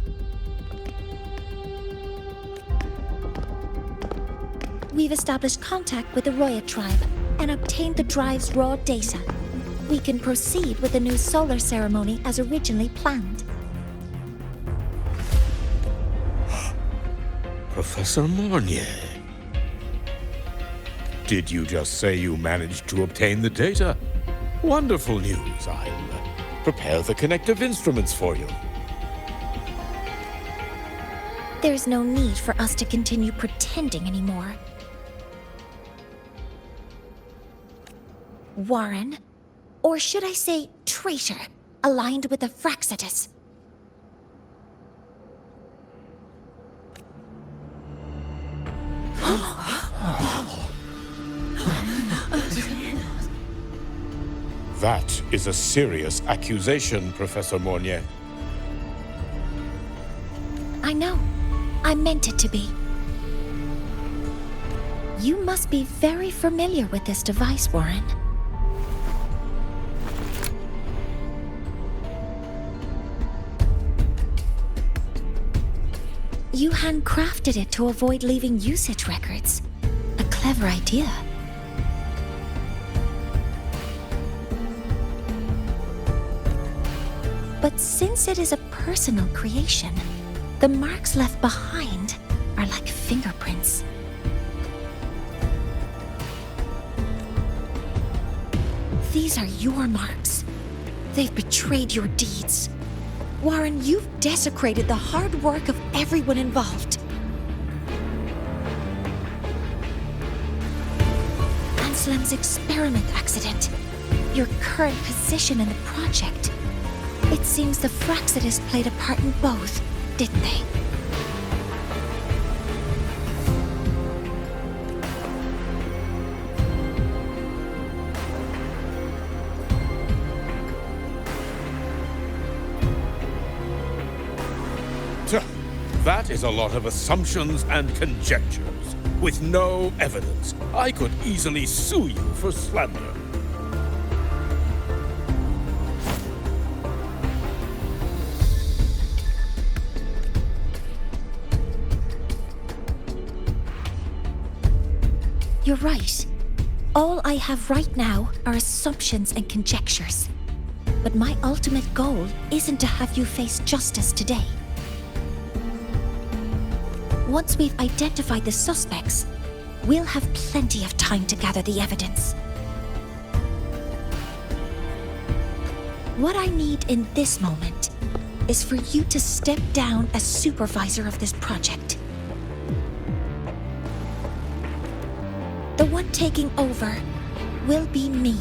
We've established contact with the Roya tribe and obtained the drive's raw data. We can proceed with the new solar ceremony as originally planned. Professor Mornye. Did you just say you managed to obtain the data? Wonderful news. I'll prepare the connective instruments for you. There's no need for us to continue pretending anymore. Warren, or should I say traitor, aligned with the Fraxitus. That is a serious accusation, Professor Mornye. I know. I meant it to be. You must be very familiar with this device, Warren. You handcrafted it to avoid leaving usage records. A clever idea. But since it is a personal creation, the marks left behind are like fingerprints. These are your marks. They've betrayed your deeds. Warren, you've desecrated the hard work of everyone involved. Anselm's experiment accident, your current position in the project. It seems the Fraxitus played a part in both, didn't they? That is a lot of assumptions and conjectures, with no evidence. I could easily sue you for slander. You're right. All I have right now are assumptions and conjectures. But my ultimate goal isn't to have you face justice today. Once we've identified the suspects, we'll have plenty of time to gather the evidence. What I need in this moment is for you to step down as supervisor of this project. The one taking over will be me.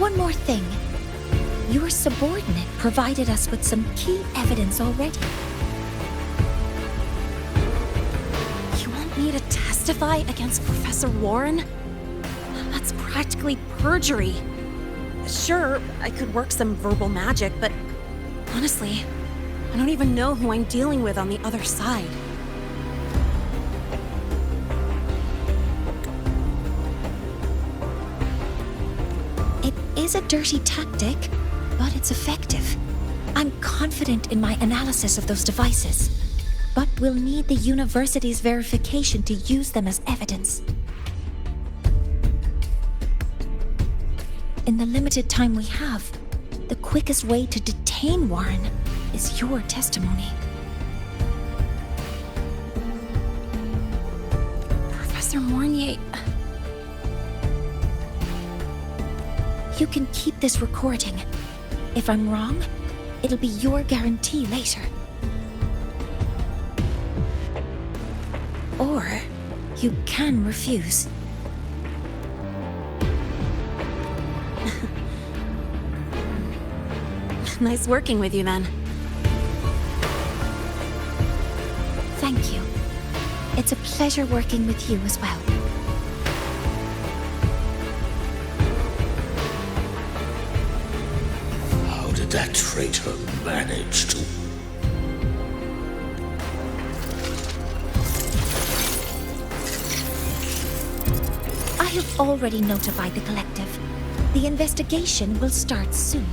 One more thing. Your subordinate provided us with some key evidence already. You want me to testify against Professor Warren? That's practically perjury. Sure, I could work some verbal magic, but honestly, I don't even know who I'm dealing with on the other side. It is a dirty tactic, but it's effective. I'm confident in my analysis of those devices, but we'll need the university's verification to use them as evidence. In the limited time we have, the quickest way to detain Warren is your testimony. Professor Mornye... You can keep this recording. If I'm wrong, it'll be your guarantee later. Or you can refuse. Nice working with you, then. Thank you. It's a pleasure working with you as well. How did that traitor manage to... I have already notified the collective. The investigation will start soon.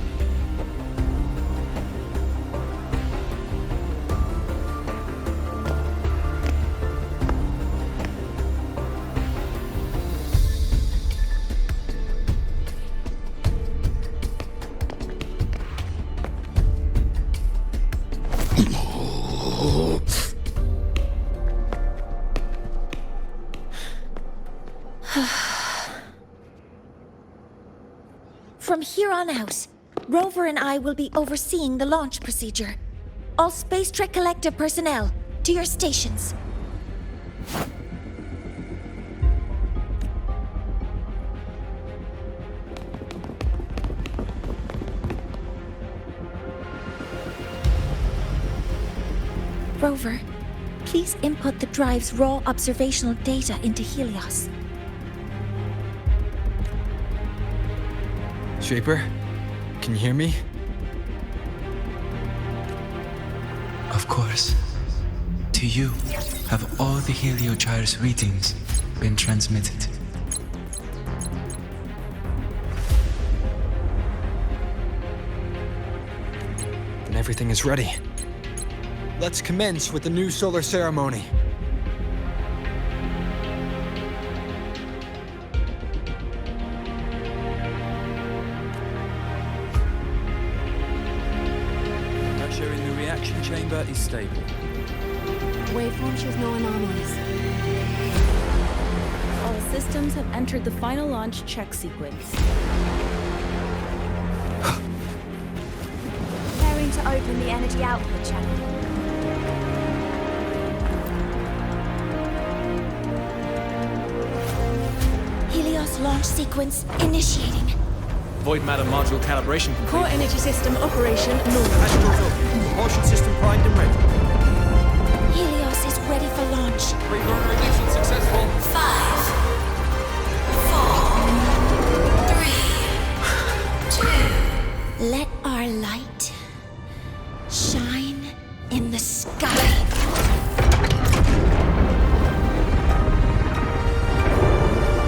From here on out, Rover and I will be overseeing the launch procedure. All Space Trek Collective personnel, to your stations. Rover, please input the drive's raw observational data into Helios. Shaper, can you hear me? Of course. To you, have all the Heliogyre's readings been transmitted? Then everything is ready. Let's commence with the new solar ceremony. Pressure in the reaction chamber is stable. Waveform shows no anomalies. All systems have entered the final launch check sequence. Preparing to open the energy output channel. Helios launch sequence initiating. Void matter module calibration complete. Core energy system operation normal. Astrals up. Propulsion system primed and ready. Helios is ready for launch. Pre-burner ignition successful. 5, 4, 3, 2. Let our light in the sky.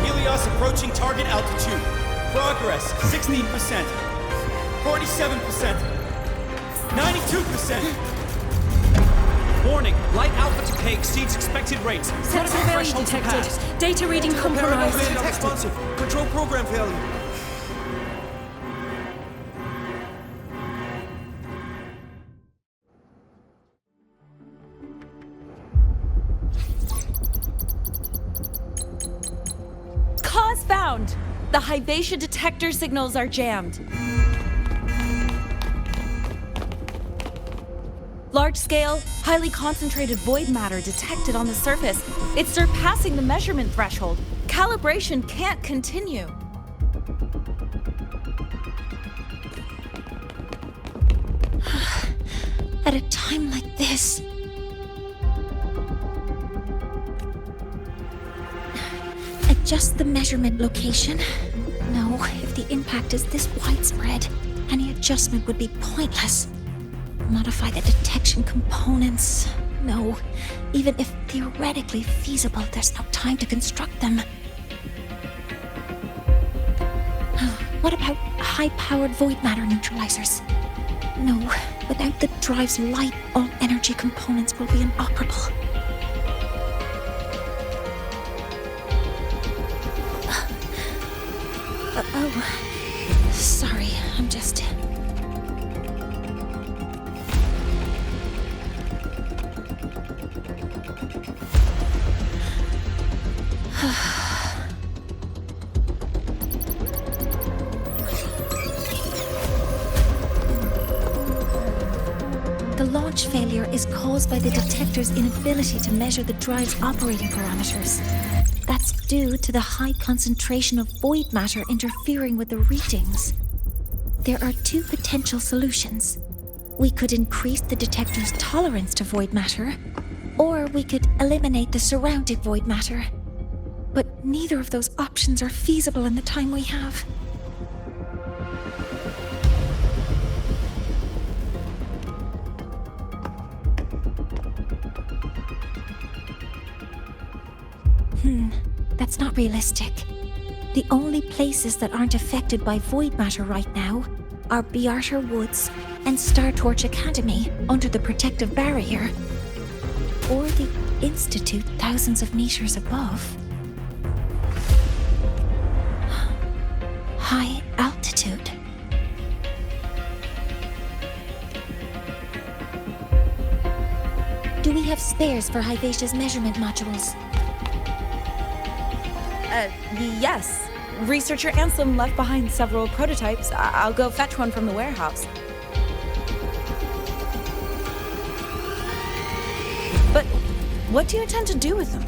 Helios approaching target altitude. Progress 16%. 47%. 92%. Warning, light alpha decay exceeds expected rates. Sensor failure detected. Data reading compromised. Responsive. Control program failure. Cause found! The Hyvatia detector signals are jammed. Large-scale, highly concentrated void matter detected on the surface. It's surpassing the measurement threshold. Calibration can't continue. At a time like this... Adjust the measurement location. No, if the impact is this widespread, any adjustment would be pointless. Modify the detection components. No, even if theoretically feasible, there's no time to construct them. What about high-powered void matter neutralizers? No, without the drive's light, all energy components will be inoperable. Oh, sorry, I'm just... The launch failure is caused by the detector's inability to measure the drive's operating parameters. That's due to the high concentration of void matter interfering with the readings. There are two potential solutions. We could increase the detector's tolerance to void matter, or we could eliminate the surrounding void matter. But neither of those options are feasible in the time we have. That's not realistic. The only places that aren't affected by void matter right now are Bjartr Woods and Star Torch Academy under the protective barrier, or the Institute thousands of meters above. High altitude. Do we have spares for Hyvatia's measurement modules? Yes. Researcher Ansem left behind several prototypes. I'll go fetch one from the warehouse. But what do you intend to do with them?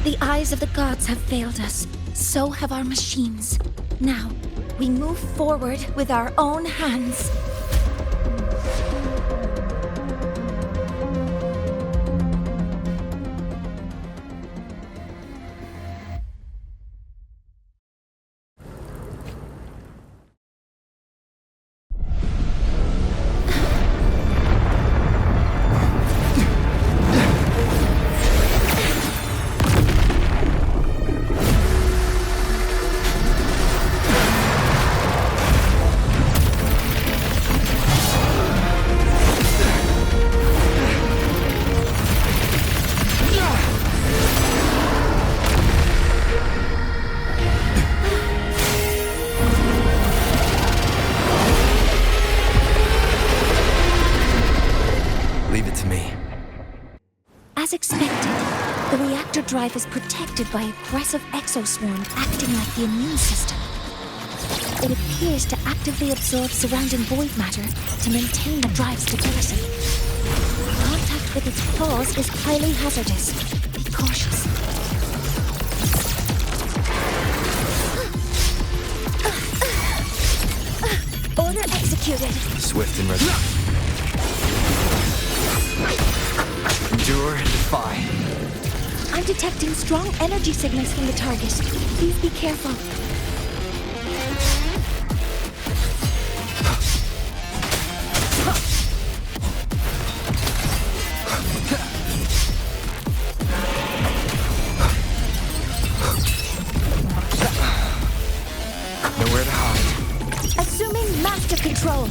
The eyes of the gods have failed us. So have our machines. Now, we move forward with our own hands. As expected, the reactor drive is protected by aggressive exoswarm acting like the immune system. It appears to actively absorb surrounding void matter to maintain the drive's stability. Contact with its claws is highly hazardous. Be cautious. Order executed. Swift and resolute. Endure and defy. I'm detecting strong energy signals from the target. Please be careful. to hide. Assuming master control.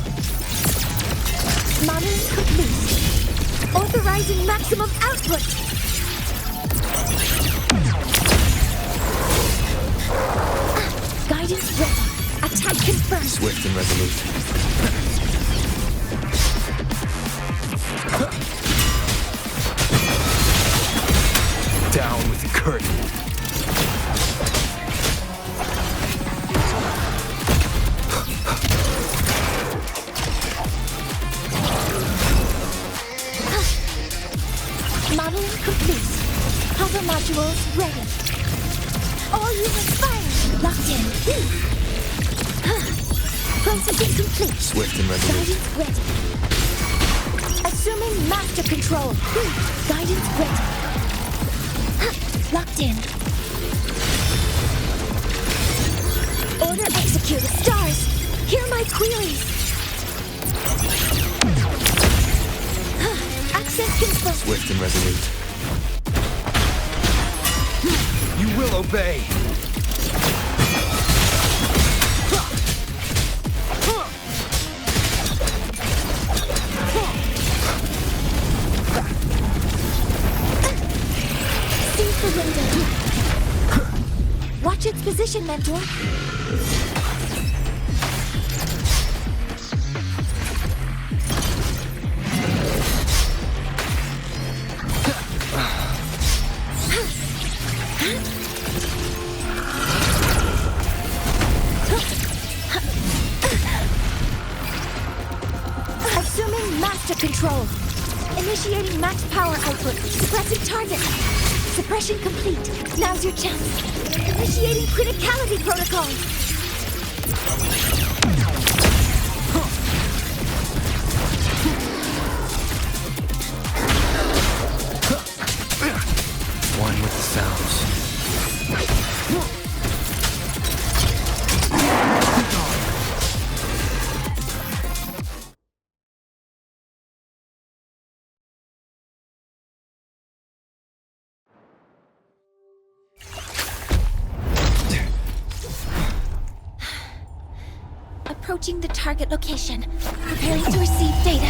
Modeling complete. Authorizing maximum output. Guidance ready. Attack confirmed. Swift and resolute. Down with the curtain. Modeling complete. Hover modules ready. All units fire. Locked in. Processing complete. Swift and resolute. Guidance ready. Assuming master control. Guidance ready. Locked in. Order executed. Stars, hear my queries. Access confirmed. Swift and resolute. You will obey. Seize the window. Watch its position, Mentor. Assuming master control. Initiating max power output. Suppressing target. Suppression complete. Now's your chance. Initiating criticality protocol. One with the sounds. Approaching the target location. Preparing to receive data.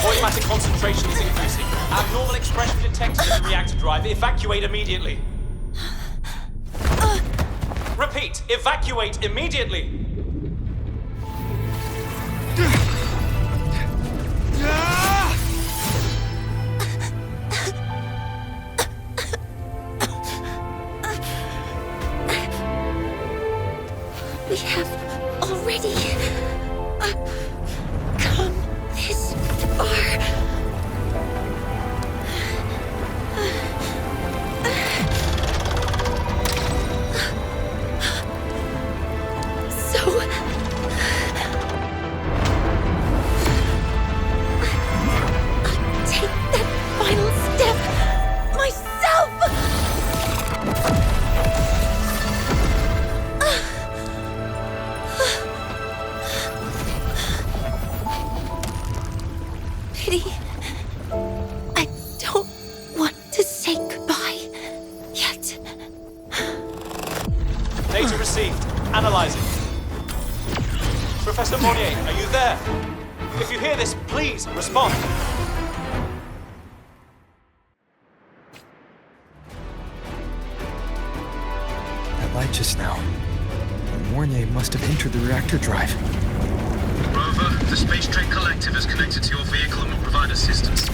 Automatic concentration is increasing. Abnormal expression detected in the reactor drive. Evacuate immediately. Repeat, evacuate immediately! We have already come this far. Data received. Analyzing. Professor Mornye, are you there? If you hear this, please respond. That light just now. Mornye must have entered the reactor drive. Rover, the Space Trek Collective is connected to your vehicle and will provide assistance.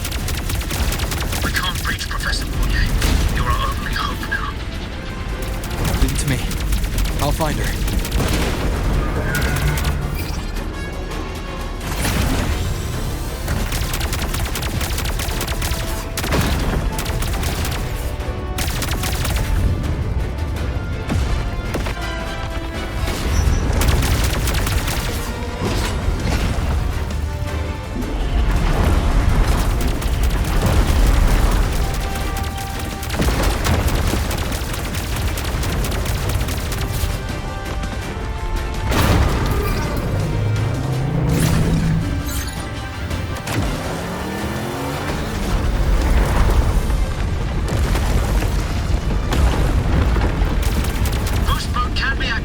We can't reach Professor Mornye. You're our only hope now. Leave it to me. I'll find her.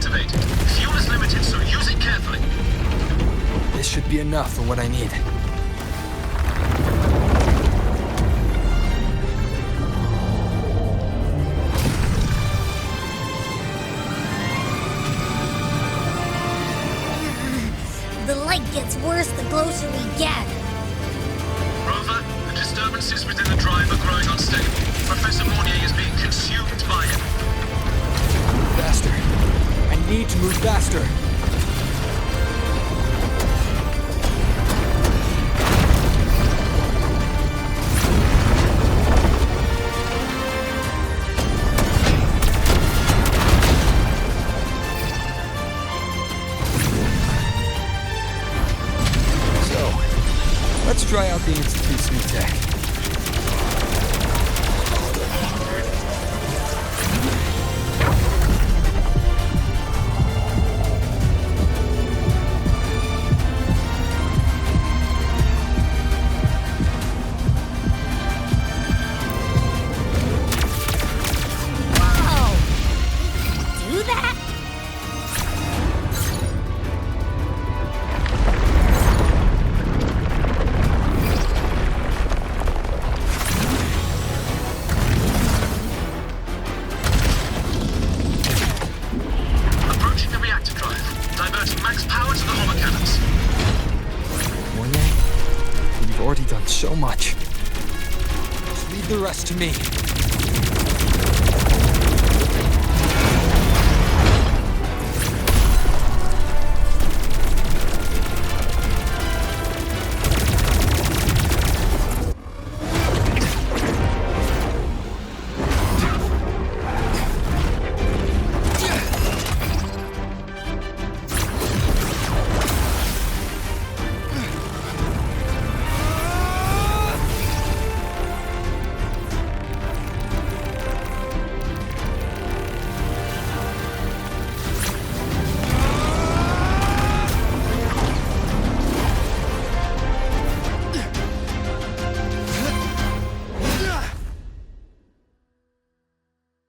activated. Fuel is limited, so use it carefully. This should be enough for what I need. The light gets worse the closer we get. Rover, the disturbances within the drive are growing unstable. Professor Mornye is being consumed by it. Faster. I need to move faster. Let's try out the Institute's new tech. Do that? Approaching the reactor drive. Diverting max power to the holocannons. Mornye, you've already done so much. Just leave the rest to me.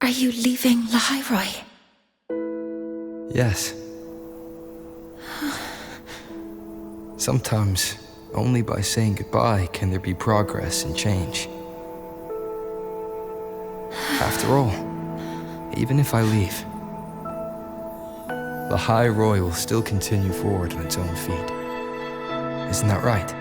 Are you leaving Lahai-Roi? Yes. Sometimes, only by saying goodbye can there be progress and change. After all, even if I leave, Lahai-Roi will still continue forward on its own feet. Isn't that right?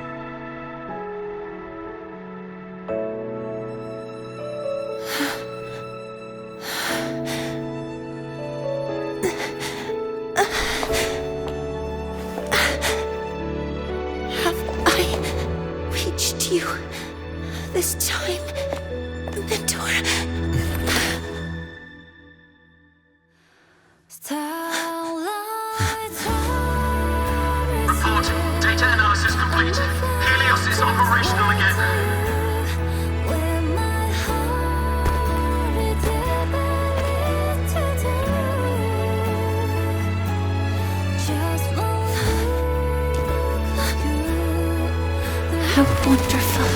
You this time, Mentor. Reporting. Data analysis complete. Helios is operational again. How wonderful.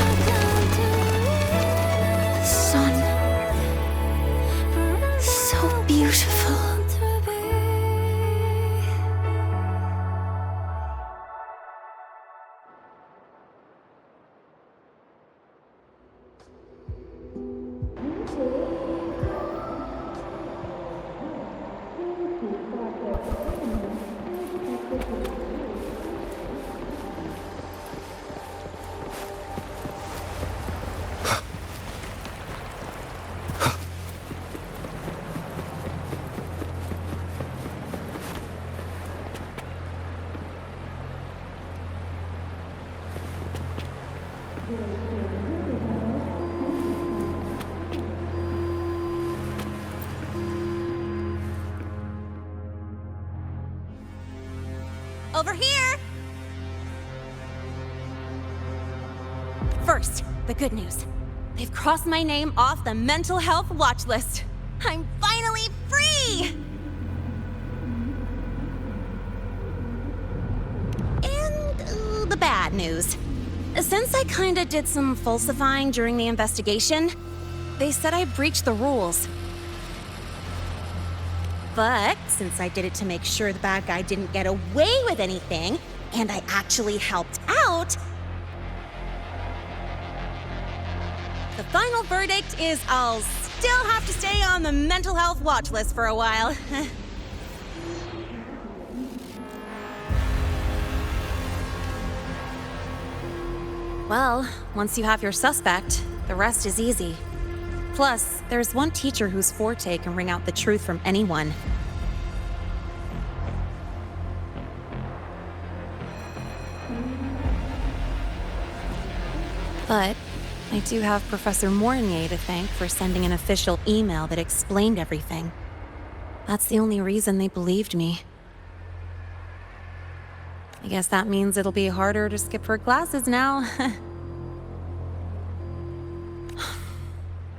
Sun. So beautiful. Over here! First, the good news. They've crossed my name off the mental health watch list. I'm finally free! And the bad news. Since I kinda did some falsifying during the investigation, they said I breached the rules. But since I did it to make sure the bad guy didn't get away with anything, and I actually helped out, the final verdict is I'll still have to stay on the mental health watch list for a while. Well, once you have your suspect, the rest is easy. Plus, there's one teacher whose forte can wring out the truth from anyone. But I do have Professor Mornye to thank for sending an official email that explained everything. That's the only reason they believed me. I guess that means it'll be harder to skip her classes now.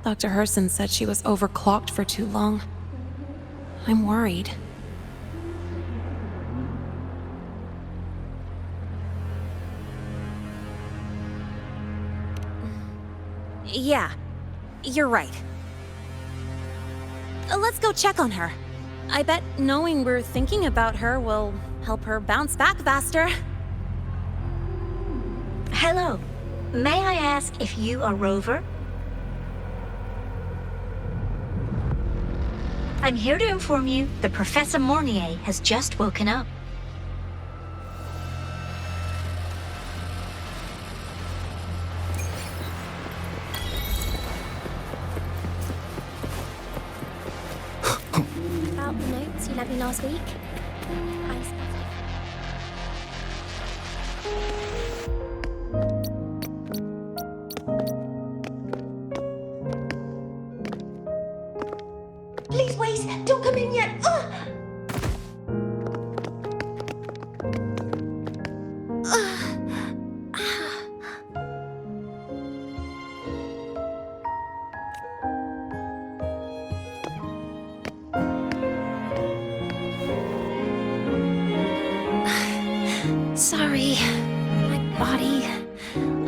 Dr. Herson said she was overclocked for too long. I'm worried. Yeah, you're right. Let's go check on her. I bet knowing we're thinking about her will help her bounce back faster. Hello. May I ask if you are Rover? I'm here to inform you that Professor Mornye has just woken up. About the notes you lent me last week. Please wait! Don't come in yet! Sorry. My body.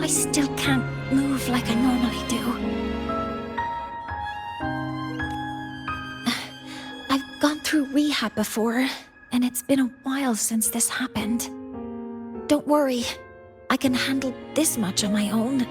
I still can't move like I normally do. I've gone through rehab before, and it's been a while since this happened. Don't worry. I can handle this much on my own.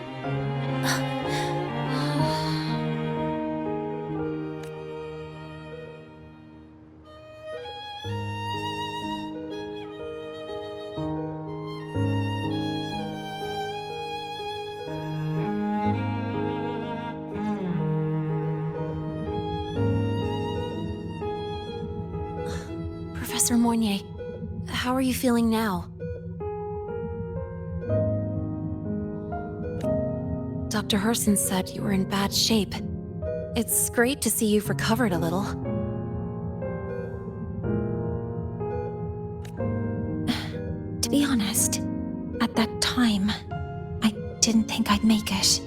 Professor Mornye, how are you feeling now? Dr. Herson said you were in bad shape. It's great to see you've recovered a little. To be honest, at that time, I didn't think I'd make it.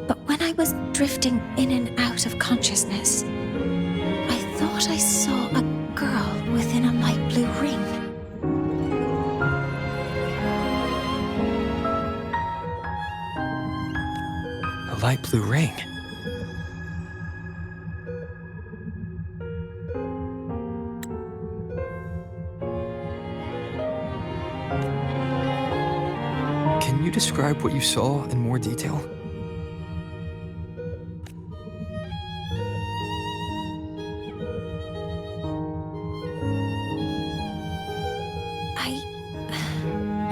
But when I was drifting in and out of consciousness, I thought I saw a girl within a light blue ring. A light blue ring? Can you describe what you saw in more detail?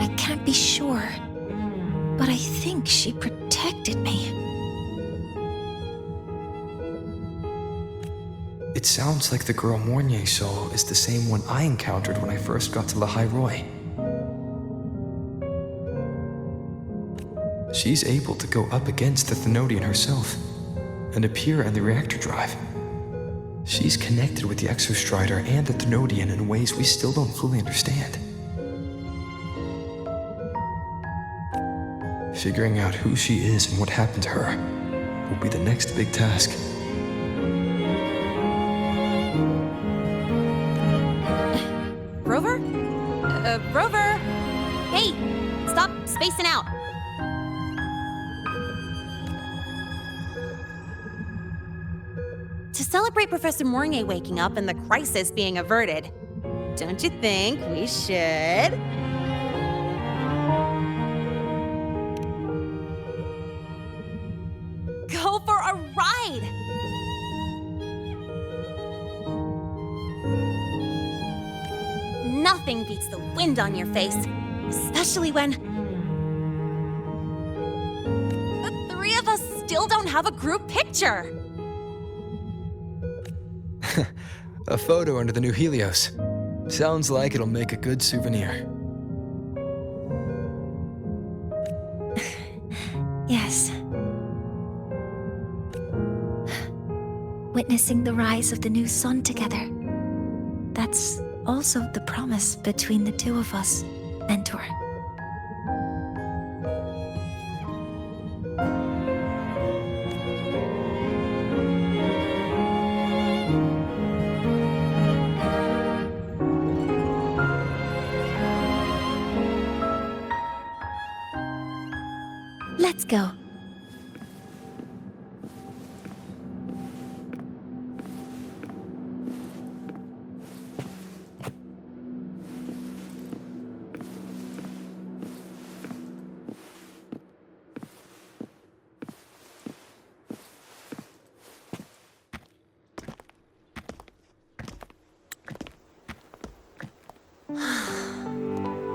I can't be sure, but I think she protected me. It sounds like the girl Mornye saw is the same one I encountered when I first got to Lahai-Roi. She's able to go up against the Thenodian herself and appear in the reactor drive. She's connected with the Exostrider and the Thenodian in ways we still don't fully understand. Figuring out who she is and what happened to her will be the next big task. Rover? Rover! Hey! Stop spacing out! celebrate Professor Mornye waking up and the crisis being averted. Don't you think we should? Go for a ride! Nothing beats the wind on your face, especially when the three of us still don't have a group picture. A photo under the new Helios. Sounds like it'll make a good souvenir. Yes. Witnessing the rise of the new sun together. That's also the promise between the two of us, Mentor. Let's go.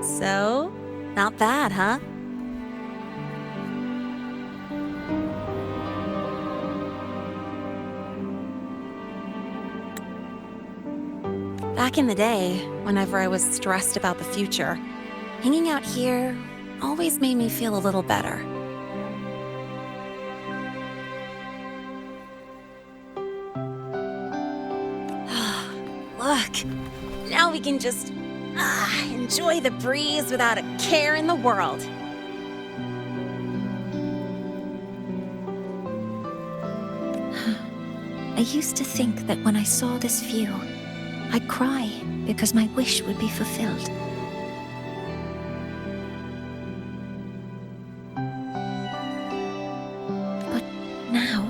So, not bad, huh? Back in the day, whenever I was stressed about the future, hanging out here always made me feel a little better. Look, now we can just enjoy the breeze without a care in the world. I used to think that when I saw this view, I'd cry because my wish would be fulfilled. But now,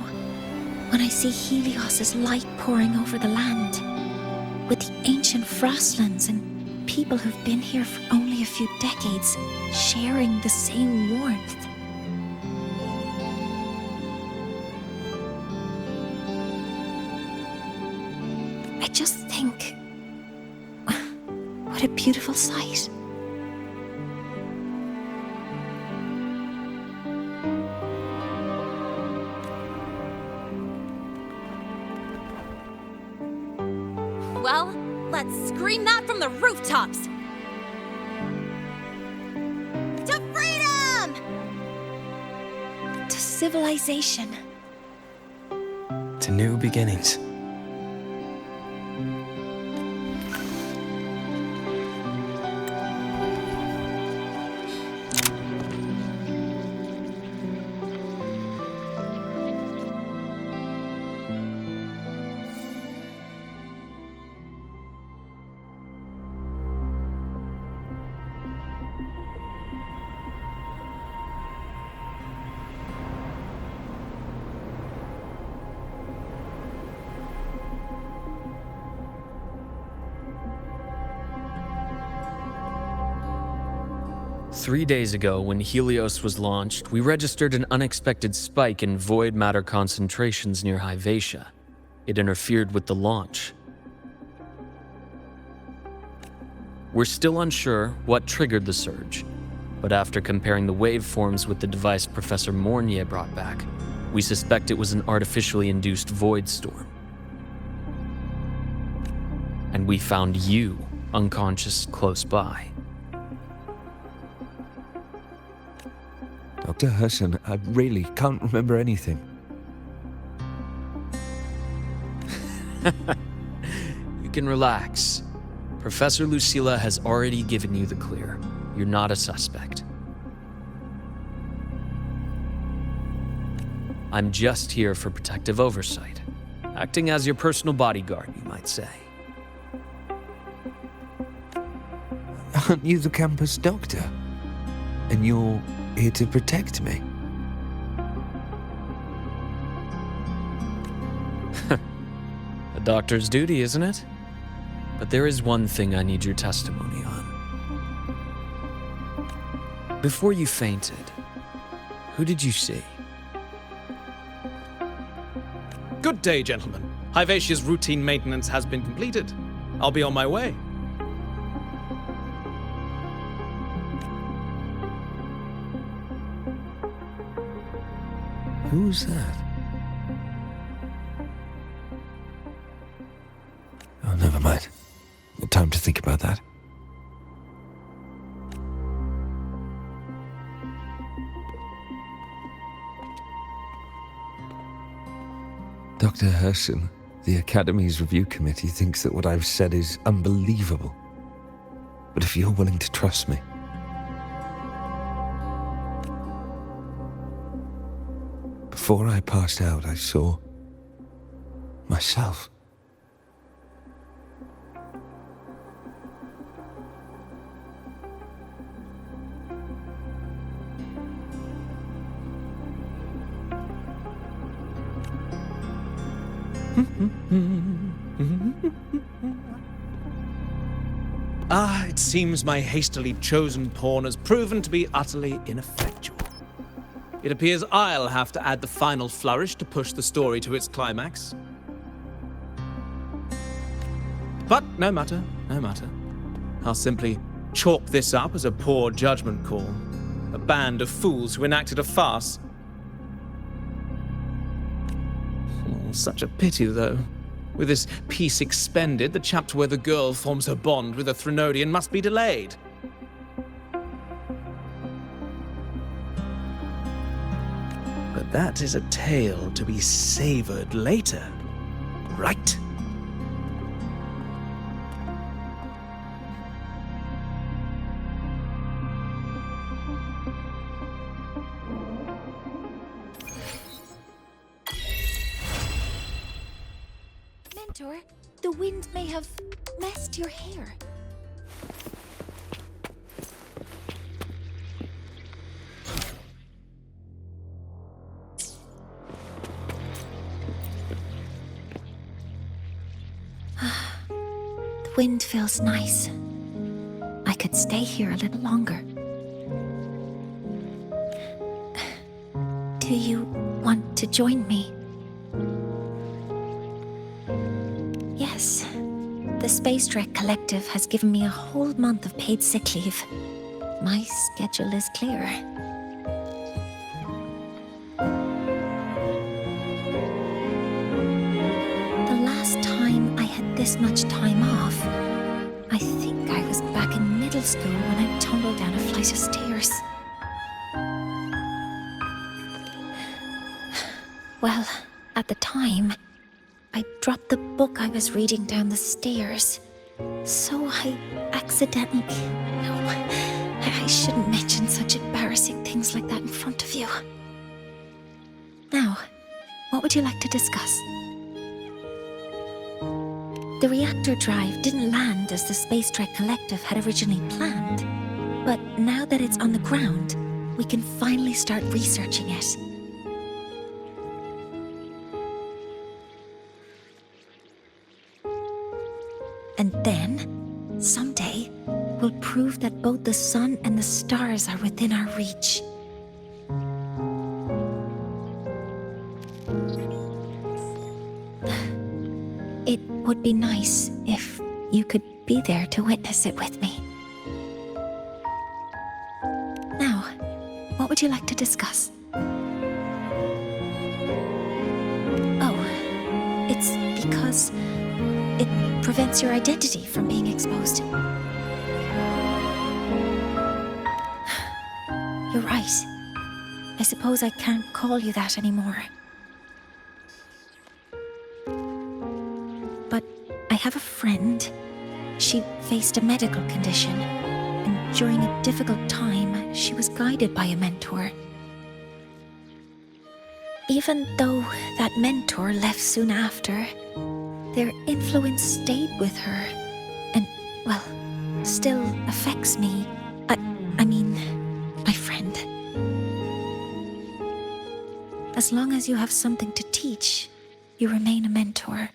when I see Helios's light pouring over the land, with the ancient frostlands and people who've been here for only a few decades sharing the same warmth, I just think, what a beautiful sight. Well, let's scream that from the rooftops! To freedom! To civilization. To new beginnings. Three days ago, when Helios was launched, we registered an unexpected spike in void matter concentrations near Hyvatia. It interfered with the launch. We're still unsure what triggered the surge, but after comparing the waveforms with the device Professor Mornye brought back, we suspect it was an artificially induced void storm. And we found you unconscious close by. Dr. Herson, I really can't remember anything. You can relax. Professor Lucilla has already given you the clear. You're not a suspect. I'm just here for protective oversight, acting as your personal bodyguard, you might say. Aren't you the campus doctor? And you're here to protect me? doctor's duty, isn't it? But there is one thing I need your testimony on. Before you fainted, who did you see? Good day, gentlemen. Hyvatia's routine maintenance has been completed. I'll be on my way. Who's that? Oh, never mind. No time to think about that. Dr. Herschel, the Academy's review committee thinks that what I've said is unbelievable. But if you're willing to trust me... Before I passed out, I saw... myself. It seems my hastily chosen pawn has proven to be utterly ineffectual. It appears I'll have to add the final flourish to push the story to its climax. But no matter, no matter. I'll simply chalk this up as a poor judgment call. A band of fools who enacted a farce. Oh, such a pity, though. With this piece expended, the chapter where the girl forms her bond with a Threnodian must be delayed. But that is a tale to be savored later, right? Mentor, the wind may have messed your hair. The wind feels nice. I could stay here a little longer. Do you want to join me? Yes. The Space Trek Collective has given me a whole month of paid sick leave. My schedule is clear. The last time I had this much time off, I think I was back in middle school when I tumbled down a flight of stairs. Well, at the time, I dropped the book I was reading down the stairs. So I accidentally... No, I shouldn't mention such embarrassing things like that in front of you. Now, what would you like to discuss? The reactor drive didn't land as the Space Trek Collective had originally planned. But now that it's on the ground, we can finally start researching it. And then, someday, we'll prove that both the sun and the stars are within our reach. It would be nice if you could be there to witness it with me. Now, what would you like to discuss? Oh, it's because... it prevents your identity from being exposed. You're right. I suppose I can't call you that anymore. But I have a friend. She faced a medical condition, and during a difficult time, she was guided by a mentor. Even though that mentor left soon after, their influence stayed with her, and, well, still affects me. I mean, my friend. As long as you have something to teach, you remain a mentor.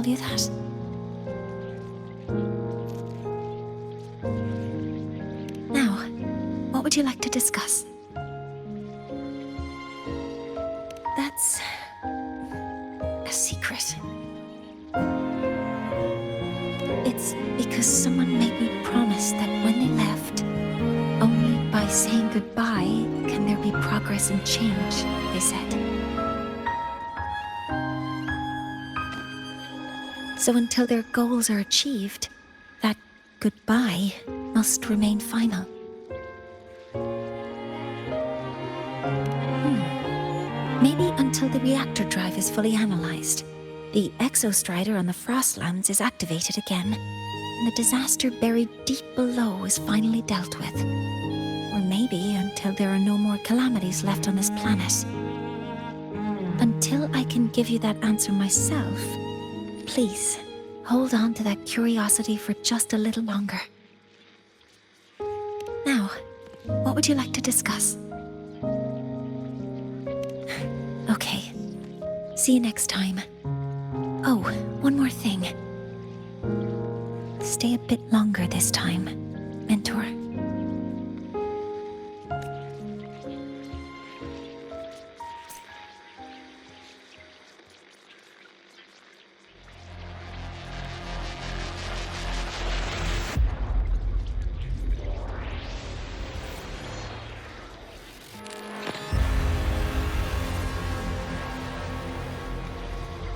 told you that? Now, what would you like to discuss? That's a secret. It's because someone made me promise that when they left, only by saying goodbye can there be progress and change, they said. So until their goals are achieved, that goodbye must remain final. Maybe until the reactor drive is fully analyzed, the exostrider on the Frostlands is activated again, and the disaster buried deep below is finally dealt with. Or maybe until there are no more calamities left on this planet. Until I can give you that answer myself, please, hold on to that curiosity for just a little longer. Now, what would you like to discuss? Okay. See you next time. Oh, one more thing. Stay a bit longer this time, Mentor.